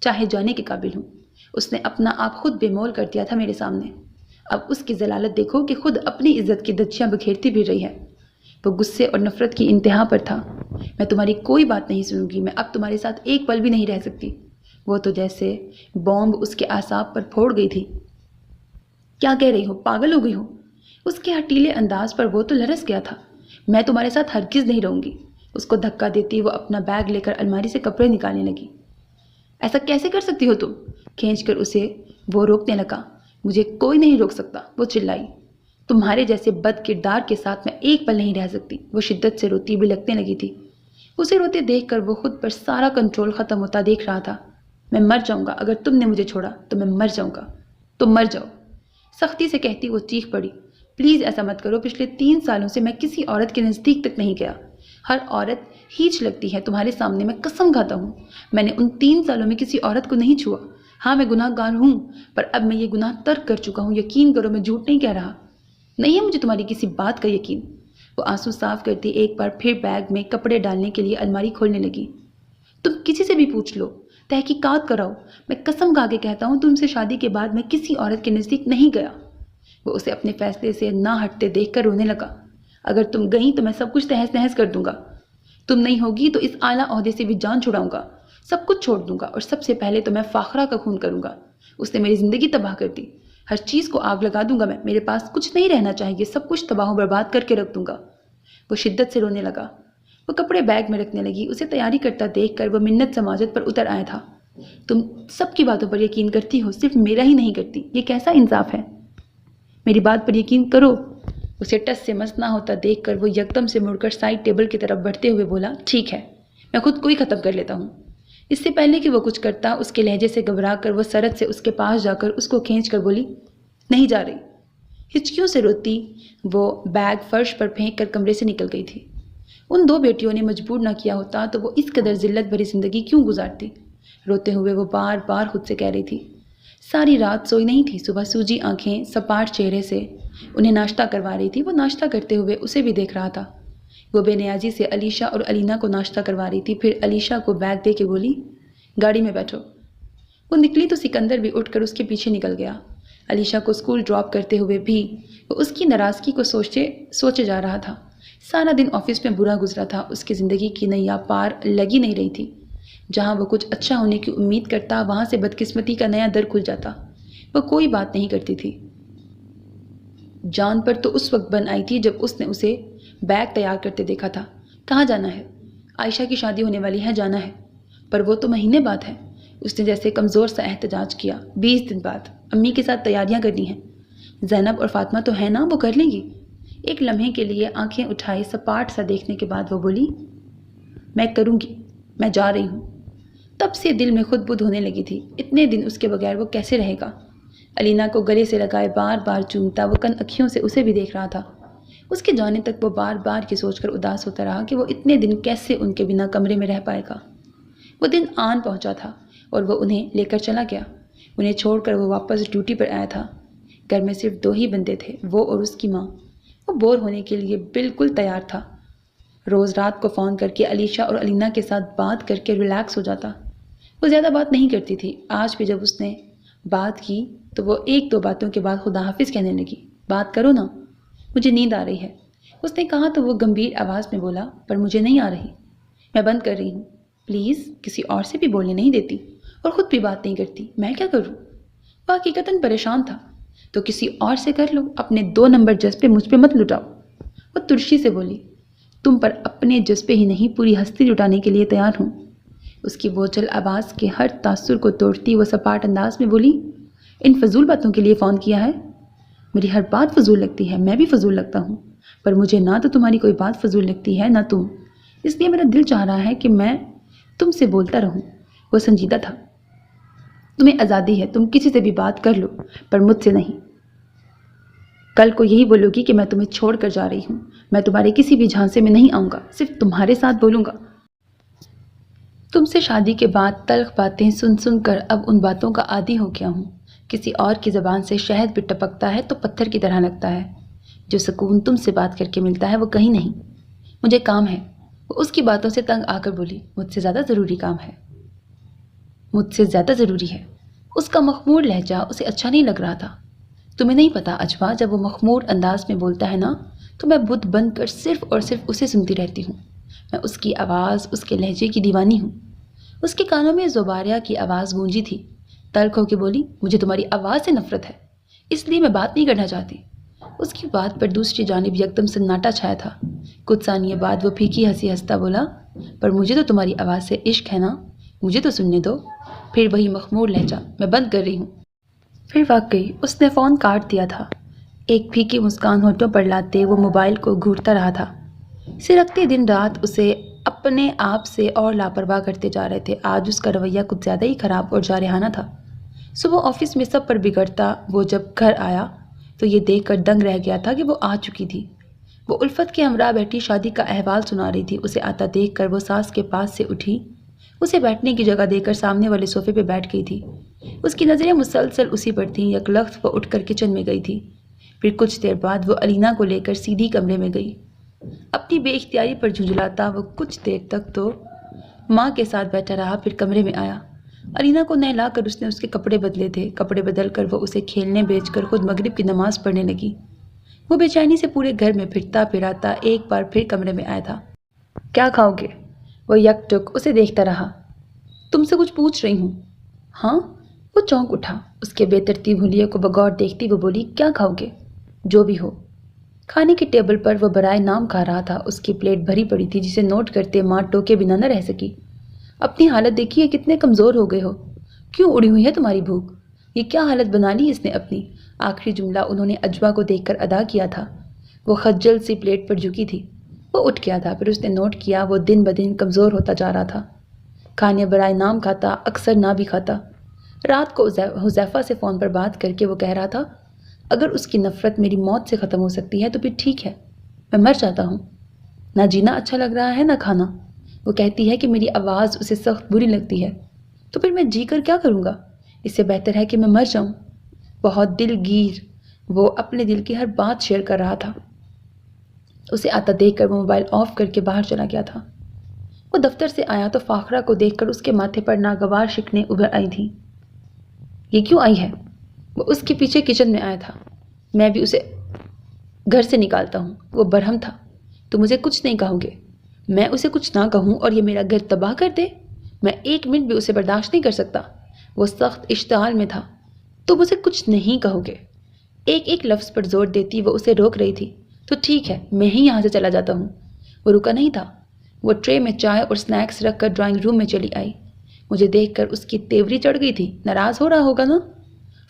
چاہے جانے کے قابل ہوں۔ اس نے اپنا آپ خود بے مول کر دیا تھا میرے سامنے۔ اب اس کی ذلالت دیکھو کہ خود اپنی عزت کی دچیاں بکھیرتی پھر رہی ہے۔ وہ غصے اور نفرت کی انتہا پر تھا۔ میں تمہاری کوئی بات نہیں سنوں گی، میں اب تمہارے ساتھ ایک پل بھی نہیں رہ سکتی۔ وہ تو جیسے بومب اس کے اعصاب پر پھوڑ گئی تھی۔ کیا کہہ رہی ہو؟ پاگل ہو گئی ہو؟ اس کے ہٹیلے انداز پر وہ تو لرز گیا تھا۔ میں تمہارے ساتھ ہرگز نہیں رہوں گی۔ اس کو دھکا دیتی وہ اپنا بیگ لے کر الماری سے کپڑے نکالنے لگی۔ ایسا کیسے کر سکتی ہو تم؟ کھینچ کر اسے وہ روکنے لگا۔ مجھے کوئی نہیں روک سکتا، وہ چلائی۔ تمہارے جیسے بد کردار کے ساتھ میں ایک پل نہیں رہ سکتی۔ وہ شدت سے روتی بھی لگنے لگی تھی۔ اسے روتے دیکھ کر وہ خود پر سارا کنٹرول ختم ہوتا دیکھ رہا تھا۔ میں مر جاؤں گا، اگر تم نے مجھے چھوڑا تو میں مر جاؤں گا۔ تم مر جاؤ، سختی سے کہتی وہ چیخ پڑی۔ پلیز ایسا مت کرو، پچھلے 3 سالوں سے میں کسی عورت کے نزدیک تک نہیں گیا۔ ہر عورت ہیچ لگتی ہے تمہارے سامنے، میں قسم کھاتا ہوں میں نے ان 3 سالوں میں کسی عورت کو نہیں چھوا۔ ہاں میں گناہ گار ہوں، پر اب میں یہ گناہ ترک کر چکا ہوں۔ یقین کرو میں جھوٹ نہیں کہہ رہا۔ نہیں ہے مجھے تمہاری کسی بات کا یقین۔ وہ آنسو صاف کرتی ایک بار پھر بیگ میں کپڑے ڈالنے کے لیے الماری کھولنے لگی۔ تم کسی سے بھی پوچھ لو، تحقیقات کراؤ، میں قسم کھا کے کہتا ہوں تم سے شادی کے بعد میں کسی عورت کے نزدیک نہیں گیا۔ وہ اسے اپنے فیصلے سے نہ ہٹتے دیکھ کر رونے لگا۔ اگر تم گئیں تو میں سب کچھ تہس نہس کر دوں گا۔ تم نہیں ہوگی تو اس اعلیٰ عہدے سے بھی جان چھڑاؤں گا، سب کچھ چھوڑ دوں گا، اور سب سے پہلے تو میں فاخرہ کا خون کروں گا۔ اس نے میری زندگی تباہ کر دی، ہر چیز کو آگ لگا دوں گا میں، میرے پاس کچھ نہیں رہنا چاہیے، سب کچھ تباہ و برباد کر کے رکھ دوں گا۔ وہ شدت سے رونے لگا۔ وہ کپڑے بیگ میں رکھنے لگی۔ اسے تیاری کرتا دیکھ کر وہ منت سماجت پر اتر آیا تھا۔ تم سب کی باتوں پر یقین کرتی ہو، صرف میرا ہی نہیں کرتی، یہ کیسا انصاف ہے؟ میری بات پر یقین کرو۔ اسے ٹس سے مس نہ ہوتا دیکھ کر وہ یکدم سے مڑ کر سائڈ ٹیبل کی طرف بڑھتے ہوئے بولا، ٹھیک ہے، میں خود کو ہی ختم کر لیتا ہوں۔ اس سے پہلے کہ وہ کچھ کرتا، اس کے لہجے سے گھبرا کر وہ سرد سے اس کے پاس جا کر اس کو کھینچ کر بولی، نہیں جا رہی۔ ہچکیوں سے روتی وہ بیگ فرش پر پھینک کر کمرے سے نکل گئی تھی۔ ان دو بیٹیوں نے مجبور نہ کیا ہوتا تو وہ اس قدر ذلت بھری زندگی کیوں گزارتی؟ روتے ہوئے وہ بار بار خود سے کہہ رہی تھی۔ ساری رات سوئی نہیں تھی، صبح سوجی آنکھیں سپاٹ چہرے سے انہیں ناشتہ کروا رہی تھی۔ وہ ناشتہ کرتے ہوئے اسے بھی دیکھ رہا تھا۔ وہ بے نیازی سے علیشا اور علینا کو ناشتہ کروا رہی تھی، پھر علیشا کو بیگ دے کے بولی، گاڑی میں بیٹھو۔ وہ نکلی تو سکندر بھی اٹھ کر اس کے پیچھے نکل گیا۔ علیشا کو اسکول ڈراپ کرتے ہوئے بھی وہ اس کی ناراضگی کو سوچے جا رہا تھا۔ سارا دن آفس میں برا گزرا تھا، اس کی زندگی کی نیا پار لگی نہیں رہی تھی۔ جہاں وہ کچھ اچھا ہونے کی امید کرتا، وہاں سے بدقسمتی کا نیا در کھل جاتا۔ وہ کوئی بات نہیں کرتی تھی۔ جان پر تو اس وقت بن آئی تھی جب اس نے اسے بیگ تیار کرتے دیکھا تھا۔ کہاں جانا ہے؟ عائشہ کی شادی ہونے والی ہے، جانا ہے۔ پر وہ تو مہینے بعد ہے۔ اس نے جیسے کمزور سا احتجاج کیا۔ 20 دن بعد امی کے ساتھ تیاریاں کرنی ہیں۔ زینب اور فاطمہ تو ہے نا، وہ کر لیں گی۔ ایک لمحے کے لیے آنکھیں اٹھائے سپاٹ سا دیکھنے کے بعد وہ بولی، میں کروں گی، میں جا رہی ہوں۔ تب سے دل میں خود بدھ ہونے لگی تھی، اتنے دن اس کے بغیر وہ کیسے رہے گا؟ علینا کو گلے سے لگائے بار بار چومتا، وہ کن اکھیوں سے اسے بھی دیکھ رہا تھا۔ اس کے جانے تک وہ بار بار یہ سوچ کر اداس ہوتا رہا کہ وہ اتنے دن کیسے ان کے بنا کمرے میں رہ پائے گا۔ وہ دن آن پہنچا تھا اور وہ انہیں لے کر چلا گیا۔ انہیں چھوڑ کر وہ واپس ڈیوٹی پر آیا تھا۔ گھر میں صرف 2 ہی بندے تھے، وہ اور اس کی ماں۔ وہ بور ہونے کے لیے بالکل تیار تھا۔ روز رات کو فون کر کے علیشا اور علینا کے ساتھ بات کر کے ریلیکس ہو جاتا۔ وہ زیادہ بات نہیں کرتی تھی۔ آج بھی جب اس نے بات کی تو وہ 1-2 باتوں کے بعد خدا حافظ کہنے لگی۔ بات کرو نا، مجھے نیند آ رہی ہے۔ اس نے کہا تو وہ گمبھیر آواز میں بولا، پر مجھے نہیں آ رہی، میں بند کر رہی ہوں۔ پلیز، کسی اور سے بھی بولنے نہیں دیتی اور خود بھی بات نہیں کرتی، میں کیا کروں؟ وہ حقیقتاً پریشان تھا۔ تو کسی اور سے کر لو، اپنے 2 نمبر جذبے مجھ پہ مت لٹاؤ۔ وہ ترشی سے بولی، تم پر اپنے جذبے ہی نہیں پوری ہستی لٹانے کے لیے تیار ہوں۔ اس کی بوجھل آواز کے ہر تاثر کو توڑتی وہ سپاٹ انداز میں بولی، ان فضول باتوں کے لیے فون کیا ہے؟ میری ہر بات فضول لگتی ہے، میں بھی فضول لگتا ہوں، پر مجھے نہ تو تمہاری کوئی بات فضول لگتی ہے نہ تم، اس لیے میرا دل چاہ رہا ہے کہ میں تم سے بولتا رہوں۔ وہ سنجیدہ تھا۔ تمہیں آزادی ہے، تم کسی سے بھی بات کر لو، پر مجھ سے نہیں۔ کل کو یہی بولو گی کہ میں تمہیں چھوڑ کر جا رہی ہوں، میں تمہارے کسی بھی جھانسے میں نہیں آؤں گا، صرف تمہارے ساتھ بولوں گا۔ تم سے شادی کے بعد تلخ باتیں سن سن کر اب ان باتوں کا عادی ہو گیا ہوں۔ کسی اور کی زبان سے شہد بھی ٹپکتا ہے تو پتھر کی طرح لگتا ہے۔ جو سکون تم سے بات کر کے ملتا ہے وہ کہیں نہیں۔ مجھے کام ہے۔ وہ اس کی باتوں سے تنگ آ کر بولی، مجھ سے زیادہ ضروری کام ہے۔ مجھ سے زیادہ ضروری ہے۔ اس کا مخمور لہجہ اسے اچھا نہیں لگ رہا تھا۔ تمہیں نہیں پتا اجوا، جب وہ مخمور انداز میں بولتا ہے نا تو میں بت بن کر صرف اور صرف اسے سنتی رہتی ہوں۔ میں اس کی آواز، اس کے لہجے کی دیوانی ہوں۔ اس کے کانوں میں زباریہ کی آواز گونجی تھی۔ تلخ ہو کے بولی، مجھے تمہاری آواز سے نفرت ہے، اس لیے میں بات نہیں کرنا چاہتی۔ اس کی بات پر دوسری جانب یکدم سناٹا چھایا تھا۔ کچھ ثانیے بعد وہ پھیکی ہنسی ہنستا بولا، پر مجھے تو تمہاری آواز سے عشق ہے نا، مجھے تو سننے دو۔ پھر وہی مخمور لہجہ، میں بند کر رہی ہوں۔ پھر واقعی اس نے فون کاٹ دیا تھا۔ ایک پھیکی مسکان ہونٹوں پر لاتے وہ موبائل کو گھورتا رہا تھا۔ سرکتے دن رات اسے اپنے آپ سے اور لاپرواہ کرتے جا رہے تھے۔ آج اس کا رویہ کچھ زیادہ ہی خراب اور جارحانہ تھا۔ صبح آفس میں سب پر بگڑتا، وہ جب گھر آیا تو یہ دیکھ کر دنگ رہ گیا تھا کہ وہ آ چکی تھی۔ وہ الفت کے ہمراہ بیٹھی شادی کا احوال سنا رہی تھی۔ اسے آتا دیکھ کر وہ ساس کے پاس سے اٹھی، اسے بیٹھنے کی جگہ دے کر سامنے والے صوفے پہ بیٹھ گئی تھی۔ اس کی نظریں مسلسل اسی پر تھیں۔ یک لخت وہ اٹھ کر کچن میں گئی تھی۔ پھر کچھ دیر بعد وہ علینا کو لے کر سیدھی کمرے میں گئی۔ اپنی بے اختیاری پر جھنجھلاتا وہ کچھ دیر تک تو ماں کے ساتھ بیٹھا رہا، پھر کمرے میں آیا۔ الینا کو نہلا کر اس نے اس کے کپڑے بدلے تھے. کپڑے بدل کر وہ اسے کھیلنے بیچ کر خود مغرب کی نماز پڑھنے لگی. وہ بے چینی سے پورے گھر میں پھرتا پھراتا ایک بار پھر کمرے میں آیا تھا. کیا کھاؤ گے؟ وہ یک ٹک اسے دیکھتا رہا. تم سے کچھ پوچھ رہی ہوں. ہاں؟ وہ چونک اٹھا. اس کے بے ترتیب حلیے کو بغور دیکھتی وہ بولی کیا کھاؤ گے؟ جو بھی ہو. کھانے کے ٹیبل پر وہ برائے نام کھا رہا تھا. اس کی پلیٹ بھری پڑی تھی جسے نوٹ کرتے ماں ٹوکے بنا نہ رہ سکی. اپنی حالت دیکھیے کتنے کمزور ہو گئے ہو. کیوں اڑی ہوئی ہے تمہاری بھوک؟ یہ کیا حالت بنا لی اس نے اپنی؟ آخری جملہ انہوں نے اجوا کو دیکھ کر ادا کیا تھا. وہ خجل سی پلیٹ پر جھکی تھی. وہ اٹھ گیا تھا. پھر اس نے نوٹ کیا وہ دن بدن کمزور ہوتا جا رہا تھا. کھانے برائے نام کھاتا, اکثر نہ بھی کھاتا. رات کو حذیفہ سے فون پر بات کر کے وہ کہہ رہا تھا اگر اس کی نفرت میری موت سے ختم ہو سکتی ہے تو پھر ٹھیک ہے, میں مر جاتا ہوں. نہ جینا اچھا لگ رہا ہے نہ کھانا. وہ کہتی ہے کہ میری آواز اسے سخت بری لگتی ہے. تو پھر میں جی کر کیا کروں گا؟ اس سے بہتر ہے کہ میں مر جاؤں. بہت دل گیر وہ اپنے دل کی ہر بات شیئر کر رہا تھا. اسے آتا دیکھ کر وہ موبائل آف کر کے باہر چلا گیا تھا. وہ دفتر سے آیا تو فاخرہ کو دیکھ کر اس کے ماتھے پر ناگوار شکنیں ابھر آئی تھیں. یہ کیوں آئی ہے؟ وہ اس کے پیچھے کچن میں آیا تھا. میں بھی اسے گھر سے نکالتا ہوں. وہ برہم تھا. تو مجھے کچھ نہیں کہو گے؟ میں اسے کچھ نہ کہوں اور یہ میرا گھر تباہ کر دے؟ میں ایک منٹ بھی اسے برداشت نہیں کر سکتا. وہ سخت اشتعال میں تھا. تو مجھے کچھ نہیں کہو گے؟ ایک ایک لفظ پر زور دیتی وہ اسے روک رہی تھی. تو ٹھیک ہے میں ہی یہاں سے چلا جاتا ہوں. وہ رکا نہیں تھا. وہ ٹرے میں چائے اور سنیکس رکھ کر ڈرائنگ روم میں چلی آئی. مجھے دیکھ کر اس کی تیوری چڑھ گئی تھی. ناراض ہو رہا ہوگا نا؟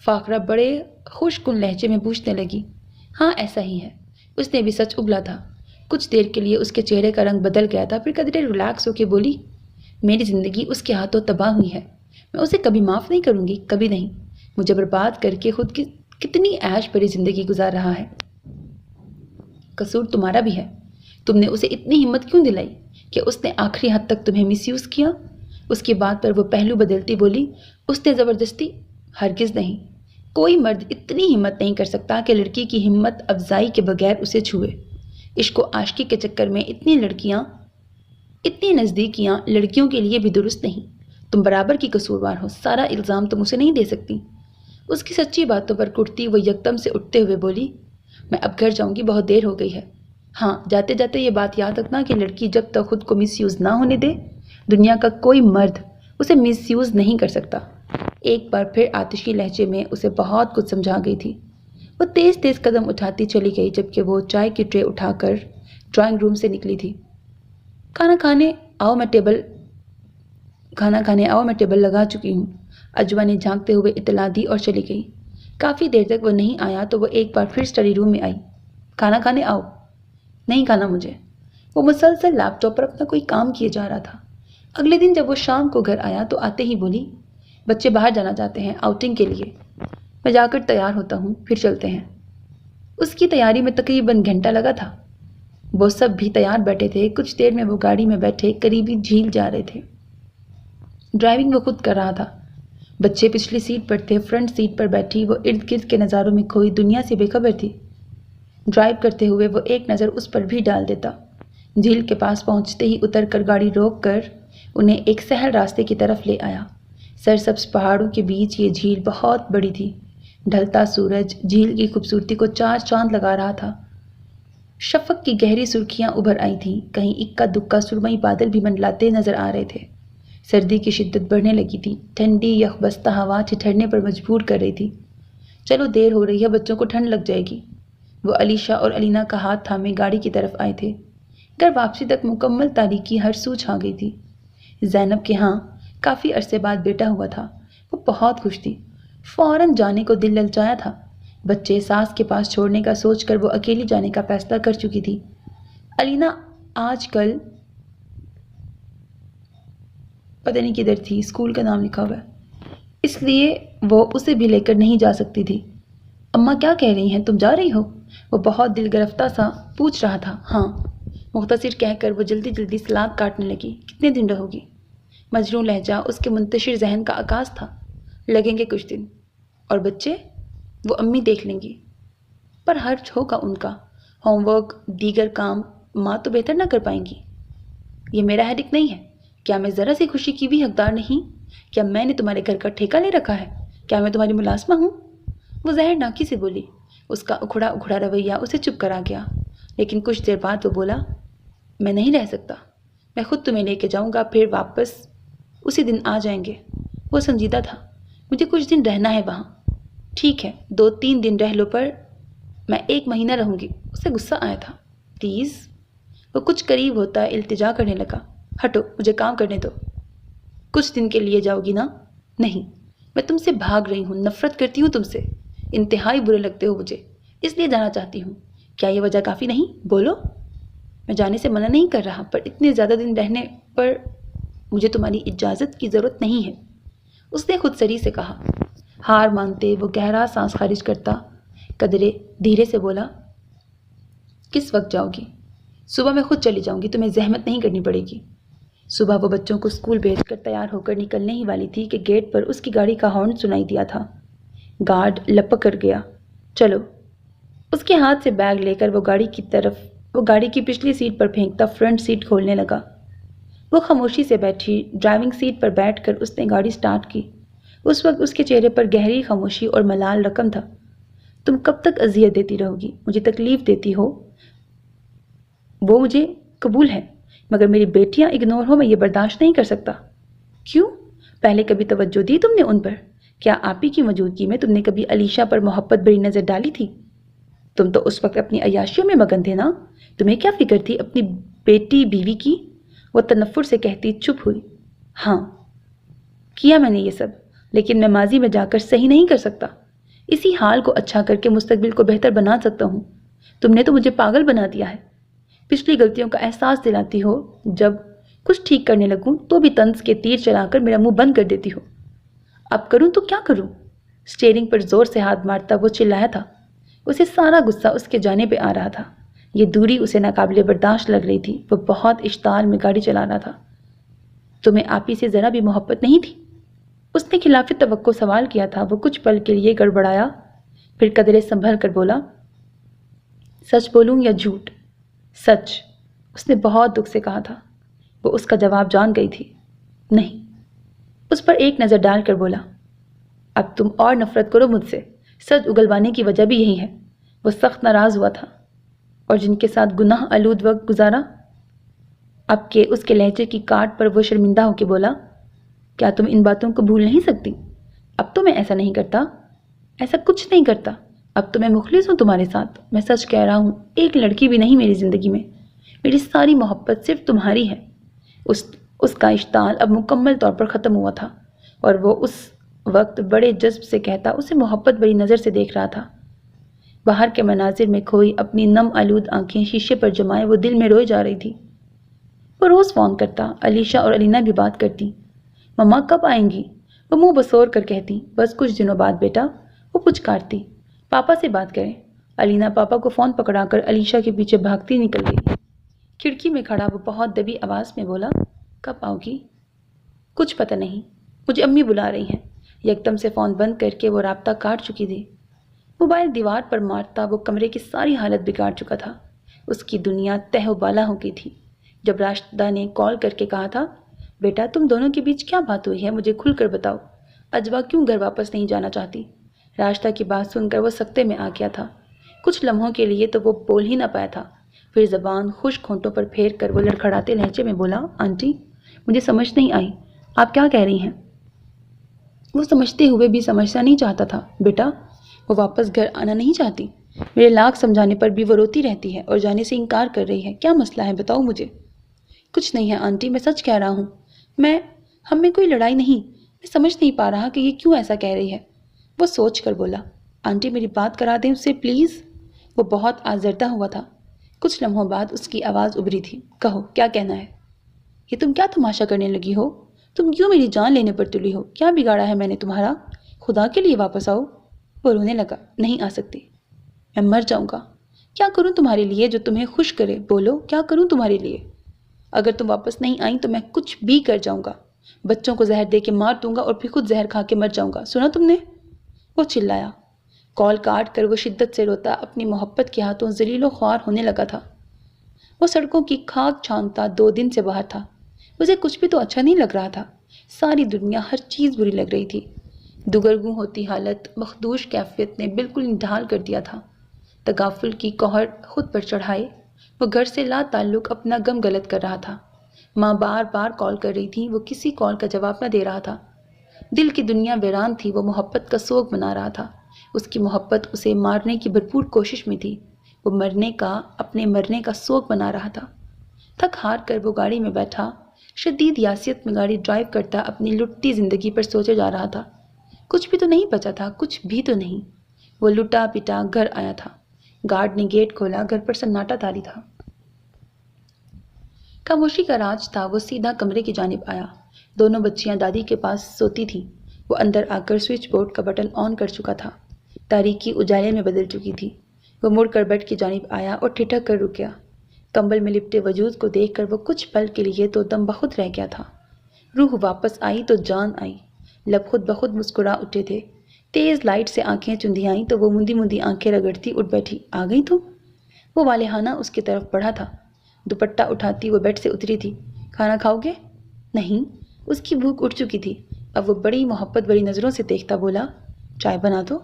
فاخرہ بڑے خوش کن لہجے میں پوچھنے لگی. ہاں ایسا ہی ہے. اس نے بھی سچ اگلا تھا. کچھ دیر کے لیے اس کے چہرے کا رنگ بدل گیا تھا. پھر قدرے ریلیکس ہو کے بولی میری زندگی اس کے ہاتھوں تباہ ہوئی ہے. میں اسے کبھی معاف نہیں کروں گی, کبھی نہیں. مجھے برباد کر کے خود کی کتنی عیش بھری زندگی گزار رہا ہے. قصور تمہارا بھی ہے. تم نے اسے اتنی ہمت کیوں دلائی کہ اس نے آخری حد تک تمہیں مس یوز کیا؟ اس کی بات پر وہ پہلو بدلتی بولی اس نے زبردستی؟ ہرگز نہیں. کوئی مرد اتنی ہمت نہیں کر سکتا کہ لڑکی کی ہمت افزائی کے بغیر اسے چھوئے. عشق و عاشقی کے چکر میں اتنی نزدیکیاں لڑکیوں کے لیے بھی درست نہیں. تم برابر کی قصوروار ہو. سارا الزام تم اسے نہیں دے سکتی. اس کی سچی باتوں پر کٹتی وہ یکدم سے اٹھتے ہوئے بولی میں اب گھر جاؤں گی, بہت دیر ہو گئی ہے. ہاں جاتے جاتے یہ بات یاد رکھنا کہ لڑکی جب تک خود کو مس یوز نہ ہونے دے دنیا کا کوئی مرد اسے مس یوز نہیں کر سکتا. ایک بار پھر آتشی لہجے میں اسے بہت کچھ سمجھا گئی تھی. وہ تیز تیز قدم اٹھاتی چلی گئی جبکہ وہ چائے کی ٹرے اٹھا کر ڈرائنگ روم سے نکلی تھی. کھانا کھانے آؤ میں ٹیبل لگا چکی ہوں. اجوا نے جھانکتے ہوئے اطلاع دی اور چلی گئی. کافی دیر تک وہ نہیں آیا تو وہ ایک بار پھر اسٹڈی روم میں آئی. کھانا کھانے آؤ. نہیں کھانا مجھے. وہ مسلسل لیپ ٹاپ پر اپنا کوئی کام کیے جا رہا تھا. اگلے دن جب وہ شام کو گھر آیا تو آتے ہی بولی بچے باہر جانا چاہتے ہیں آؤٹنگ کے لیے. میں جا کر تیار ہوتا ہوں, پھر چلتے ہیں. اس کی تیاری میں تقریباً گھنٹہ لگا تھا. وہ سب بھی تیار بیٹھے تھے. کچھ دیر میں وہ گاڑی میں بیٹھے قریبی جھیل جا رہے تھے. ڈرائیونگ وہ خود کر رہا تھا. بچے پچھلی سیٹ پر تھے. فرنٹ سیٹ پر بیٹھی وہ ارد گرد کے نظاروں میں کھوئی دنیا سے بے خبر تھی. ڈرائیو کرتے ہوئے وہ ایک نظر اس پر بھی ڈال دیتا. جھیل کے پاس پہنچتے ہی اتر کر گاڑی روک کر انہیں ایک سہل راستے کی طرف لے آیا. سرسبز پہاڑوں کے بیچ یہ جھیل بہت بڑی تھی. ڈھلتا سورج جھیل کی خوبصورتی کو چار چاند لگا رہا تھا. شفق کی گہری سرخیاں ابھر آئی تھیں. کہیں اکا دکا سرمئی بادل بھی منڈلاتے نظر آ رہے تھے. سردی کی شدت بڑھنے لگی تھی. ٹھنڈی یخ بستہ ہوا ٹھٹھرنے پر مجبور کر رہی تھی. چلو دیر ہو رہی ہے, بچوں کو ٹھنڈ لگ جائے گی. وہ علیشا اور الینا کا ہاتھ تھامے گاڑی کی طرف آئے تھے. گھر واپسی تک مکمل تاریکی ہر سو چھا گئی تھی. زینب کے ہاں کافی عرصے بعد بیٹا ہوا تھا. وہ بہت خوش تھی. فوراً جانے کو دل للچایا تھا. بچے ساس کے پاس چھوڑنے کا سوچ کر وہ اکیلی جانے کا فیصلہ کر چکی تھی. الینا آج کل پتہ نہیں کدھر تھی. اسکول کا نام لکھا ہوا ہے اس لیے وہ اسے بھی لے کر نہیں جا سکتی تھی. اماں کیا کہہ رہی ہیں, تم جا رہی ہو؟ وہ بہت دل گرفتہ سا پوچھ رہا تھا. ہاں مختصر کہہ کر وہ جلدی جلدی سلاد کاٹنے لگی. کتنے دن رہو گی؟ مجروح لہجہ اس کے منتشر ذہن کا عکاس تھا. لگیں گے کچھ دن. اور بچے؟ وہ امی دیکھ لیں گی. پر حرج ہوگا ان کا. ہوم ورک دیگر کام ماں تو بہتر نہ کر پائیں گی. یہ میرا ہیڈک نہیں ہے. کیا میں ذرا سی خوشی کی بھی حقدار نہیں کیا میں نے تمہارے گھر کا ٹھیکہ لے رکھا ہے؟ کیا میں تمہاری ملازمہ ہوں؟ وہ زہر ناکی سے بولی۔ اس کا اکھڑا اکھڑا رویہ اسے چپ کرا گیا، لیکن کچھ دیر بعد وہ بولا، میں نہیں رہ سکتا، میں خود تمہیں لے کے جاؤں گا، پھر واپس اسی دن آ جائیں گے۔ وہ سنجیدہ تھا، مجھے کچھ دن رہنا ہے وہاں۔ ٹھیک ہے، 2-3 دن رہ لو، پر میں 1 مہینہ رہوں گی۔ اسے غصہ آیا تھا۔ پلیز۔ وہ کچھ قریب ہوتا التجا کرنے لگا، ہٹو، مجھے کام کرنے دو۔ کچھ دن کے لیے جاؤ گی نا؟ نہیں، میں تم سے بھاگ رہی ہوں، نفرت کرتی ہوں تم سے، انتہائی برے لگتے ہو مجھے، اس لیے جانا چاہتی ہوں۔ کیا یہ وجہ کافی نہیں؟ بولو۔ میں جانے سے منع نہیں کر رہا، پر اتنے زیادہ دن رہنے پر مجھے تمہاری اجازت کی ضرورت نہیں ہے، اس نے خود سری سے کہا۔ ہار مانتے وہ گہرا سانس خارج کرتا قدرے دھیرے سے بولا، کس وقت جاؤ گی؟ صبح میں خود چلی جاؤں گی، تمہیں زحمت نہیں کرنی پڑے گی۔ صبح وہ بچوں کو اسکول بھیج کر تیار ہو کر نکلنے ہی والی تھی کہ گیٹ پر اس کی گاڑی کا ہارن سنائی دیا تھا۔ گارڈ لپک کر گیا، چلو۔ اس کے ہاتھ سے بیگ لے کر وہ گاڑی کی پچھلی سیٹ پر پھینکتا فرنٹ سیٹ کھولنے لگا۔ وہ خاموشی سے بیٹھی، ڈرائیونگ سیٹ پر بیٹھ کر اس نے گاڑی سٹارٹ کی۔ اس وقت اس کے چہرے پر گہری خاموشی اور ملال رقم تھا۔ تم کب تک اذیت دیتی رہو گی؟ مجھے تکلیف دیتی ہو وہ مجھے قبول ہے، مگر میری بیٹیاں اگنور ہو میں یہ برداشت نہیں کر سکتا۔ کیوں؟ پہلے کبھی توجہ دی تم نے ان پر؟ کیا آپی کی موجودگی میں تم نے کبھی علیشا پر محبت بری نظر ڈالی تھی؟ تم تو اس وقت اپنی عیاشیوں میں مگن تھے نا، تمہیں کیا فکر تھی اپنی بیٹی بیوی کی؟ وہ تنفر سے کہتی چپ ہوئی۔ ہاں کیا میں نے یہ سب، لیکن میں ماضی میں جا کر صحیح نہیں کر سکتا، اسی حال کو اچھا کر کے مستقبل کو بہتر بنا سکتا ہوں۔ تم نے تو مجھے پاگل بنا دیا ہے، پچھلی غلطیوں کا احساس دلاتی ہو، جب کچھ ٹھیک کرنے لگوں تو بھی طنز کے تیر چلا کر میرا منہ بند کر دیتی ہو۔ اب کروں تو کیا کروں؟ اسٹیئرنگ پر زور سے ہاتھ مارتا وہ چلایا تھا۔ اسے سارا غصہ اس کے جانے پہ آ رہا تھا، یہ دوری اسے ناقابل برداشت لگ رہی تھی۔ وہ بہت اشتعال میں گاڑی چلا رہا تھا۔ تمہیں آپی سے ذرا بھی محبت نہیں تھی؟ اس نے خلاف توقع سوال کیا تھا۔ وہ کچھ پل کے لیے گڑبڑایا، پھر قدرے سنبھل کر بولا، سچ بولوں یا جھوٹ؟ سچ، اس نے بہت دکھ سے کہا تھا۔ وہ اس کا جواب جان گئی تھی۔ نہیں۔ اس پر ایک نظر ڈال کر بولا، اب تم اور نفرت کرو مجھ سے، سچ اگلوانے کی وجہ بھی یہی ہے۔ وہ سخت ناراض ہوا تھا۔ اور جن کے ساتھ گناہ آلود وقت گزارا؟ اب کہ اس کے لہجے کی کاٹ پر وہ شرمندہ ہو کے بولا، کیا تم ان باتوں کو بھول نہیں سکتی؟ اب تو میں ایسا نہیں کرتا، ایسا کچھ نہیں کرتا، اب تو میں مخلص ہوں تمہارے ساتھ۔ میں سچ کہہ رہا ہوں، ایک لڑکی بھی نہیں میری زندگی میں، میری ساری محبت صرف تمہاری ہے۔ اس کا اشتعال اب مکمل طور پر ختم ہوا تھا، اور وہ اس وقت بڑے جذب سے کہتا اسے محبت بڑی نظر سے دیکھ رہا تھا۔ باہر کے مناظر میں کھوئی اپنی نم آلود آنکھیں شیشے پر جمائے وہ دل میں روئے جا رہی تھی۔ وہ روز فون کرتا، علیشا اور علینا بھی بات کرتی۔ مما کب آئیں گی؟ وہ منہ بسور کر کہتی، بس کچھ دنوں بعد بیٹا۔ وہ پچکارتی، پاپا سے بات کریں۔ علینا پاپا کو فون پکڑا کر علیشا کے پیچھے بھاگتی نکل گئی۔ کھڑکی میں کھڑا وہ بہت دبی آواز میں بولا، کب آؤ گی؟ کچھ پتہ نہیں، مجھے امی بلا رہی ہیں۔ یکدم سے فون بند کر کے وہ رابطہ کاٹ چکی تھی۔ موبائل دیوار پر مارتا وہ کمرے کی ساری حالت بگاڑ چکا تھا۔ اس کی دنیا تہ و بالا ہو گئی تھی۔ جب راشدہ نے کال کر کے کہا تھا، بیٹا تم دونوں کے بیچ کیا بات ہوئی ہے، مجھے کھل کر بتاؤ، اجوا کیوں گھر واپس نہیں جانا چاہتی؟ راشدہ کی بات سن کر وہ سکتے میں آ گیا تھا۔ کچھ لمحوں کے لیے تو وہ بول ہی نہ پایا تھا، پھر زبان خشک ہونٹوں پر پھیر کر وہ لڑکھڑاتے لہجے میں بولا، آنٹی مجھے سمجھ نہیں آئی، آپ کیا کہہ رہی ہیں؟ وہ سمجھتے ہوئے بھی سمجھنا نہیں چاہتا تھا۔ بیٹا وہ واپس گھر آنا نہیں چاہتی، میرے لاکھ سمجھانے پر بھی وہ روتی رہتی ہے اور جانے سے انکار کر رہی ہے، کیا مسئلہ ہے بتاؤ مجھے۔ کچھ نہیں ہے آنٹی، میں سچ کہہ رہا ہوں، ہم میں کوئی لڑائی نہیں، میں سمجھ نہیں پا رہا کہ یہ کیوں ایسا کہہ رہی ہے۔ وہ سوچ کر بولا، آنٹی میری بات کرا دیں اس سے پلیز۔ وہ بہت آزردہ ہوا تھا۔ کچھ لمحوں بعد اس کی آواز ابھری تھی، کہو کیا کہنا ہے؟ یہ تم کیا تماشا کرنے لگی ہو؟ تم کیوں میری جان لینے پر تلی ہو؟ کیا بگاڑا ہے میں نے تمہارا؟ خدا کے لیے واپس آؤ۔ وہ رونے لگا، نہیں آ سکتی، میں مر جاؤں گا۔ کیا کروں تمہارے لیے جو تمہیں خوش کرے؟ بولو کیا کروں تمہارے لیے؟ اگر تم واپس نہیں آئیں تو میں کچھ بھی کر جاؤں گا، بچوں کو زہر دے کے مار دوں گا اور پھر خود زہر کھا کے مر جاؤں گا، سنا تم نے؟ وہ چلایا۔ کال کاٹ کر وہ شدت سے روتا اپنی محبت کے ہاتھوں ذلیل و خوار ہونے لگا تھا۔ وہ سڑکوں کی خاک چھانتا 2 دن سے باہر تھا، اسے کچھ بھی تو اچھا نہیں لگ رہا تھا۔ ساری دنیا، ہر چیز بری لگ رہی تھی۔ دگرگوں ہوتی حالت، مخدوش کیفیت نے بالکل انڈھال کر دیا تھا۔ تغافل کی کوہر خود پر چڑھائے وہ گھر سے لا تعلق اپنا غم غلط کر رہا تھا۔ ماں بار بار کال کر رہی تھی، وہ کسی کال کا جواب نہ دے رہا تھا۔ دل کی دنیا ویران تھی، وہ محبت کا سوگ منا رہا تھا۔ اس کی محبت اسے مارنے کی بھرپور کوشش میں تھی، وہ اپنے مرنے کا سوگ منا رہا تھا۔ تھک ہار کر وہ گاڑی میں بیٹھا، شدید یاسیت میں گاڑی ڈرائیو کرتا اپنی لٹتی زندگی پر سوچے جا رہا تھا۔ کچھ بھی تو نہیں بچا تھا، کچھ بھی تو نہیں۔ وہ لٹا پٹا گھر آیا تھا۔ گارڈ نے گیٹ کھولا، گھر پر سناٹا طاری تھا۔ خاموشی کا راج تھا۔ وہ سیدھا کمرے کی جانب آیا۔ دونوں بچیاں دادی کے پاس سوتی تھیں۔ وہ اندر آ کر سوئچ بورڈ کا بٹن آن کر چکا تھا۔ تاریکی اجالے میں بدل چکی تھی۔ وہ مڑ کر بیڈ کی جانب آیا اور ٹھٹک کر رک گیا۔ کمبل میں لپٹے وجود کو دیکھ کر وہ کچھ پل کے لیے تو دم بخود رہ گیا تھا۔ روح واپس آئی تو جان آئی۔ لب خود بخود مسکرا اٹھے تھے۔ تیز لائٹ سے آنکھیں چندھی آئیں تو وہ مندی مندی آنکھیں رگڑتی اٹھ بیٹھی۔ آ گئی تم؟ وہ والہانہ اس کی طرف بڑھا تھا۔ دوپٹہ اٹھاتی وہ بیڈ سے اتری تھی۔ کھانا کھاؤ گے؟ نہیں، اس کی بھوک اٹھ چکی تھی۔ اب وہ بڑی محبت بڑی نظروں سے دیکھتا بولا، چائے بنا دو؟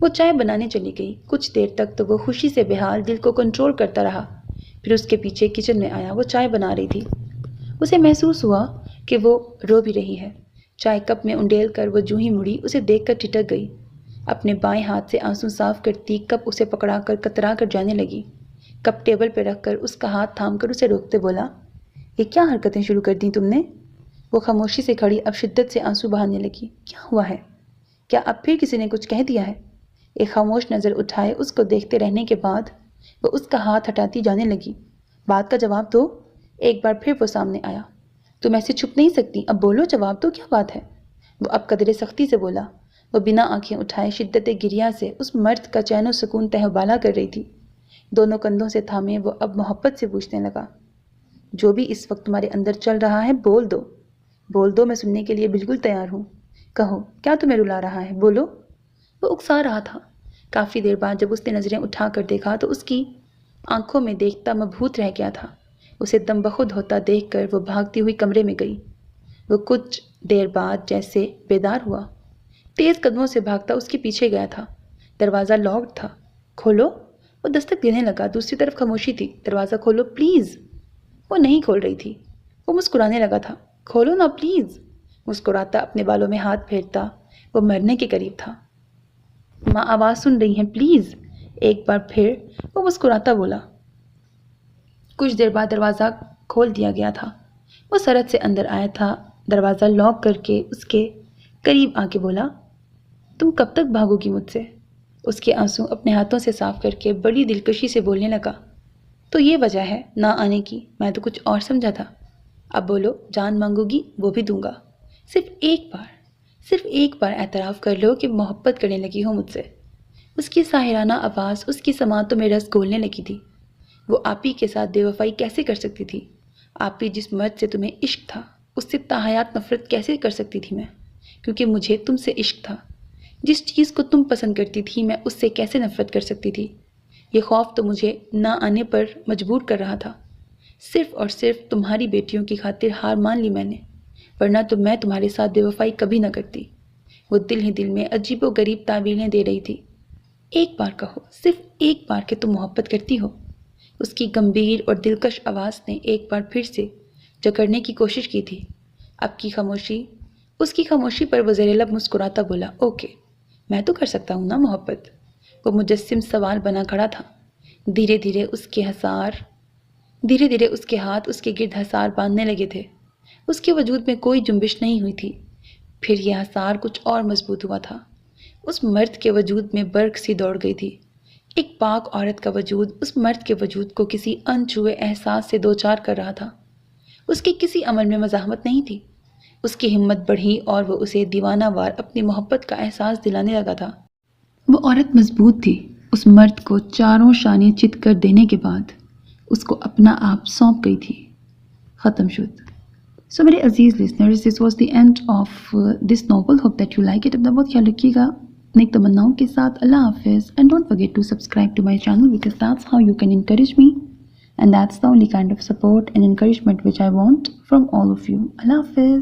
وہ چائے بنانے چلی گئی۔ کچھ دیر تک تو وہ خوشی سے بحال دل کو کنٹرول کرتا رہا۔ پھر اس کے پیچھے کچن میں آیا۔ وہ چائے بنا رہی تھی۔ اسے محسوس ہوا کہ وہ رو بھی رہی ہے۔ چائے کپ میں انڈیل کر وہ جوں ہی مڑی، اسے دیکھ کر ٹھٹک گئی۔ اپنے بائیں ہاتھ سے آنسو صاف کرتی کپ اسے پکڑا کر کترا کر جانے لگی۔ کپ ٹیبل پہ رکھ کر اس کا ہاتھ تھام کر اسے روکتے بولا، یہ کیا حرکتیں شروع کر دیں تم نے؟ وہ خاموشی سے کھڑی اب شدت سے آنسو بہانے لگی۔ کیا ہوا ہے؟ کیا اب پھر کسی نے کچھ کہہ دیا ہے؟ ایک خاموش نظر اٹھائے اس کو دیکھتے رہنے کے بعد وہ اس کا ہاتھ ہٹاتی جانے لگی۔ بات کا جواب دو۔ ایک بار پھر وہ سامنے آیا۔ تم ایسے چھپ نہیں سکتی، اب بولو، جواب دو، کیا بات ہے؟ وہ اب قدرے سختی سے بولا۔ وہ بنا آنکھیں اٹھائے شدت گریہ سے اس مرد کا چین و سکون تہوبالا کر رہی تھی۔ دونوں کندھوں سے تھامے وہ اب محبت سے پوچھنے لگا، جو بھی اس وقت تمہارے اندر چل رہا ہے بول دو، بول دو، میں سننے کے لیے بالکل تیار ہوں۔ کہو، کیا تمہیں رلا رہا ہے؟ بولو۔ وہ اکسا رہا تھا۔ کافی دیر بعد جب اس نے نظریں اٹھا کر دیکھا تو اس کی آنکھوں میں دیکھتا مبہوت رہ گیا تھا۔ اسے دم بخود ہوتا دیکھ کر وہ بھاگتی ہوئی کمرے میں گئی۔ وہ کچھ دیر بعد جیسے بیدار ہوا، تیز قدموں سے بھاگتا اس کے پیچھے گیا تھا۔ دروازہ لاکڈ تھا۔ کھولو۔ وہ دستک دینے لگا۔ دوسری طرف خاموشی تھی۔ دروازہ کھولو پلیز۔ وہ نہیں کھول رہی تھی۔ وہ مسکرانے لگا تھا۔ کھولو نا پلیز۔ مسکراتا اپنے بالوں میں ہاتھ پھیرتا وہ مرنے کے قریب تھا۔ ماں آواز سن رہی ہیں پلیز۔ ایک بار پھر وہ مسکراتا بولا۔ کچھ دیر بعد دروازہ کھول دیا گیا تھا۔ وہ سرد سے اندر آیا تھا۔ دروازہ لاک کر کے اس کے قریب آ کے بولا، تم کب تک بھاگو گی مجھ سے؟ اس کے آنسو اپنے ہاتھوں سے صاف کر کے بڑی دلکشی سے بولنے لگا، تو یہ وجہ ہے نہ آنے کی، میں تو کچھ اور سمجھا تھا۔ اب بولو، جان مانگو گی وہ بھی دوں گا، صرف ایک بار اعتراف کر لو کہ محبت کرنے لگی ہو مجھ سے۔ اس کی ساحرانہ آواز اس کی سماعتوں میں رس گھولنے لگی تھی۔ وہ آپی کے ساتھ بے وفائی کیسے کر سکتی تھی؟ آپی جس مرد سے تمہیں عشق تھا اس سے تاحیات نفرت کیسے کر سکتی تھی میں؟ کیونکہ مجھے تم سے عشق تھا۔ جس چیز کو تم پسند کرتی تھی میں اس سے کیسے نفرت کر سکتی تھی؟ یہ خوف تو مجھے نہ آنے پر مجبور کر رہا تھا۔ صرف اور صرف تمہاری بیٹیوں کی خاطر ہار مان لی میں نے، ورنہ تو میں تمہارے ساتھ بے وفائی کبھی نہ کرتی۔ وہ دل ہی دل میں عجیب و غریب تعویلیں دے رہی تھی۔ ایک بار کہو، صرف ایک بار کہ تم محبت کرتی ہو۔ اس کی گمبھیر اور دلکش آواز نے ایک بار پھر سے جکڑنے کی کوشش کی تھی۔ اس کی خاموشی پر وہ زیر لب مسکراتا بولا، اوکے، میں تو کر سکتا ہوں نا محبت۔ وہ مجسم سوال بنا کھڑا تھا۔ دھیرے دھیرے اس کے ہاتھ اس کے گرد حصار باندھنے لگے تھے۔ اس کے وجود میں کوئی جنبش نہیں ہوئی تھی۔ پھر یہ حصار کچھ اور مضبوط ہوا تھا۔ اس مرد کے وجود میں برق سی دوڑ گئی تھی۔ ایک پاک عورت کا وجود اس مرد کے وجود کو کسی انچھوئے احساس سے دوچار کر رہا تھا۔ اس کے کسی عمل میں مزاحمت نہیں تھی۔ اس کی ہمت بڑھی اور وہ اسے دیوانہ وار اپنی محبت کا احساس دلانے لگا تھا۔ وہ عورت مضبوط تھی۔ اس مرد کو چاروں شانے چت کر دینے کے بعد اس کو اپنا آپ سونپ گئی تھی۔ ختم شد۔ سو میرے عزیز listeners, this was the end of this novel. Hope that you like it. اپنا بہت خیال رکھیے گا نیک تمناؤں کے ساتھ۔ اللہ حافظ. And don't forget to subscribe to my channel because that's how you can encourage me. And that's the only kind of support and encouragement which I want from all of you. Allah Hafiz.